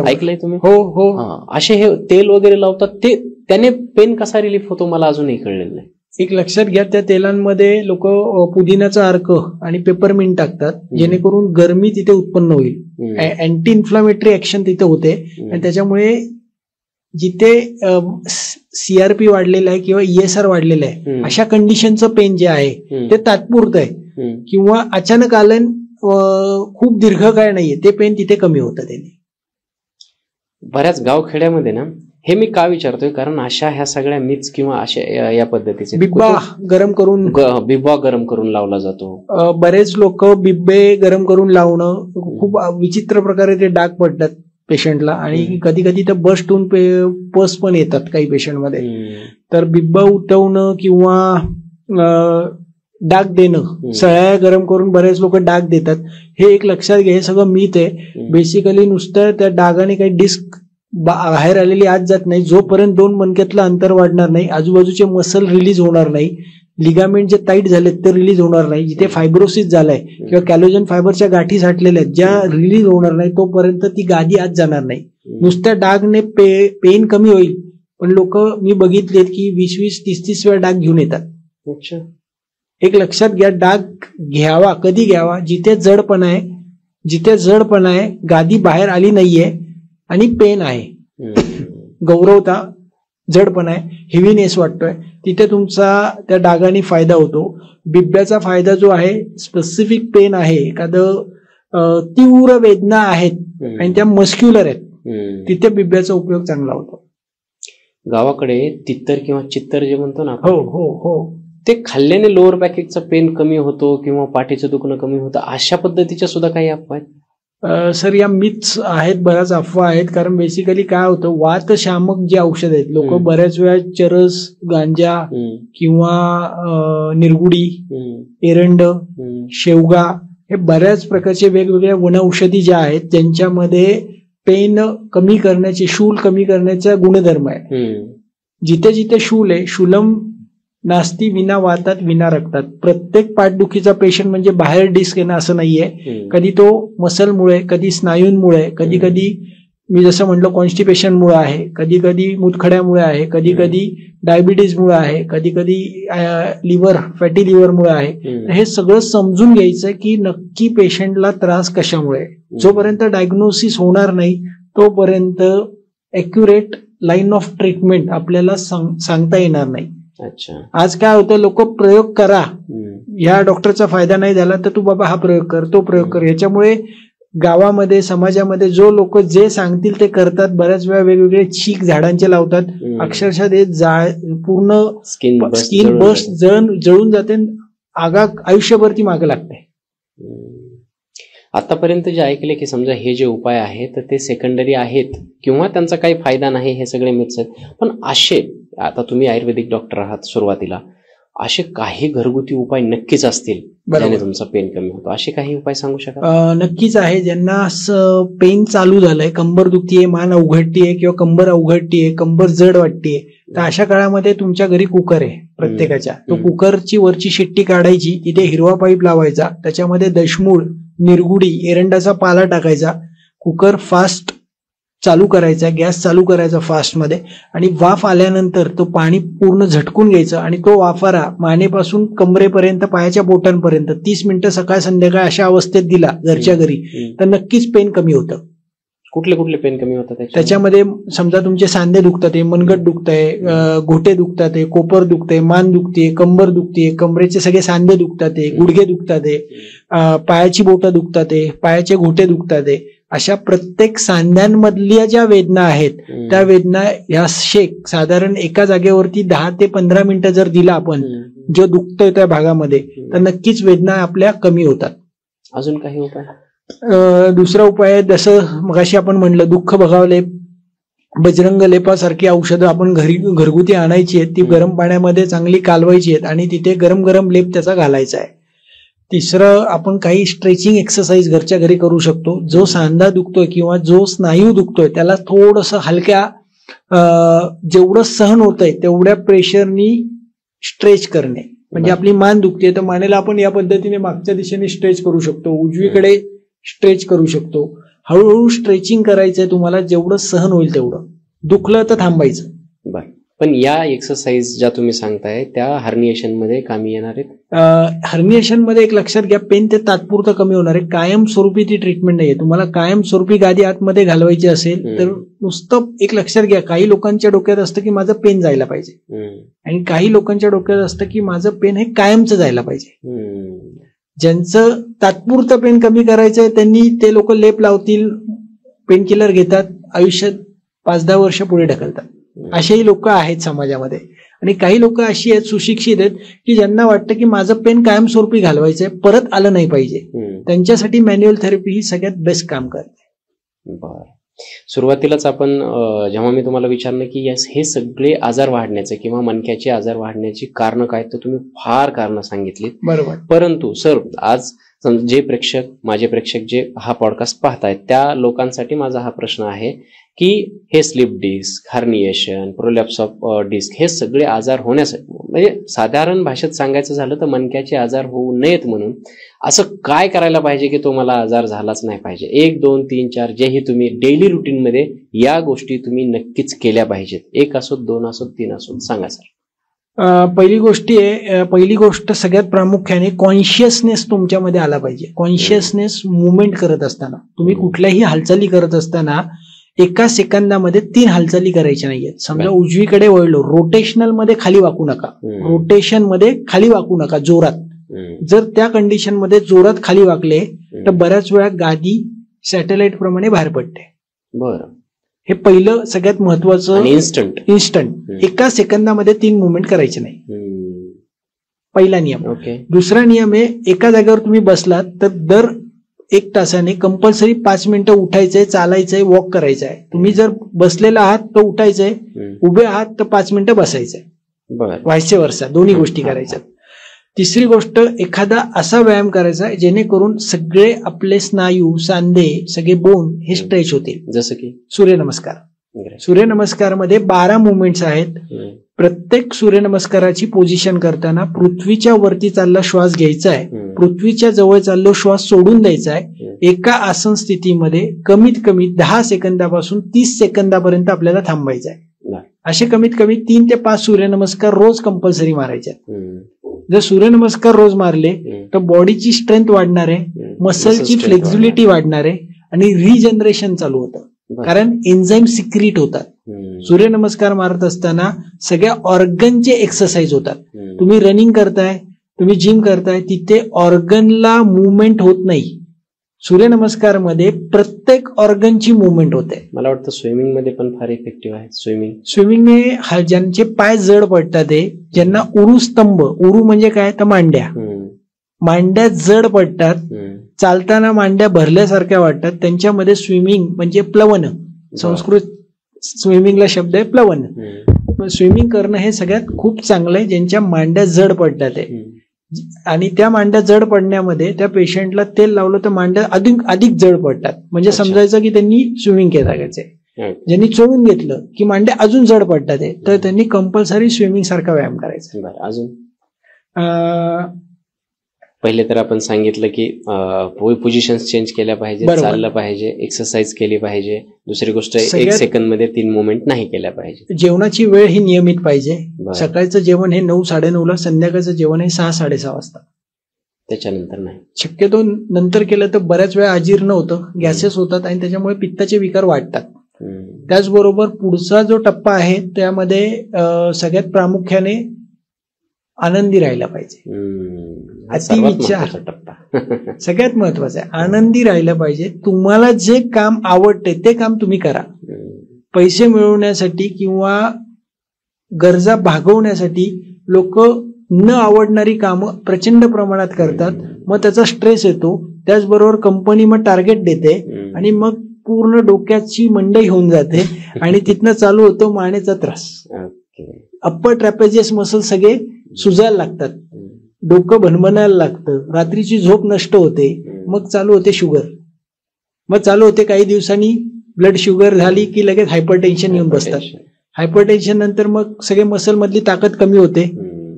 ऐकलंय तुम्ही? हो. असे हे तेल वगैरे लावतात, ते त्याने पेन कसा रिलीफ होतो मला अजूनही कळलेलं नाही. एक लक्षात घ्या, त्या तेलांमध्ये लोक पुदिनाचा अर्क आणि पेपरमिंट टाकतात, जेणेकरून गरमी तिथे उत्पन्न होईल, अँटी इन्फ्लामेटरी ऍक्शन तिथे होते, आणि त्याच्यामुळे जिथे सीआरपी वाढलेला आहे किंवा ईएसआर वाढलेला आहे, अशा कंडिशनचं पेन जे आहे ते तात्पुरतं आहे, किंवा अचानक आलं खूप दीर्घकाळ नाहीये, ते पेन तिथे कमी होतं त्याने. बऱ्याच गावखेड्यामध्ये ना, हे मी का विचारतोय, कारण अशा ह्या सगळ्या मिक्स किंवा अशा या पद्धतीचे बिब्बा गरम करून लावला जातो. बरेच लोक बिब्बे गरम करून लावणं, खूप विचित्र प्रकारे ते डाग पडतात पेशंटला, आणि कधी कधी तर बस्ट होऊन पस पण येतात काही पेशंटमध्ये. तर बिब्बा उठवणं किंवा डाग देणं, सळ्या गरम करून बरेच लोक डाग देतात, हे एक लक्षात घ्या, हे सगळं मीथ आहे. बेसिकली नुसतं त्या डागाने काही डिस्क बाहेर आलेली आत जात नाही. जोपर्यंत 2 मणक्यातलं अंतर वाढणार नाही, आजूबाजूचे मसल रिलीज होणार नाही, लिगामेंट जे टाईट झालेत ते रिलीज होणार नाही, जिथे फायब्रोसिस झालाय किंवा कॅलोजन फायबरच्या गाठी साठलेल्या आहेत ज्या रिलीज होणार नाही, तोपर्यंत ती गादी आत जाणार नाही. नुसत्या डागने पेन कमी होईल, पण लोक मी बघितलेत की 20-20, 30-30 वेळा डाग घेऊन येतात, अच्छा. एक लक्षात घ्या, डाग घ्यावा कधी घ्यावा, जिथे जडपणा आहे, जिथे जडपणा आहे, गादी बाहेर आली नाहीये आणि पेन आहे, गौरवता जडपणा आहे, हेवीनेस वाटतोय, तिथे तुमचा त्या डागाने फायदा होतो. बिब्याचा फायदा जो आहे, स्पेसिफिक पेन आहे, एखादं तीव्र वेदना आहेत आणि त्या मस्क्युलर आहेत, तिथे बिब्याचा उपयोग चांगला होतो. गावाकडे तित्तर किंवा चित्तर जे म्हणतो ना, हो हो हो, ते खाल्ल्याने लोअर बॅकचा पेन कमी होतो किंवा पाठीचं दुखणं कमी होतं, अशा पद्धतीच्या सुद्धा काही अफवा आहेत? सर, या मिथ्स आहेत, बऱ्याच अफवा आहेत. कारण बेसिकली काय होतं, वातशामक जे औषध आहेत, लोक बऱ्याच वेळा चरस, गांजा किंवा निरगुडी, एरंड, शेवगा हे बऱ्याच प्रकारचे वेगवेगळ्या वनौषधी ज्या आहेत त्यांच्यामध्ये पेन कमी करण्याचे, शूल कमी करण्याचा गुणधर्म आहे. जिथे जिथे शूल आहे, शूलम नास्ती विना वातात विना रक्तात. प्रत्येक पाठदुखीचा पेशंट म्हणजे बाहेर डिस्क येणं असं नाहीये. कधी तो मसलमुळे, कधी स्नायूंमुळे, कधी कधी मी जसं म्हटलं कॉन्स्टिपेशनमुळे आहे, कधी कधी मुतखड्यामुळे आहे, कधी कधी डायबिटीजमुळे आहे, कधी कधी लिव्हर, फॅटी लिव्हरमुळे आहे. हे सगळं समजून घ्यायचं की नक्की पेशंटला त्रास कशामुळे. जोपर्यंत डायग्नोसिस होणार नाही तोपर्यंत ॲक्युरेट लाईन ऑफ ट्रीटमेंट आपल्याला सांगता येणार नाही. अच्छा. आज काय होतं, लोक प्रयोग करा, ह्या डॉक्टरचा फायदा नाही झाला तर तू बाबा हा प्रयोग कर, तो प्रयोग कर. याच्यामुळे गावामध्ये, समाजामध्ये जो लोक जे सांगतील ते करतात. बऱ्याच वेळा वेगवेगळे चीक झाडांचे लावतात, अक्षरशः ते पूर्ण स्किन बस्ट जळून जाते, आयुष्यभर ती मागे लागते. आतापर्यंत जे ऐकले की समजा हे जे उपाय आहेत तर ते सेकंडरी आहेत किंवा त्यांचा काही फायदा नाही, हे सगळे मिथ्स आहेत. पण असे, आता तुम्ही आयुर्वेदिक डॉक्टर आहात सुरुवातीला, असे काही घरगुती उपाय नक्कीच असतील ज्याने तुमचा पेन कमी होतो, असे काही उपाय सांगू शकाल? नक्कीच आहे. ज्यांना असं पेन चालू झालंय, कंबर दुखतीये, मान अवघडतीये किंवा कंबर अवघडतीये, कंबर जड वाटतीये, तर अशा काळामध्ये तुमच्या घरी कुकर आहे प्रत्येकाच्या. तो कुकरची वरची शिट्टी काढायची, तिथे हिरवा पाईप लावायचा, त्याच्यामध्ये दशमूळ, निरगुडी, एरंडाचा पाला टाकायचा, कुकर फास्ट चालू करायचा, गॅस चालू करायचा फास्ट मध्ये, आणि वाफ आल्यानंतर तो पाणी पूर्ण झटकून घ्यायचं आणि तो वाफारा मानेपासून कमरेपर्यंत, पायाच्या बोटांपर्यंत 30 मिनिटं सकाळ संध्याकाळ अशा अवस्थेत दिला घरच्या घरी तर नक्कीच पेन कमी होतं. कुठले कुठले पेन कमी होतात त्याच्यामध्ये? समजा तुमचे सांधे दुखतात, मनगट दुखतंय, घोटे दुखतात, कोपर दुखते, मान दुखते, कंबर दुखते, कमरेचे सगळे सांधे दुखतात, गुडघे दुखतात, पायाची बोटं दुखतात, पायाचे घोटे दुखतात, अशा प्रत्येक सांध्यांमधल्या ज्या वेदना आहेत त्या वेदना ह्या शेक साधारण एका जागेवरती 10 ते 15 मिनिटं जर दिला आपण, जो दुखतोय त्या भागामध्ये, तर नक्कीच वेदना आपल्या कमी होतात. अजून काही उपाय? दुसरा उपाय, जसं मगाशी आपण म्हणलं, दुःख भगावलेप, बजरंग लेपासारखी औषधं आपण घरगुती आणायची आहेत, ती गरम पाण्यामध्ये चांगली कालवायची आहेत आणि तिथे गरम गरम लेप त्याचा घालायचा आहे. तिसरं, आपण काही स्ट्रेचिंग एक्सरसाइज घरच्या घरी करू शकतो. जो सांधा दुखतोय किंवा जो स्नायू दुखतोय त्याला थोडंसं हलक्या, जेवढं सहन होतंय तेवढ्या प्रेशरनी स्ट्रेच करणे. म्हणजे आपली मान दुखते तर मानेला आपण या पद्धतीने मागच्या दिशेने स्ट्रेच करू शकतो, उजवीकडे स्ट्रेच करू शकतो. हळूहळू स्ट्रेचिंग करायचंय तुम्हाला, जेवढं सहन होईल तेवढं. दुखलं तर थांबायचं. बरं. पण या एक्सरसाइज ज्या तुम्ही सांगताय त्या हर्निएशन मध्ये कामी येणार आहेत? हर्निएशन मध्ये एक लक्षात घ्या, पेन ते तात्पुरतं कमी होणार आहे, कायमस्वरूपी ती ट्रीटमेंट नाहीये. तुम्हाला कायमस्वरूपी गादी आतमध्ये घालवायची असेल तर नुसतं एक लक्षात घ्या, काही लोकांच्या डोक्यात असतं की माझं पेन जायला पाहिजे आणि काही लोकांच्या डोक्यात असतं की माझं पेन हे कायमचं जायला पाहिजे. ज्यांचं तात्पुरतं पेन कमी करायचंय त्यांनी ते लोक लेप लावतील, पेन किलर घेतात, आयुष्यात 5-10 वर्ष पुढे ढकलतात. असेही लोक आहेत समाजामध्ये. आणि काही लोक अशी आहेत, सुशिक्षित आहेत, की ज्यांना वाटतं की माझं पेन कायमस्वरूपी घालवायचंय, परत आलं नाही पाहिजे. त्यांच्यासाठी मॅन्युअल थेरपी ही सगळ्यात बेस्ट काम करते. बरं. सुरुवातीलाच आपण जेव्हा मी तुम्हाला विचारलं की हे सगळे आजार वाढण्याचे किंवा मणक्याचे आजार वाढण्याची कारण काय, तर तुम्ही फार कारण सांगितली. बरोबर. परंतु सर, आज जे प्रेक्षक, माझे प्रेक्षक जे हा पॉडकास्ट पाहतायत त्या लोकांसाठी माझा हा प्रश्न आहे की हे slip disc, herniation, prolapse of disc, हे सगळे आजार होण्यासाठी, म्हणजे साधारण भाषेत सांगायचं झालं तर मणक्याचे आजार होऊ नयेत म्हणून असं काय करायला पाहिजे की तो मला आजार झालाच नाही पाहिजे? 1, 2, 3, 4 जेही तुम्ही डेली रुटीन मध्ये या गोष्टी तुम्ही नक्कीच केल्या पाहिजेत. 1 असोत, 2 असोत, 3 असोत, सांगा सर. पहिली गोष्ट सगळ्यात प्रामुख्याने कॉन्शियसनेस तुमच्यामध्ये आला पाहिजे. कॉन्शियसनेस मुवमेंट करत असताना, तुम्ही कुठल्याही हालचाली करत असताना एका सेकंदामध्ये 3 हालचाली करायच्या नाहीयेत. समजा उजवीकडे वळलो, रोटेशनल मध्ये खाली वाकू नका, रोटेशन मध्ये खाली वाकू नका जोरात. जर त्या कंडिशन मध्ये जोरात खाली वाकले तर बऱ्याच वेळा गादी सॅटेलाइट प्रमाणे बाहेर पडते. बरं, हे पहिलं सगळ्यात महत्वाचं. इन्स्टंट एका सेकंदामध्ये 3 मुवमेंट करायचे नाही, पहिला नियम. दुसरा नियम आहे, एका जागेवर तुम्ही बसलात तर दर 1 तासाने कंपल्सरी 5 मिनिटं उठायचंय, चालायचंय, वॉक करायचंय. तुम्ही जर बसलेला आहात तर उठायचंय, उभे आहात तर 5 मिनिटं बसायचंय, व्हायचे वर्षा दोन्ही गोष्टी करायच्या. तिसरी गोष्ट, एखादा असा व्यायाम करायचा जेणेकरून सगळे आपले स्नायू, सांधे, सगळे बोन हे स्ट्रेच होते. जसं की सूर्यनमस्कार. सूर्यनमस्कारमध्ये 12 मुवमेंट्स आहेत. प्रत्येक सूर्यनमस्काराची पोझिशन करताना पृथ्वीच्या वरती चालला श्वास घ्यायचा आहे, पृथ्वीच्या जवळ चाललो श्वास सोडून द्यायचा आहे. एका आसन स्थितीमध्ये कमीत कमी 10 सेकंदापासून 30 सेकंदापर्यंत आपल्याला थांबायचं आहे. असे कमीत कमी 3 ते 5 सूर्यनमस्कार रोज कंपल्सरी मारायचे. जर सूर्यनमस्कार रोज मारले तर बॉडीची स्ट्रेंथ वाढणार आहे, मसलची फ्लेक्झिबिलिटी वाढणार आहे आणि रिजनरेशन चालू होतं, कारण एन्झाईम सिक्रीट होतात. सूर्यनमस्कार मारत असताना सगळ्या ऑर्गनचे एक्सरसाइज होतात. तुम्ही रनिंग करताय, तुम्ही जिम करताय, तिथे ऑर्गनला मुवमेंट होत नाही. सूर्यनमस्कार मध्ये प्रत्येक ऑर्गनची मुवमेंट होते. मला वाटतं स्विमिंग मध्ये पण फार इफेक्टिव्ह आहे. स्विमिंगने ज्यांचे पाय जड पडतात, ज्यांना उरुस्तंभ, उरू म्हणजे काय तर मांड्या जड पडतात, चालताना मांड्या भरल्यासारख्या वाटतात, त्यांच्यामध्ये स्विमिंग म्हणजे प्लवन, संस्कृत स्विमिंगला शब्द आहे प्लवन. स्विमिंग करणं हे सगळ्यात खूप चांगलं आहे ज्यांच्या मांड्या जड पडतात. आणि त्या मांड्या जड पडण्यामध्ये त्या पेशंटला तेल लावलं तर मांड्या अधिक जड पडतात. म्हणजे समजायचं की त्यांनी स्विमिंग केलं. ज्यांनी चोळून घेतलं की मांड्या अजून जड पडतात, तर त्यांनी कंपल्सरी स्विमिंग सारखा व्यायाम करायचा. अजून पहिले तर आपण सांगितलं की पोझिशन्स चेंज केल्या पाहिजे, चाललं पाहिजे, एक्सरसाइज केली पाहिजे. दुसरी गोष्ट, 1 सेकंद मध्ये 3 मुवमेंट नाही केल्या पाहिजे. जेवणाची वेळ ही नियमित पाहिजे. सकाळचं जेवण हे 9-9:30 ला, संध्याकाळचं जेवण हे 6-6:30 वाजता. त्याच्यानंतर नाही. शक्यतो नंतर केलं तर बऱ्याच वेळा अजीर्ण होतं, गॅसेस होतात आणि त्याच्यामुळे पित्ताचे विकार वाढतात. त्याचबरोबर पुढचा जो टप्पा आहे त्यामध्ये सगळ्यात प्रामुख्याने आनंदी राहायला पाहिजे. अतिविचार सगळ्यात महत्वाचा आहे. आनंदी राहिलं पाहिजे. तुम्हाला जे काम आवडते ते काम तुम्ही करा. पैसे मिळवण्यासाठी किंवा गरजा भागवण्यासाठी लोक न आवडणारी कामं प्रचंड प्रमाणात करतात, मग त्याचा स्ट्रेस येतो. त्याचबरोबर कंपनी मग टार्गेट देते आणि मग पूर्ण डोक्याची मंडई होऊन जाते आणि तिथनं चालू होतो मानेचा त्रास. अप्पर ट्रॅपेजियस मसल सगळे सुजायला लागतात, डोकं भणभणायला लागतं, रात्रीची झोप नष्ट होते, मग चालू होते शुगर, मग चालू होते काही दिवसांनी ब्लड शुगर झाली की लगेच हायपरटेन्शन येऊन बसतात. हायपरटेन्शन नंतर मग सगळे मसल मधली ताकद कमी होते.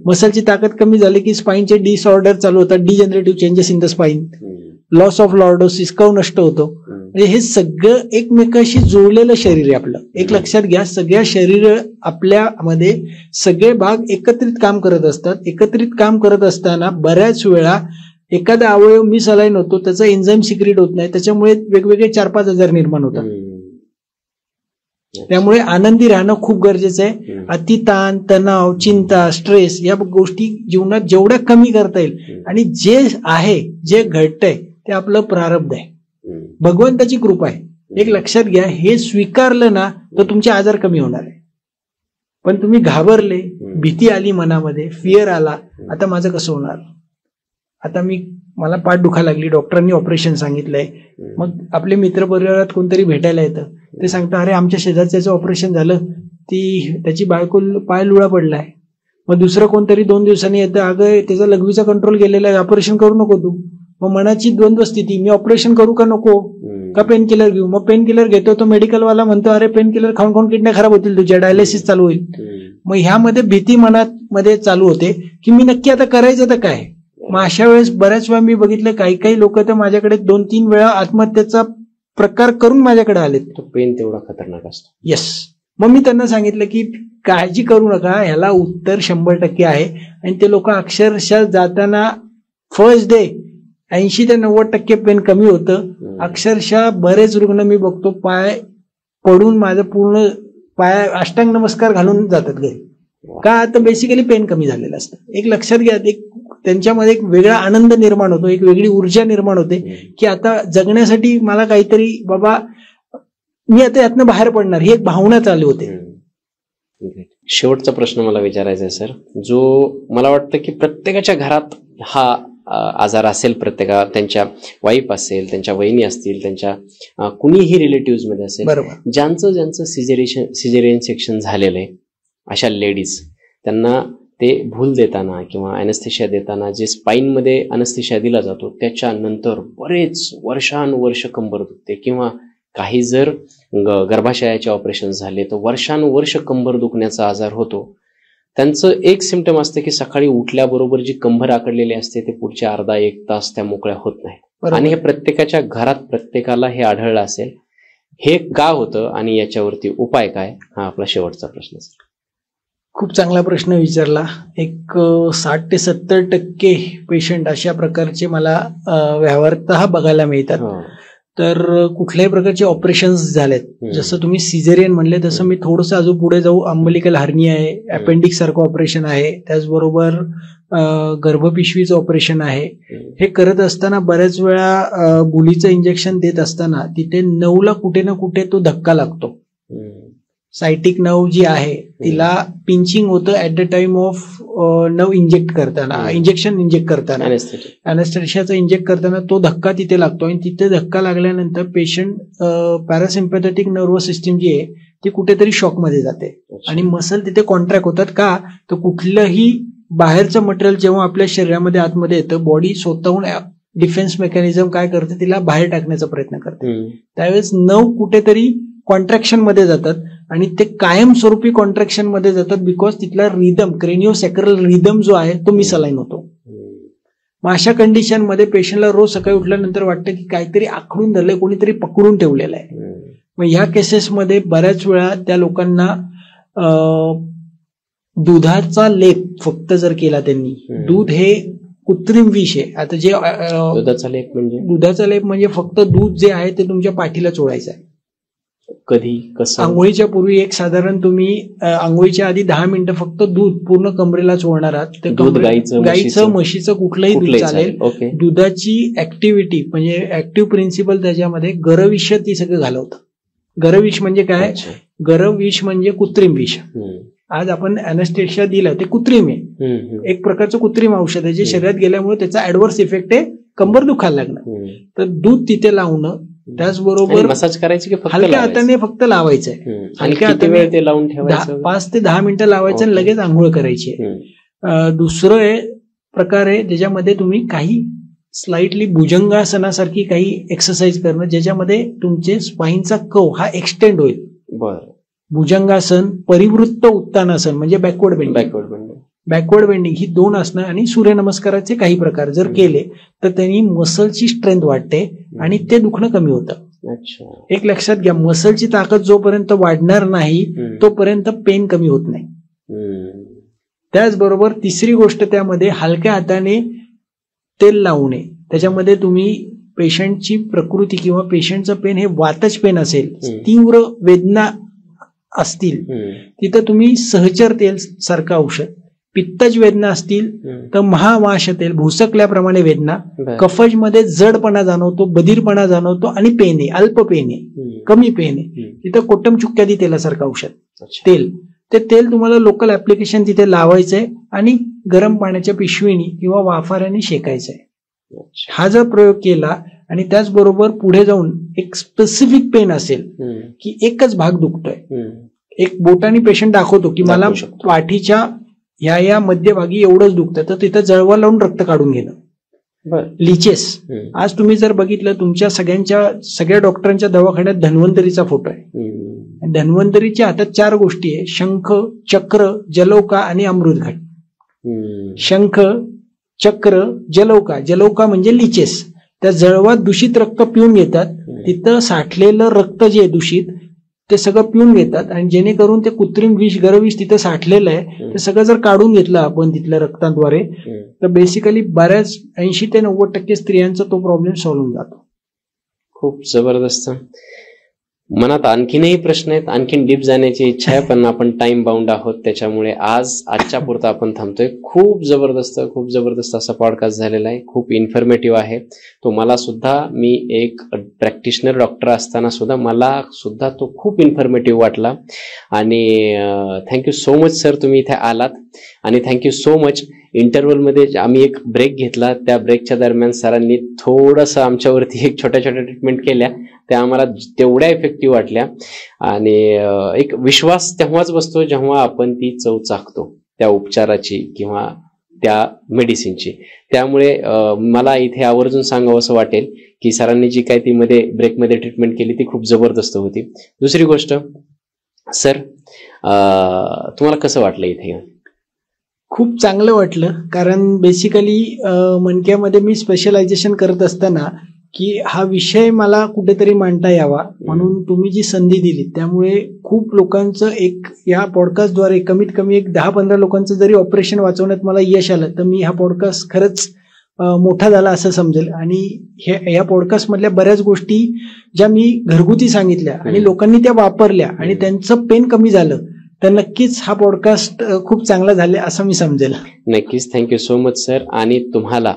मसलची ताकद कमी झाली की स्पाईनचे डिसऑर्डर चालू होतात, degenerative changes in the spine, loss of lordosis, curve नष्ट होतो. म्हणजे हे सगळं एकमेकाशी जोडलेलं शरीर आहे आपलं. एक लक्षात घ्या, सगळ्या शरीर आपल्यामध्ये सगळे भाग एकत्रित काम करत असतात. एकत्रित काम करत असताना बऱ्याच वेळा एखादा अवयव मिसअलाइन होतो, त्याचा एन्झाईम सिक्रेट होत नाही, त्याच्यामुळे वेगवेगळे 4-5 आजार निर्माण होतात. त्यामुळे आनंदी राहणं खूप गरजेचं आहे. अतिताण, तणाव, चिंता, स्ट्रेस या गोष्टी जीवनात जेवढ्या कमी करता येईल, आणि जे आहे, जे घडतंय ते आपलं प्रारब्ध आहे, भगवंताची कृपा आहे. एक लक्षात घ्या, हे स्वीकारलं ना तर तुमचे आजार कमी होणार आहे. पण तुम्ही घाबरले, भीती आली मनामध्ये, फिअर आला, आता माझं कसं होणार, आता मला पाठ दुखा लागली, डॉक्टरांनी ऑपरेशन सांगितलंय. मग आपले मित्र परिवारात कोणतरी भेटायला येतं, ते सांगतात अरे आमच्या शेजारच्याचं ऑपरेशन झालं, त्याची बायको पाय लुळा पडलाय. मग दुसरं कोणतरी 2 दिवसांनी येतं, अगं त्याचा लघवीचा कंट्रोल गेलेला आहे, ऑपरेशन करू नको तू. मग मनाची द्वंद्व स्थिती, मी ऑपरेशन करू का नको, का पेन किलर घेऊ. मग पेन किलर घेतो, तो मेडिकलवाला म्हणतो अरे पेन किलर खाऊन खाऊन किडन्या खराब होतील तुझ्या, डायलिसिस चालू होईल. मग ह्यामध्ये भीती मनामध्ये चालू होते की मी नक्की आता करायचं तर काय. मग अशा वेळेस बऱ्याच वेळा मी बघितलं, काही लोक तर माझ्याकडे 2-3 वेळा आत्महत्येचा प्रकार करून माझ्याकडे आलेत. तो पेन तेवढा खतरनाक असतो. येस, मग मी त्यांना सांगितलं की काळजी करू नका, ह्याला उत्तर 100% आहे. आणि ते लोक अक्षरशः जाताना फर्स्ट डे 80 ते 90% पेन कमी होतं. अक्षरशः बरेच रुग्ण मी बघतो पाय पडून माझं पूर्ण पाय अष्टांग नमस्कार घालून जातात घरी. का? आता बेसिकली पेन कमी झालेलं असतं. एक लक्षात घ्या, एक त्यांच्यामध्ये एक वेगळा आनंद निर्माण होतो, एक वेगळी ऊर्जा निर्माण होते की आता जगण्यासाठी मला काहीतरी, बाबा मी आता यातनं बाहेर पडणार, ही एक भावना चालू होते. शेवटचा प्रश्न मला विचारायचा आहे सर, जो मला वाटतं की प्रत्येकाच्या घरात हा आजार असेल, त्यांच्या वाईफ असेल, त्यांच्या वहिनी असतील, त्यांच्या कुणीही रिलेटिव्ह मध्ये असेल, बरोबर, ज्यांचं सिजेरियन सेक्शन झालेलं आहे, अशा लेडीज, त्यांना ते भूल देताना किंवा अॅनेस्थेशिया देताना जे स्पाईन मध्ये अॅनेस्थेशिया दिला जातो त्याच्यानंतर बरेच वर्षानुवर्ष कंबर दुखते, किंवा काही जर गर्भाशयाचे ऑपरेशन झाले तर वर्षानुवर्ष कंबर दुखण्याचा आजार होतो. त्यांचं एक सिम्पटम असते की सकाळी उठल्याबरोबर जी कंबर आकडलेली असते ते पुढचे अर्धा एक तास त्या मोकळ्या होत नाहीत. आणि हे प्रत्येकाच्या घरात प्रत्येकाला हे आढळलं असेल. हे का होतं आणि याच्यावरती उपाय काय, हा आपला शेवटचा प्रश्न. खूप चांगला प्रश्न विचारला. एक 60 ते 70% पेशंट अशा प्रकारचे मला व्यवहारतः बघायला मिळतात. तर कुठल्याही प्रकारचे ऑपरेशन्स झालेत, जसं तुम्ही सिझेरियन म्हणले तसं मी थोडंसं अजून पुढे जाऊ, अंबलिकल हार्निया आहे, अपेंडिक्स सारखं ऑपरेशन आहे, त्याचबरोबर गर्भपिशवीचं ऑपरेशन आहे. हे करत असताना बऱ्याच वेळा बुलीचं इंजेक्शन देत असताना तिथे नवला कुठे ना कुठे तो धक्का लागतो. सायटिक नर्व जी आहे तिला पिंचिंग होतं at the time of nerve injection inject करताना अॅनेस्थेशियाचं इंजेक्ट करताना तो धक्का तिथे लागतो. आणि तिथे धक्का लागल्यानंतर पेशंट पॅरासिम्पॅथेटिक नर्वस सिस्टीम जी आहे ती कुठेतरी शॉकमध्ये जाते आणि मसल तिथे कॉन्ट्रॅक्ट होतात. का? तर कुठलंही बाहेरचं मटेरियल जेव्हा आपल्या शरीरामध्ये आतमध्ये येतं, बॉडी स्वतःहून डिफेन्स मेकॅनिझम काय करते, तिला बाहेर टाकण्याचा प्रयत्न करते. त्यावेळेस नर्व कुठेतरी कॉन्ट्रॅक्शन मध्ये जातात आणि ते कायमस्वरूपी कॉन्ट्रॅक्शन मध्ये जातात, बिकॉज तिथला रिदम, क्रेनिओसॅक्रल रिदम जो आहे तो मिसअलाइन होतो. मग अशा कंडिशन मध्ये पेशंटला रोज सकाळी उठल्यानंतर वाटतं की काहीतरी आखडून धरलंय, कोणीतरी पकडून ठेवलेलं आहे. मग ह्या केसेसमध्ये बऱ्याच वेळा त्या लोकांना दुधाचा लेप फक्त जर केला त्यांनी, दूध हे कृत्रिम विष आहे. आता जे दुधाचा लेप म्हणजे फक्त दूध जे आहे ते तुमच्या पाठीला चोळायचं आहे. कधी कसं? आंघोळीच्या पूर्वी एक साधारण तुम्ही आंघोळीच्या आधी 10 मिनिटं फक्त दूध पूर्ण कमरेला चोळणार आहात. गाईचं म्हशीचं कुठलंही दूध चालेल. दुधाची ऍक्टिव्हिटी म्हणजे ऍक्टिव्ह प्रिन्सिपल त्याच्यामध्ये गरविष ती सगळं घालवतं. गरविष म्हणजे काय? गरविष म्हणजे कृत्रिम विष. आज आपण अॅनेस्थेशिया दिलं ते कृत्रिम आहे, एक प्रकारचं कृत्रिम औषध आहे जे शरीरात गेल्यामुळे त्याचा ऍडव्हर्स इफेक्ट आहे कंबर दुखायला लागणं. तर दूध तिथे लावणं, त्याचबरोबर मसाज करायची की हलक्या हाताने फक्त लावायचंय. हलक्या हाताने ते लावून ठेवायचं, 5 ते 10 मिनिटं लावायचं आणि लगेच आंघोळ करायची. दुसरं प्रकार आहे ज्याच्यामध्ये तुम्ही काही स्लाइटली भुजंगासनासारखी काही एक्सरसाइज करणं, ज्याच्यामध्ये तुमचे स्पाईनचा कव हा एक्सटेंड होईल. भुजंगासन, परिवृत्त उत्तानासन म्हणजे बॅकवर्ड बेंडिंग ही 2 आसनं आणि सूर्यनमस्काराचे काही प्रकार जर केले तर त्यांनी मसलची स्ट्रेंथ वाढते आणि ते दुखणं कमी होतं. एक लक्षात घ्या, मसलची ताकद जोपर्यंत वाढणार नाही तोपर्यंत पेन कमी होत नाही. त्याचबरोबर तिसरी गोष्ट त्यामध्ये हलक्या हाताने तेल लावणे. त्याच्यामध्ये तुम्ही पेशंटची प्रकृती किंवा पेशंटचं पेन हे वातज पेन असेल, तीव्र वेदना असतील तिथं तुम्ही सहचर तेल सारखं औषध, पित्तज वेदना असतील तर महावाश तेल, भुसकल्याप्रमाणे वेदना, कफज मध्ये जडपणा जाणवतो, बधीरपणा जाणवतो आणि पेन आहे, अल्प पेन आहे, कमी पेन आहे, तिथं कोटम चुक्क्यादी तेलासारखं औषध तेल. ते तेल तुम्हाला लोकल ऍप्लिकेशन तिथे लावायचंय आणि गरम पाण्याच्या पिशवीनी किंवा वाफाऱ्याने शेकायचंय. हा जर प्रयोग केला आणि त्याचबरोबर पुढे जाऊन एक स्पेसिफिक पेन असेल की एकच भाग दुखतोय, एक बोटाने पेशंट दाखवतो की मला पाठीच्या या मध्यभागी एवढंच दुखतं, तर तिथं जळवा लावून रक्त काढून घेणं. लिचेस, आज तुम्ही जर बघितलं तुमच्या सगळ्या डॉक्टरांच्या दवाखान्यात धन्वंतरीचा फोटो आहे. धन्वंतरीच्या हातात 4 गोष्टी आहे: शंख, चक्र, जलौका आणि अमृतघट. शंख, चक्र, जलौका. जलौका म्हणजे लिचेस. त्या जळवात दूषित रक्त पिऊन येतात, तिथं साठलेलं रक्त जे दूषित ते सगळं पिऊन घेतात आणि जेणेकरून ते कृत्रिम विष गरविष तिथं साठलेलं आहे ते सगळं जर काढून घेतलं आपण तिथल्या रक्ताद्वारे तर बेसिकली बऱ्याच 80 ते 90% स्त्रियांचा तो प्रॉब्लेम सॉल्व्ह होऊन जातो. खूप जबरदस्त. मनात आणखीनही प्रश्न आहेत, आणखीन डीप जाण्याची इच्छा आहे, पण आपण टाइम बाउंड आहोत, त्याच्यामुळे आजच्या पुरता आपण थांबतोय. खूप जबरदस्त असा पॉडकास्ट झालेला आहे, खूप इन्फॉर्मेटिव्ह आहे. तो मला सुद्धा, मी एक प्रॅक्टिशनर डॉक्टर असताना सुद्धा मला सुद्धा तो खूप इन्फॉर्मेटिव्ह वाटला. आणि थँक्यू सो मच सर, तुम्ही इथे आलात. आणि थँक्यू सो मच. इंटरव्हलमध्ये आम्ही एक ब्रेक घेतला, त्या ब्रेकच्या दरम्यान सरांनी थोडंसं आमच्यावरती एक छोट्या ट्रीटमेंट केल्या, त्या आम्हाला तेवढ्या इफेक्टिव्ह वाटल्या. आणि एक विश्वास तेव्हाच बसतो जेव्हा आपण ती चव चाखतो त्या उपचाराची किंवा त्या मेडिसिनची. त्यामुळे मला इथे आवर्जून सांगावं असं वाटेल की सरांनी जी काय ती ब्रेकमध्ये ट्रीटमेंट केली ती खूप जबरदस्त होती. दुसरी गोष्ट सर, तुम्हाला कसं वाटलं इथे? खूप चांगलं वाटलं, कारण बेसिकली मणक्यामध्ये मी स्पेशलायझेशन करत असताना की हा विषय मला कुठेतरी मांडता यावा म्हणून तुम्ही जी संधी दिली, त्यामुळे खूप लोकांचं एक या पॉडकास्टद्वारे कमीत कमी एक 10-15 लोकांचं जरी ऑपरेशन वाचवण्यात मला यश आलं तर मी हा पॉडकास्ट खरंच मोठा झाला असं समजेल. आणि या पॉडकास्ट मधल्या बऱ्याच गोष्टी ज्या मी घरगुती सांगितल्या आणि लोकांनी त्या वापरल्या आणि त्यांचं पेन कमी झालं, तर नक्कीच हा पॉडकास्ट खूप चांगला झाला असं मी समजेल. नक्कीच. Thank you so much sir. आणि तुम्हाला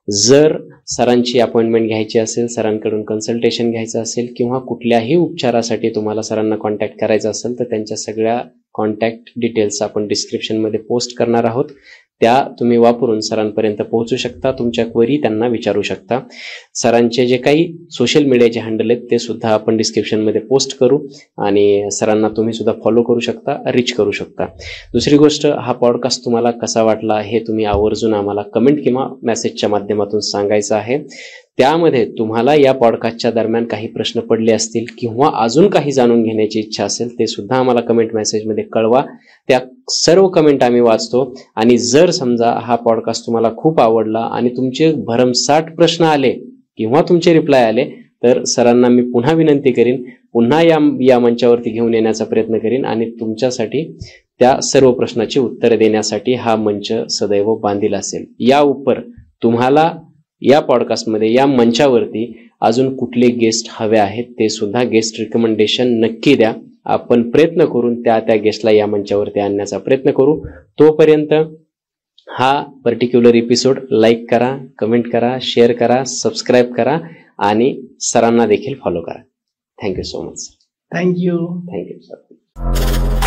जर सरांची अपॉइंटमेंट घ्यायची असेल, सरांकडून कन्सल्टेशन घ्यायचं असेल किंवा कुठल्याही उपचारासाठी तुम्हाला सरांना कॉन्टॅक्ट करायचा असेल तर त्यांच्या सगळ्या कॉन्टॅक्ट डिटेल्स आपण डिस्क्रिप्शनमध्ये पोस्ट करणार आहोत. त्या तुम्ही वापरून सरांपर्यंत पोहोचू शकता, तुमच्या क्वेरी त्यांना विचारू शकता. सरांचे जे काही सोशल मीडियाचे हँडल आहेत ते सुद्धा आपण डिस्क्रिप्शनमध्ये पोस्ट करू आणि सरांना तुम्ही सुद्धा फॉलो करू शकता, रीच करू शकता. दुसरी गोष्ट, हा पॉडकास्ट तुम्हाला कसा वाटला हे तुम्ही आवर्जून आम्हाला कमेंट किंवा मेसेजच्या माध्यमातून सांगायचं आहे. त्यामध्ये तुम्हाला या पॉडकास्टच्या दरम्यान काही प्रश्न पडले असतील किंवा अजून काही जाणून घेण्याची इच्छा असेल ते सुद्धा आम्हाला कमेंट मेसेजमध्ये कळवा. त्या सर्व कमेंट आम्ही वाचतो. आणि जर समजा हा पॉडकास्ट तुम्हाला खूप आवडला आणि तुमचे भरमसाठ प्रश्न आले किंवा तुमचे रिप्लाय आले तर सरांना मी पुन्हा विनंती करीन, पुन्हा या मंचावरती घेऊन येण्याचा प्रयत्न करीन आणि तुमच्यासाठी त्या सर्व प्रश्नाची उत्तरे देण्यासाठी हा मंच सदैव बांधील असेल. या उपर तुम्हाला या पॉडकास्टमध्ये, या मंचावरती अजून कुठले गेस्ट हवे आहेत ते सुद्धा गेस्ट रिकमेंडेशन नक्की द्या. आपण प्रयत्न करून त्या गेस्टला या मंचावरती आणण्याचा प्रयत्न करू. तोपर्यंत हा पर्टिक्युलर एपिसोड लाईक करा, कमेंट करा, शेअर करा, सबस्क्राईब करा आणि सरांना देखील फॉलो करा. Thank you so much. Thank you sir.